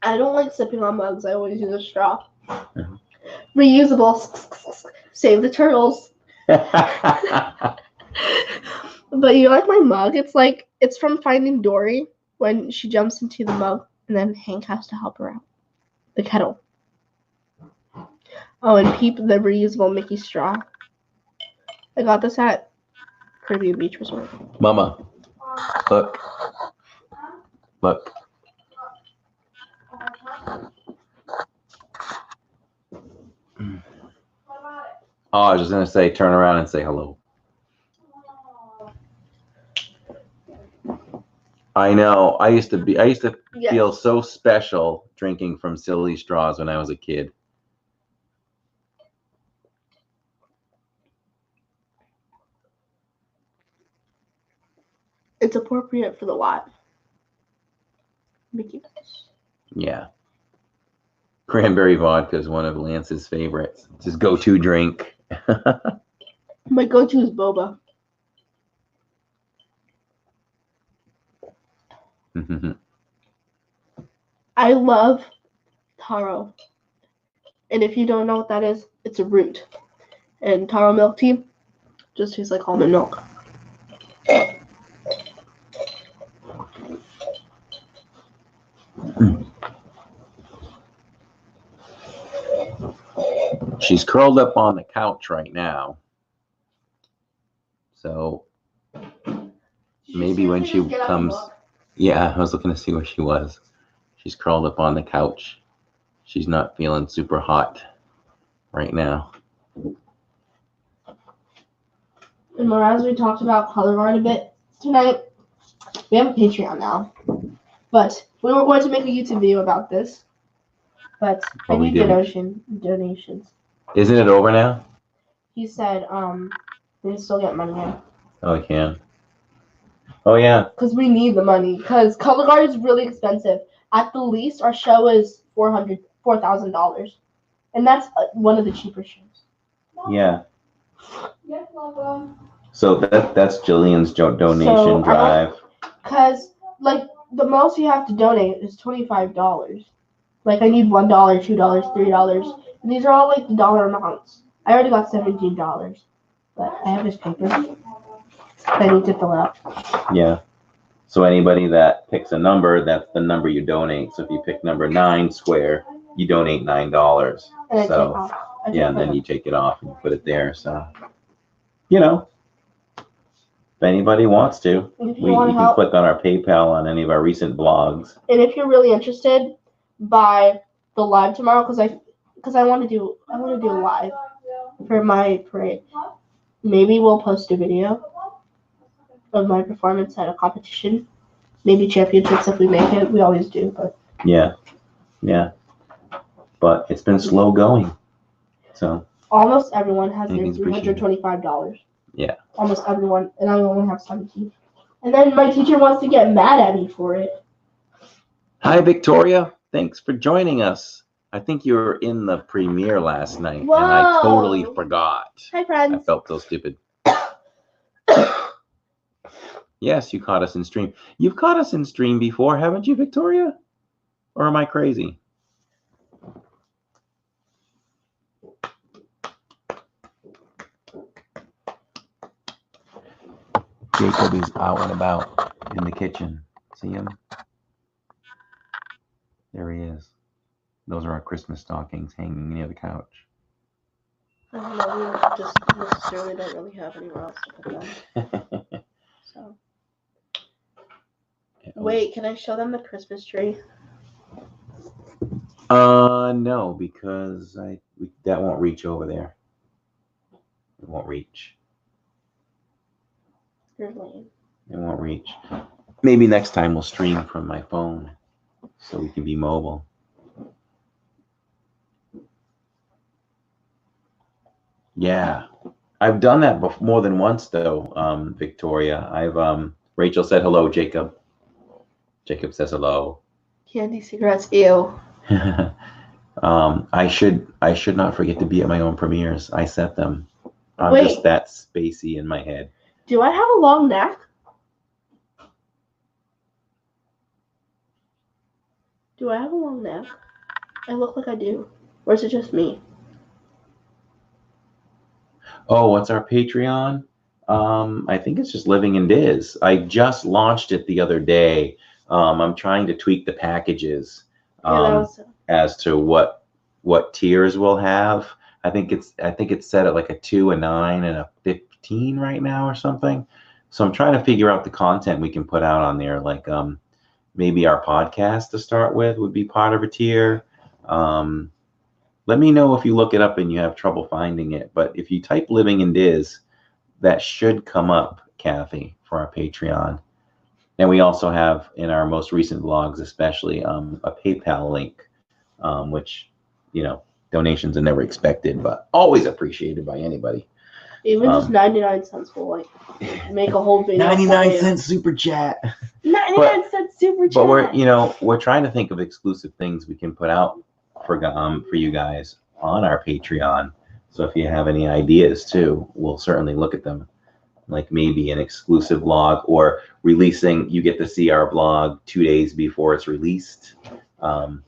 I don't like sipping on mugs. I always use a straw. Mhm. Reusable. Save the turtles. But you like my mug? It's from Finding Dory when she jumps into the mug and then Hank has to help her out. The kettle. Oh, and Peep, the reusable Mickey straw. I got this at Caribbean Beach Resort. Mama, look. Look. What about it? Oh, I was just gonna say, turn around and say hello. Oh. I know. I used to Yes. feel so special drinking from silly straws when I was a kid. It's appropriate for the lot. Mickey Mouse. Yeah. Cranberry vodka is one of Lance's favorites. It's his go-to drink. My go-to is boba. I love taro. And if you don't know what that is, it's a root. And taro milk tea just tastes like almond milk. She's curled up on the couch right now. So maybe when she comes, yeah, I was looking to see where she was. She's curled up on the couch. She's not feeling super hot right now. And as we talked about color guard a bit tonight, we have a Patreon now. But we were going to make a YouTube video about this. But I we need didn't. donations. Isn't it over now? He said, we can still get money in. Oh, we can. Oh, yeah. Because we need the money. Because color guard is really expensive. At the least, our show is $4,000. And that's one of the cheaper shows. Yeah. Yes, welcome. So that's Jillian's donation drive. Because, like, the most you have to donate is $25. Like I need $1, $2, $3, and these are all like the dollar amounts. I already got $17, but I have his paper that I need to fill out. Yeah. So anybody that picks a number, that's the number you donate. So if you pick number 9 square, you donate $9. And I take So off. yeah, and then you take it off and you put it there. So you know, if anybody wants to, If you you want to can help, click on our PayPal on any of our recent blogs. and if you're really interested, by the live tomorrow, because I want to do a live for my parade. Maybe we'll post a video of my performance at a competition. Maybe championships if we make it. We always do, but Yeah. But it's been slow going. So almost everyone has their Anything's appreciated. $325. Yeah. Almost everyone, and I only have 17. And then my teacher wants to get mad at me for it. Hi, Victoria. Thanks for joining us. I think you were in the premiere last night, and I totally Whoa. forgot. Hi, I friends. felt so stupid. Yes, you caught us in stream. You've caught us in stream before, haven't you, Victoria? Or am I crazy? Jacob is out and about in the kitchen. See him? There he is. Those are our Christmas stockings hanging near the couch. I don't know, we just necessarily don't really have anywhere else to put them. So. Wait, can I show them the Christmas tree? No, because that won't reach over there. It won't reach. You're lame. It won't reach. Maybe next time we'll stream from my phone so we can be mobile. Yeah, I've done that more than once though, Victoria. Rachel said hello, Jacob. Jacob says hello. Candy cigarettes, ew. I should not forget to be at my own premieres. I set them. I'm Wait. just that spacey in my head. Do I have a long neck? Do I have a long neck? I look like I do. Or is it just me? Oh, what's our Patreon? I think it's just Living in Diz. I just launched it the other day. I'm trying to tweak the packages as to what tiers we'll have. I think it's set at like a 2, a 9, and a 15 right now or something. So I'm trying to figure out the content we can put out on there. Like maybe our podcast to start with would be part of a tier. Let me know if you look it up and you have trouble finding it. But if you type Living in Diz, that should come up, Kathy, for our Patreon. And we also have in our most recent vlogs, especially a PayPal link, which, donations are never expected, but always appreciated by anybody. Even just 99 cents will like make a whole video. 99 cents super chat. 99 cents super chat. But we're trying to think of exclusive things we can put out for you guys on our Patreon. So if you have any ideas too, we'll certainly look at them. Like maybe an exclusive vlog or releasing, you get to see our vlog 2 days before it's released.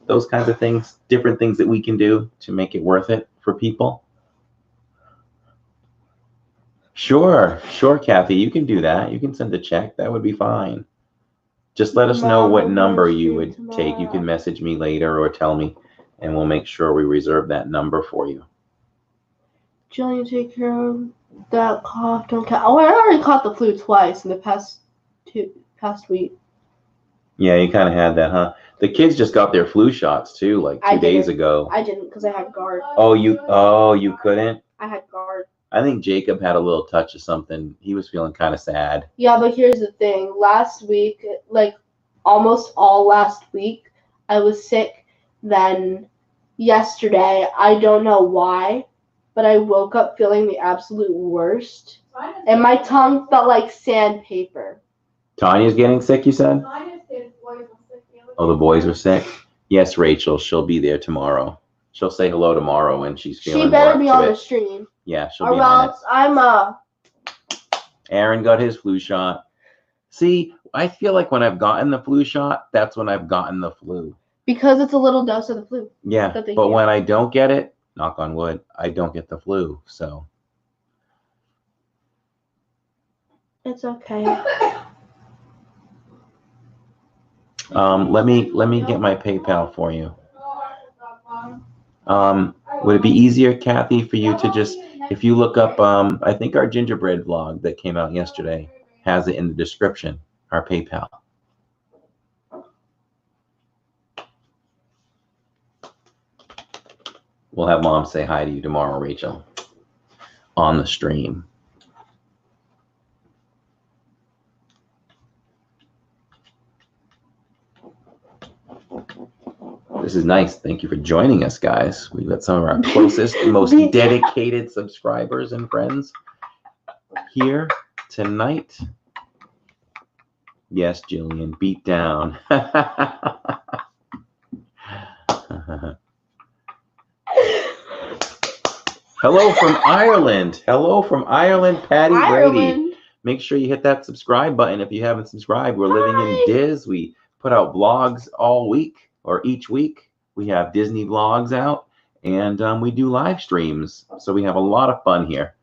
Those kinds of things, different things that we can do to make it worth it for people. Sure, Kathy, you can do that. You can send a check. That would be fine. Just let us know what number you would take. You can message me later or tell me, and we'll make sure we reserve that number for you. Jillian, take care of that cough. Don't catch. Oh, I already caught the flu twice in the past week. Yeah, you kind of had that, huh? The kids just got their flu shots too, like 2 days ago. I didn't because I had guard. Oh, you couldn't? I had guard. I think Jacob had a little touch of something. He was feeling kind of sad. Yeah, but here's the thing. Last week, like almost all last week, I was sick. Then yesterday, I don't know why, but I woke up feeling the absolute worst. And my tongue felt like sandpaper. Tanya's getting sick, you said? Oh, the boys were sick? Yes, Rachel, she'll be there tomorrow. She'll say hello tomorrow when she's feeling She better be more up on to the it. stream. Yeah, she'll Or be on it. else I'm Aaron got his flu shot. See, I feel like when I've gotten the flu shot, that's when I've gotten the flu. Because it's a little dose of the flu. Yeah, That they but hear. when I don't get it, knock on wood, I don't get the flu. So It's okay. let me get my PayPal for you. Would it be easier, Kathy, for you to just, if you look up, I think our gingerbread vlog that came out yesterday has it in the description, our PayPal. We'll have Mom say hi to you tomorrow, Rachel, on the stream. This is nice. Thank you for joining us, guys. We've got some of our closest, most dedicated subscribers and friends here tonight. Yes, Jillian, beat down. Hello from Ireland. Hello from Ireland, Patty Brady. Make sure you hit that subscribe button if you haven't subscribed. We're living in Diz. We put out vlogs all week or each week. We have Disney vlogs out, and we do live streams. So we have a lot of fun here.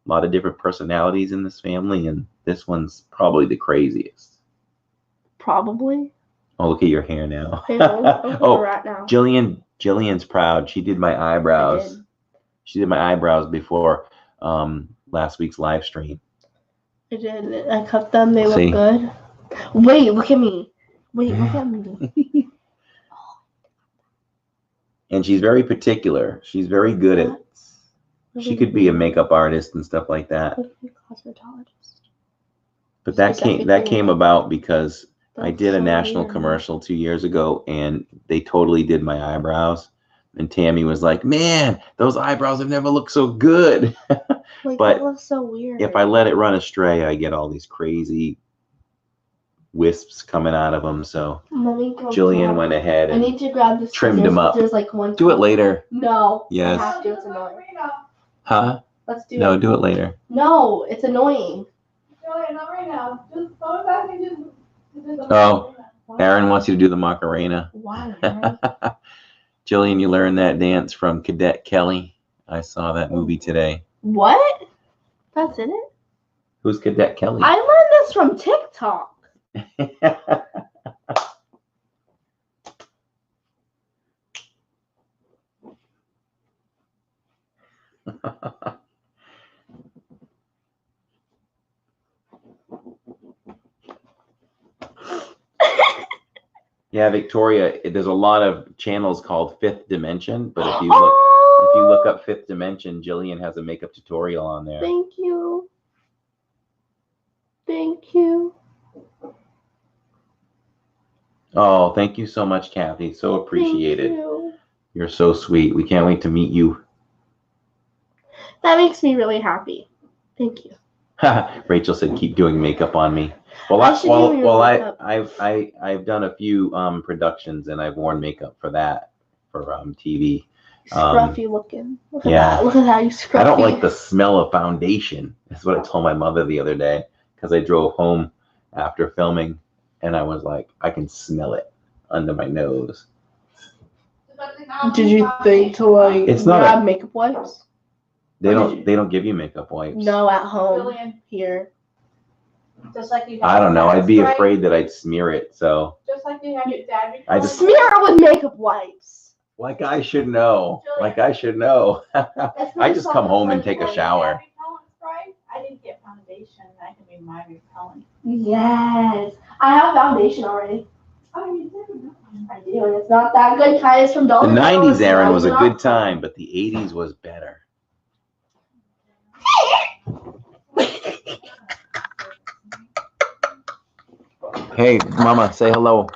A lot of different personalities in this family, and this one's probably the craziest. Probably. Oh, look at your hair now. Oh, right now. Jillian's proud. She did my eyebrows. She did my eyebrows before last week's live stream. I did. I cut them. They look good. Wait, look at me. Wait, look at me. And she's very particular. She's very good at. She could be a makeup artist and stuff like that. But that came about because I did a national commercial 2 years ago, and they totally did my eyebrows. And Tammy was like, "Man, those eyebrows have never looked so good." Like, but that looks so weird. If I let it run astray, I get all these crazy wisps coming out of them. So Jillian went ahead and I need to grab this trimmed them up. There's like one. Do it later. No. Yes. I have to. It's annoying. Huh? Let's do it. No, do it later. No, it's annoying. Jillian, not right now. Just go back and just do the Oh, Aaron wants you to do the Macarena. Why? Jillian, you learned that dance from Cadet Kelly. I saw that movie today. What? That's in it? Who's Cadet Kelly? I learned this from TikTok. Yeah, Victoria, there's a lot of channels called Fifth Dimension, but if you look up Fifth Dimension, Jillian has a makeup tutorial on there. Thank you. Thank you. Oh, thank you so much, Kathy. So appreciated. Thank you. You're so sweet. We can't wait to meet you. That makes me really happy. Thank you. Rachel said, "Keep doing makeup on me." Well, I've done a few productions, and I've worn makeup for that, for TV. Scruffy looking. Look at yeah. that. Look at how you scruffy. I don't like the smell of foundation. That's what I told my mother the other day, because I drove home after filming, and I was like, I can smell it under my nose. Did you think to like It's not grab makeup wipes? They don't give you makeup wipes. No, at home. Jillian. Here. Just like you. I don't know. I'd be afraid that I'd smear it. So. Just like you have your dad. I just smear it with makeup wipes. Like I should know. Like I should know. I just come home and take a shower. I didn't get foundation. That can be my repellent. Yes. I have foundation already. Oh, you do? I do, and it's not that good. Kind from The Dollar 90s, Store, Aaron, was a so good time, but the 80s was better. Hey, Mama, say hello.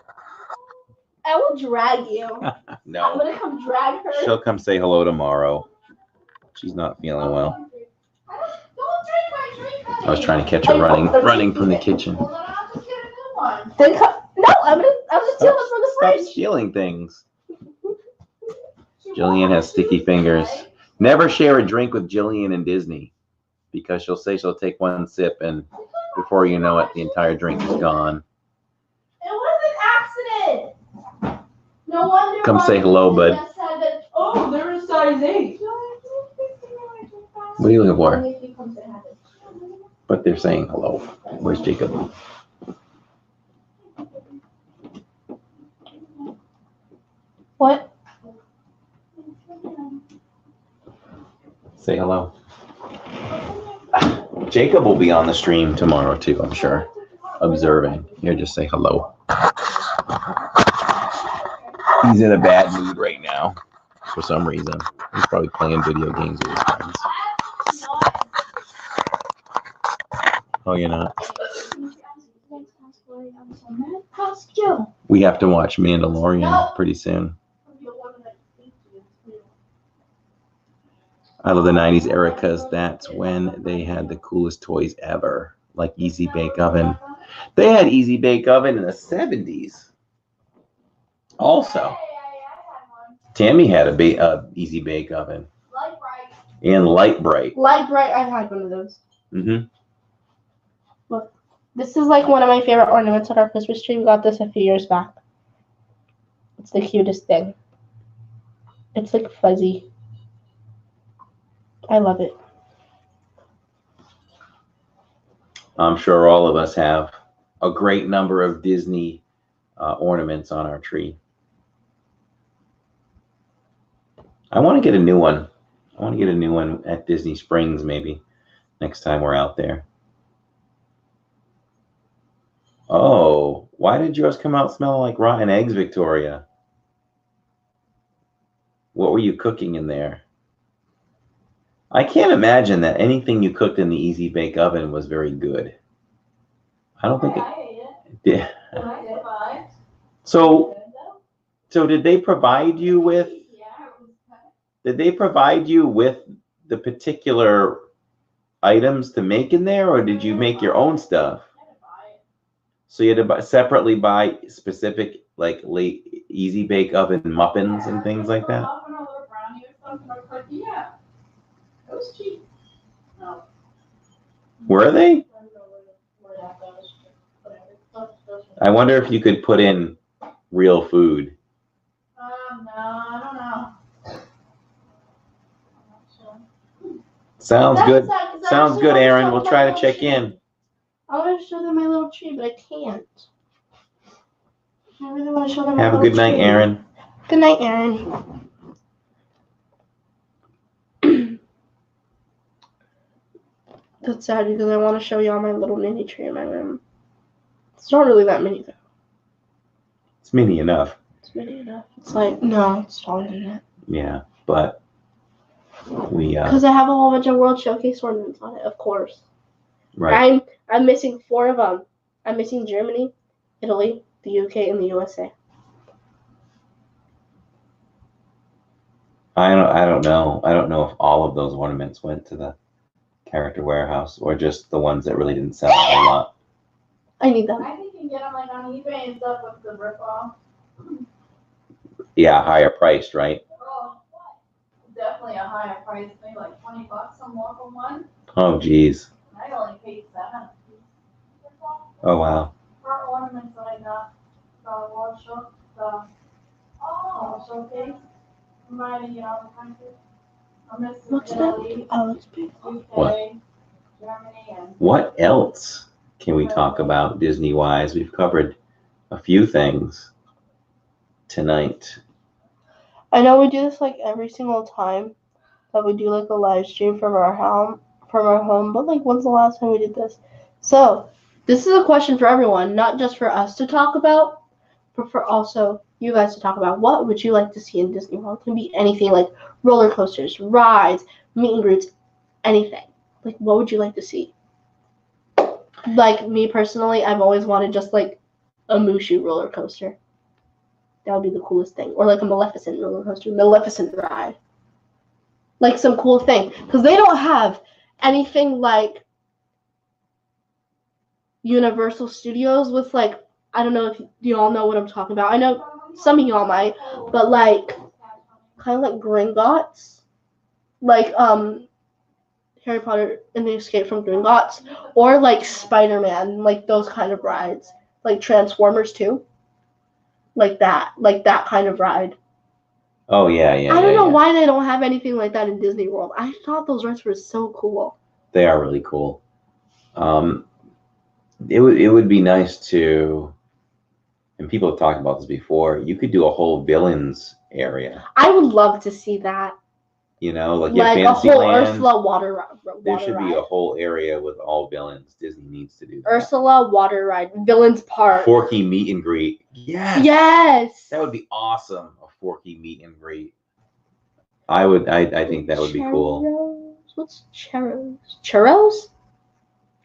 I will drag you. No. I'm gonna come drag her. She'll come say hello tomorrow. She's not feeling well. I was trying to catch her running from the kitchen. Then no, I'm gonna steal it from the Stop fridge. stealing things. Jillian has sticky fingers. Never share a drink with Jillian and Disney, because she'll say she'll take one sip, and before you know it, the entire drink is gone. It was an accident. No, No wonder. Come say hello, bud. Said that, oh, they're a size 8. What are you looking for? Only if you come say hi. But they're saying hello. Where's Jacob? What? Say hello. Jacob will be on the stream tomorrow too, I'm sure. Observing. Here, just say hello. He's in a bad mood right now for some reason. He's probably playing video games with his friends. Oh, you're not? We have to watch Mandalorian pretty soon. I love the 90s era because that's when they had the coolest toys ever, like Easy Bake Oven. They had Easy Bake Oven in the 70s. Also, Tammy had a Easy Bake Oven. And Light Bright. Light Bright, I've had one of those. Mm-hmm. Look, this is like one of my favorite ornaments on our Christmas tree. We got this a few years back. It's the cutest thing. It's like fuzzy. I love it. I'm sure all of us have a great number of Disney ornaments on our tree. I want to get a new one. I want to get a new one at Disney Springs maybe next time we're out there. Oh, why did yours come out smelling like rotten eggs, Victoria? What were you cooking in there? I can't imagine that anything you cooked in the Easy Bake Oven was very good. I don't think it did. So did they provide you with the particular items to make in there, or did you make your own stuff? So you had to separately buy specific like late Easy Bake Oven muffins and things like that? Yeah. It was cheap. No. Were they? I wonder if you could put in real food. No, I don't know. Sounds good. That's Sounds good, Aaron. We'll try to check in. I want to show them my little tree, but I can't. I really want to show them my Have a little good night, tree. Aaron. Good night, Aaron. That's sad because I want to show y'all my little mini tree in my room. It's not really that mini though. It's mini enough. It's mini enough. It's like, no, it's taller than that. Yeah, but we Because I have a whole bunch of World Showcase ornaments on it, of course. right. I'm missing 4 of them. I'm missing Germany, Italy, the UK, and the USA. I don't know. I don't know if all of those ornaments went to the character warehouse or just the ones that really didn't sell a whole lot. I need them. I think you can get them like on eBay and stuff with the ripoff. Yeah, higher priced, right? Oh, definitely a higher price, maybe like $20 or more for one. Oh, geez. I only paid $7. Oh, wow. For ornaments that I got, the World Show, the Showcase, reminding you all the countries. I'm missing What's Italy, that? Oh, it's big. UK, What? Germany, and What else can we talk about Disney-wise? We've covered a few things tonight. I know we do this like every single time that we do like a live stream from our home, but like when's the last time we did this? So this is a question for everyone, not just for us to talk about, but for also you guys to talk about. What would you like to see in Disney World? It can be anything, like roller coasters, rides, meet and greets, anything. Like what would you like to see? Like me personally, I've always wanted just like a Mushu roller coaster. That would be the coolest thing. Or like a Maleficent roller coaster, Maleficent ride. Like some cool thing. Because they don't have anything like Universal Studios with like, I don't know if you all know what I'm talking about. I know some of y'all might, but like kind of like Gringotts. Like Harry Potter and the Escape from Gringotts. Or like Spider-Man, like those kind of rides. Like Transformers too. like that kind of ride. Oh yeah, yeah. I don't yeah, know yeah. why they don't have anything like that in Disney World. I thought those rides were so cool. They are really cool. It would be nice to, and people have talked about this before. You could do a whole villains area. I would love to see that. You know, like you have Like a whole Fantasyland. Ursula water There should be ride. a whole area with all villains. Disney needs to do that. Ursula water ride, Villains Park. Forky meet and greet. Yes. Yes. That would be awesome. A Forky meet and greet. I think that would be cool. Churros. What's churros? Churros?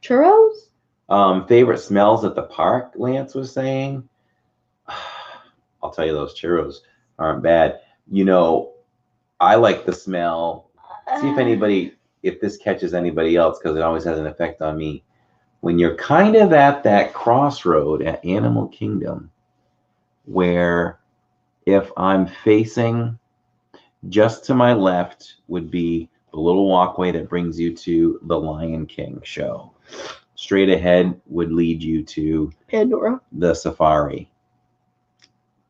Churros? Favorite smells at the park, Lance was saying. I'll tell you, those churros aren't bad. You know, I like the smell. See if this catches anybody else, because it always has an effect on me. When you're kind of at that crossroad at Animal Kingdom, where if I'm facing just to my left would be the little walkway that brings you to the Lion King show. Straight ahead would lead you to Pandora. The safari.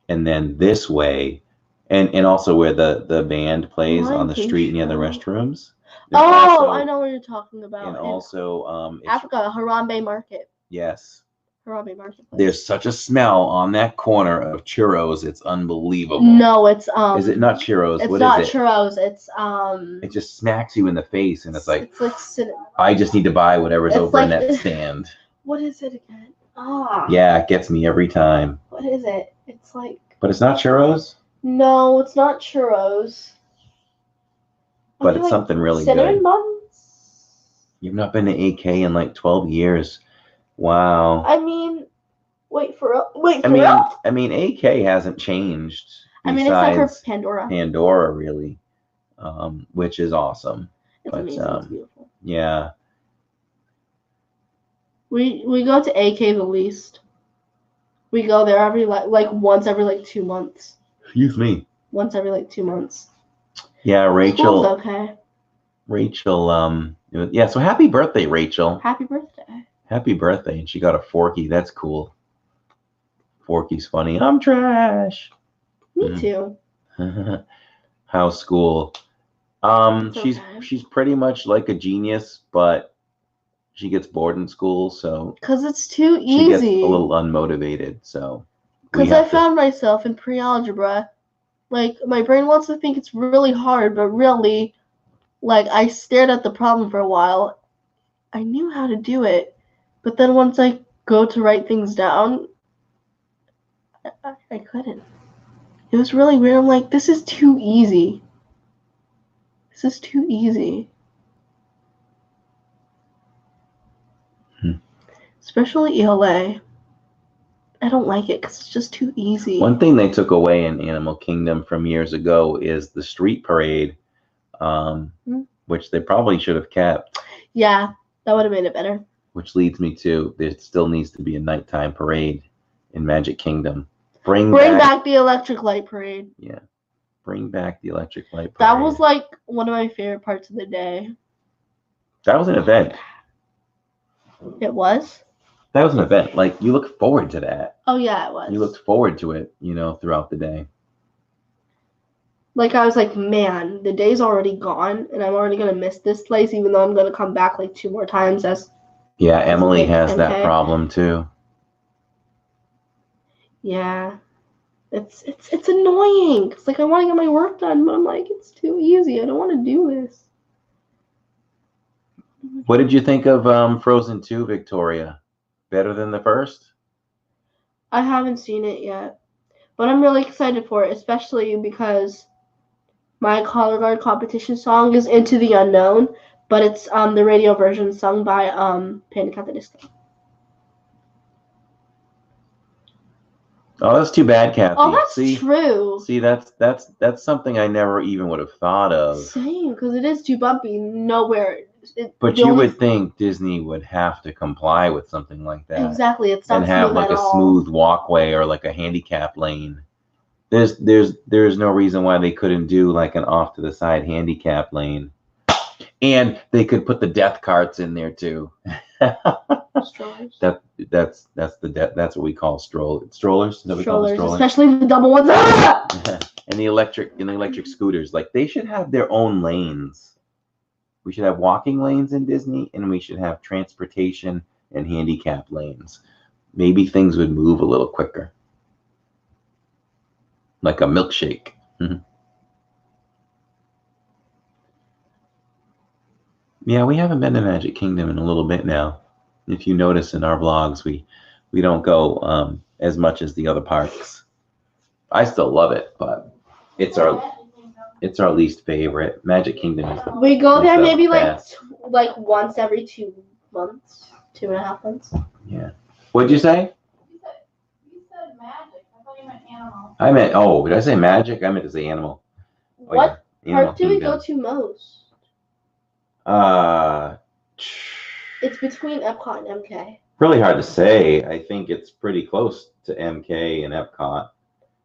And then this way, and also where the band plays Lion on the King street near the show. restrooms. There's Oh, also- I know what you're talking about. And In also, Africa, Harambe Market. yes, Harambe Market. there's such a smell on that corner of churros. It's unbelievable. No, it's Is it not churros? It's What not is it? churros. It's It just smacks you in the face, and it's like cinnamon. I just need to buy whatever's It's over in like- that stand. What is it again? Ah. Yeah, it gets me every time. What is it? It's like But it's not churros, no, it's not churros. but I it's feel something really cinnamon good. buns. You've not been to AK in like 12 years. Wow. I mean, wait for I mean, AK hasn't changed. I mean, except for besides Pandora. Pandora, really, which is awesome. It's but, amazing. It's beautiful. Yeah. We go to AK the least. We go there every once every 2 months. Excuse me. Once every 2 months. Yeah, Rachel. School's okay. Rachel. Yeah. So happy birthday, Rachel. Happy birthday. Happy birthday, and she got a Forky. That's cool. Forky's funny. I'm trash. Me too. How's school? It's She's pretty much like a genius, but she gets bored in school, so Because it's too she gets a easy. little unmotivated. So Because I found myself in pre-algebra. Like, my brain wants to think it's really hard, but really, like, I stared at the problem for a while. I knew how to do it. But then once I go to write things down, I couldn't. It was really weird. I'm like, this is too easy. This is too easy. Especially ELA. I don't like it because it's just too easy. One thing they took away in Animal Kingdom from years ago is the street parade, which they probably should have kept. Yeah, that would have made it better. Which leads me to there still needs to be a nighttime parade in Magic Kingdom. Bring back the electric light parade. Yeah, bring back the electric light parade. That was like one of my favorite parts of the day. That was an event. It was? That was an event. Like, you look forward to that. Oh yeah, it was. You looked forward to it, throughout the day. Like, I was like, man, the day's already gone, and I'm already gonna miss this place, even though I'm gonna come back like 2 more times Yeah, Emily like, has that okay. problem too. Yeah. It's annoying. It's like I want to get my work done, but I'm like, it's too easy. I don't want to do this. What did you think of Frozen 2, Victoria? Better than the first? I haven't seen it yet, but I'm really excited for it, especially because my color guard competition song is Into the Unknown, but it's the radio version sung by Panic at the Disco. Oh, that's too bad, Kathy. Oh, that's true. See, that's something I never even would have thought of. Same, because it is too bumpy. Nowhere. But you would think Disney would have to comply with something like that. Exactly, it's not and have smooth like at a all. smooth walkway or like a handicap lane. There's no reason why they couldn't do like an off to the side handicap lane. And they could put the death carts in there too. Strollers. That's what we call strollers. Is that what we call them, Strollers, especially the double ones. Ah! And the electric scooters. Like they should have their own lanes. We should have walking lanes in Disney, and we should have transportation and handicap lanes. Maybe things would move a little quicker. Like a milkshake. Yeah, we haven't been to Magic Kingdom in a little bit now. If you notice in our vlogs, we don't go as much as the other parks. I still love it, but it's our least favorite. Magic Kingdom is the We go there the maybe best. like once every 2 months, 2.5 months. Yeah. What'd you say? You said magic. I thought you meant animal. I meant, oh, did I say magic? I meant to say animal. Oh, What yeah. Animal park do we Kingdom. go to most? It's between Epcot and MK. Really hard to say. I think it's pretty close to MK and Epcot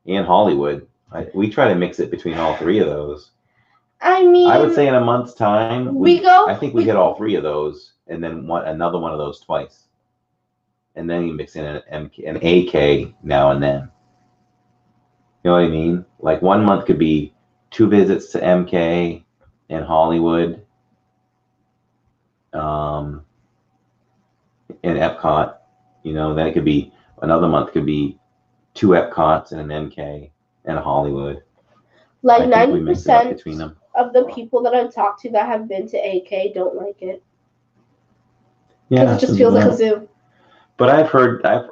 and Hollywood. We try to mix it between all three of those. I mean, I would say in a month's time, I think we hit all three of those, and then another one of those twice, and then you mix in an AK now and then. You know what I mean? Like 1 month could be 2 visits to MK and Hollywood, and Epcot. You know, then it could be another month could be 2 Epcots and an MK and a Hollywood. Like I think we mix it up 90% between them. of the people that I've talked to that have been to AK don't like it. Yeah, Because it just feels like a zoo. But I've heard, I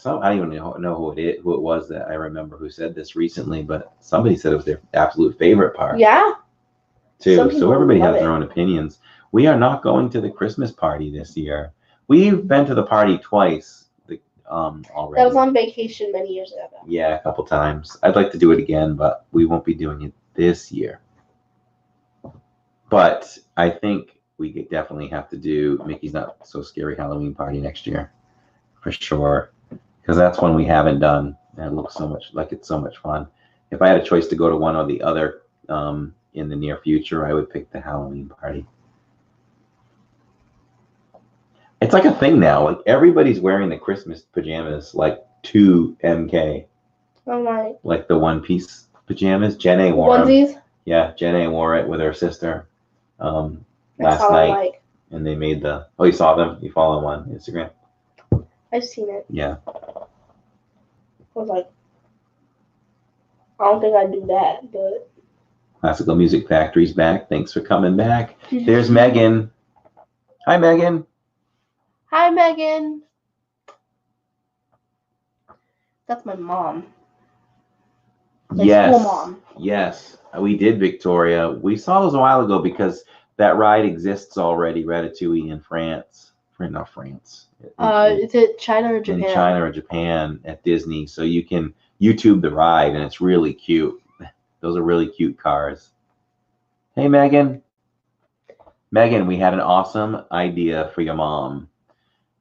don't even know who it was that I remember who said this recently, but somebody said it was their absolute favorite part. Yeah. Too. Some So people everybody love has their it. own opinions. We are not going to the Christmas party this year. We've been to the party twice already. That was on vacation many years ago. Yeah, a couple times. I'd like to do it again, but we won't be doing it this year. But I think we could definitely have to do Mickey's Not So Scary Halloween Party next year, for sure, because that's one we haven't done, and it looks so much like it's so much fun. If I had a choice to go to one or the other in the near future, I would pick the Halloween party. It's like a thing now. Like everybody's wearing the Christmas pajamas, like to MK. Oh, Like the one-piece pajamas. Jenna wore them. Onesies? Yeah, Jenna wore it with her sister last That's all I night, like. and they made the. Oh, you saw them? You follow them on Instagram? I've seen it. Yeah. I was like, I don't think I'd do that, but. Classical Music Factory's back. Thanks for coming back. There's Megan. Hi, Megan. Hi, Megan. That's my mom. My Yes. school mom. Yes. We did Victoria. We saw those a while ago because that ride exists already, Ratatouille in France. Not France. Is it China or Japan? In China or Japan at Disney. So you can YouTube the ride, and it's really cute. Those are really cute cars. Hey, Megan. Megan, we had an awesome idea for your mom.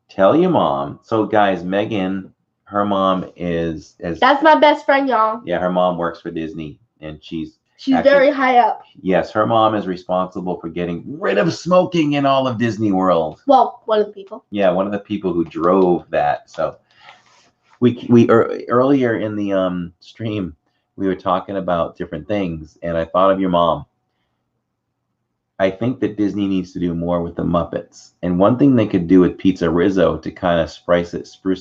Tell your mom. So, guys, Megan, her mom is. That's my best friend, y'all. Yeah, her mom works for Disney, and she's actually, very high up. Yes, her mom is responsible for getting rid of smoking in all of Disney World. Well, one of the people. Yeah, one of the people who drove that. So, we earlier in the stream, we were talking about different things, and I thought of your mom. I think that Disney needs to do more with the Muppets. And one thing they could do with Pizza Rizzo to kind of spruce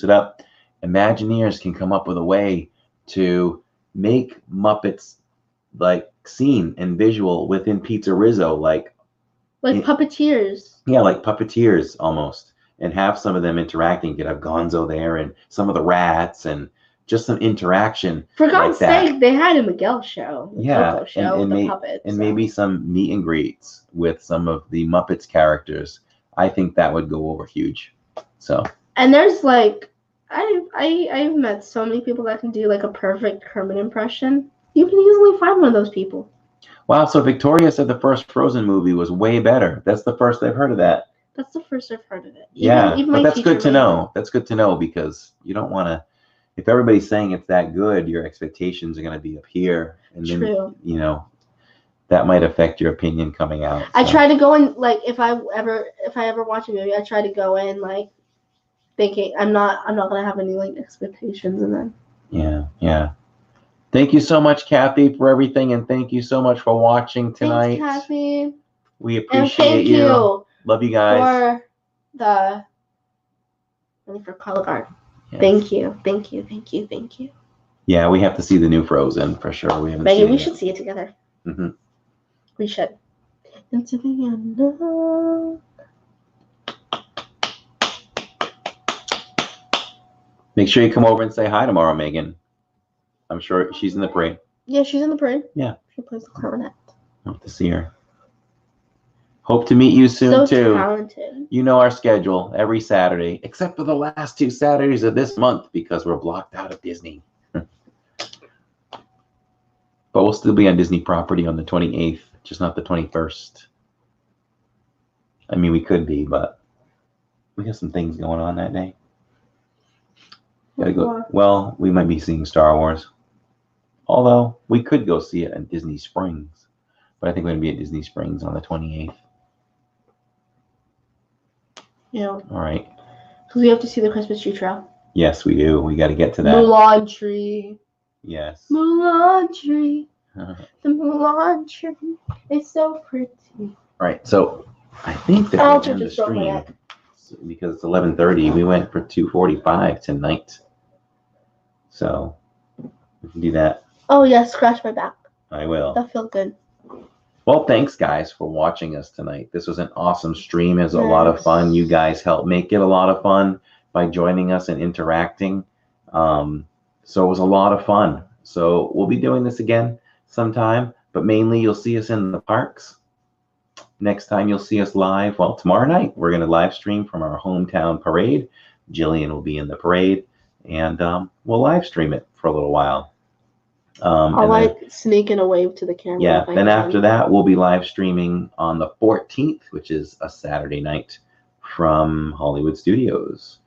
it up, Imagineers can come up with a way to make Muppets like seen and visual within Pizza Rizzo, like puppeteers. Yeah, like puppeteers almost, and have some of them interacting. Get have Gonzo there and some of the rats and just some interaction. For God's sake, they had a Miguel show. Yeah, show with the puppets. And maybe some meet and greets with some of the Muppets characters. I think that would go over huge. So. And there's like, I've met so many people that can do like a perfect Kermit impression. You can easily find one of those people. Wow, so Victoria said the first Frozen movie was way better. That's the first I've heard of that. That's the first I've heard of it. Even but that's good to know. That's good to know because you don't want to. If everybody's saying it's that good, your expectations are going to be up here, and then True. that might affect your opinion coming out. I so. try to go in like if I ever watch a movie, I try to go in like thinking I'm not gonna have any like expectations, and then Yeah. Thank you so much, Kathy, for everything, and thank you so much for watching tonight. thanks, Kathy. We And appreciate thank you. you Love you guys. for the for color guard. Yes. Thank you. Yeah, we have to see the new Frozen for sure. We haven't Megan, seen we it should see it together. Mm-hmm. We should. Into the unknown. Make sure you come over and say hi tomorrow, Megan. I'm sure she's in the parade. Yeah, she's in the parade. Yeah. She plays the clarinet. Hope to see her. Hope to meet you soon, too. Talented. You know our schedule every Saturday, except for the last 2 Saturdays of this month because we're blocked out of Disney. But we'll still be on Disney property on the 28th, just not the 21st. I mean, we could be, but we have some things going on that day. Gotta go. Well, we might be seeing Star Wars. Although, we could go see it at Disney Springs. But I think we're going to be at Disney Springs on the 28th. Yeah. All right. Because we have to see the Christmas tree trail. Yes, we do. We got to get to that. Mulan tree. Yes. Mulan tree. The Mulan tree is so pretty. All right. So, I think that I'll we'll end the just throw my stream. neck. Because it's 11:30, we went for 2:45 tonight. So, we can do that. Oh, yeah, scratch my back. I will. That felt good. Well, thanks, guys, for watching us tonight. This was an awesome stream. It was a lot of fun. You guys helped make it a lot of fun by joining us and interacting. So it was a lot of fun. So we'll be doing this again sometime, but mainly you'll see us in the parks. Next time you'll see us live, well, tomorrow night, we're going to live stream from our hometown parade. Jillian will be in the parade, and we'll live stream it for a little while. I'll like sneak in a wave to the camera. Yeah, then after that, we'll be live streaming on the 14th, which is a Saturday night from Hollywood Studios.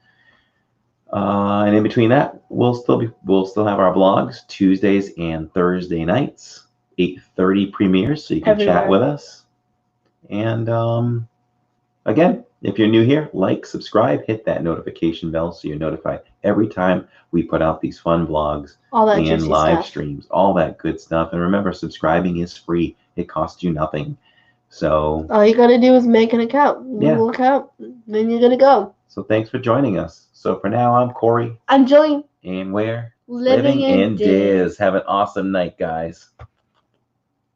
And in between that, we'll still have our vlogs Tuesdays and Thursday nights, 8:30 premieres, so you can chat with us. And again, if you're new here, like, subscribe, hit that notification bell so you're notified every time we put out these fun vlogs and live streams, all that good stuff. And remember, subscribing is free. It costs you nothing. So all you gotta do is make an account. Google account. Then you're gonna go. So thanks for joining us. So for now, I'm Corey. I'm Jillian. And we're Living in Diz. Have an awesome night, guys.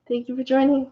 Thank you for joining.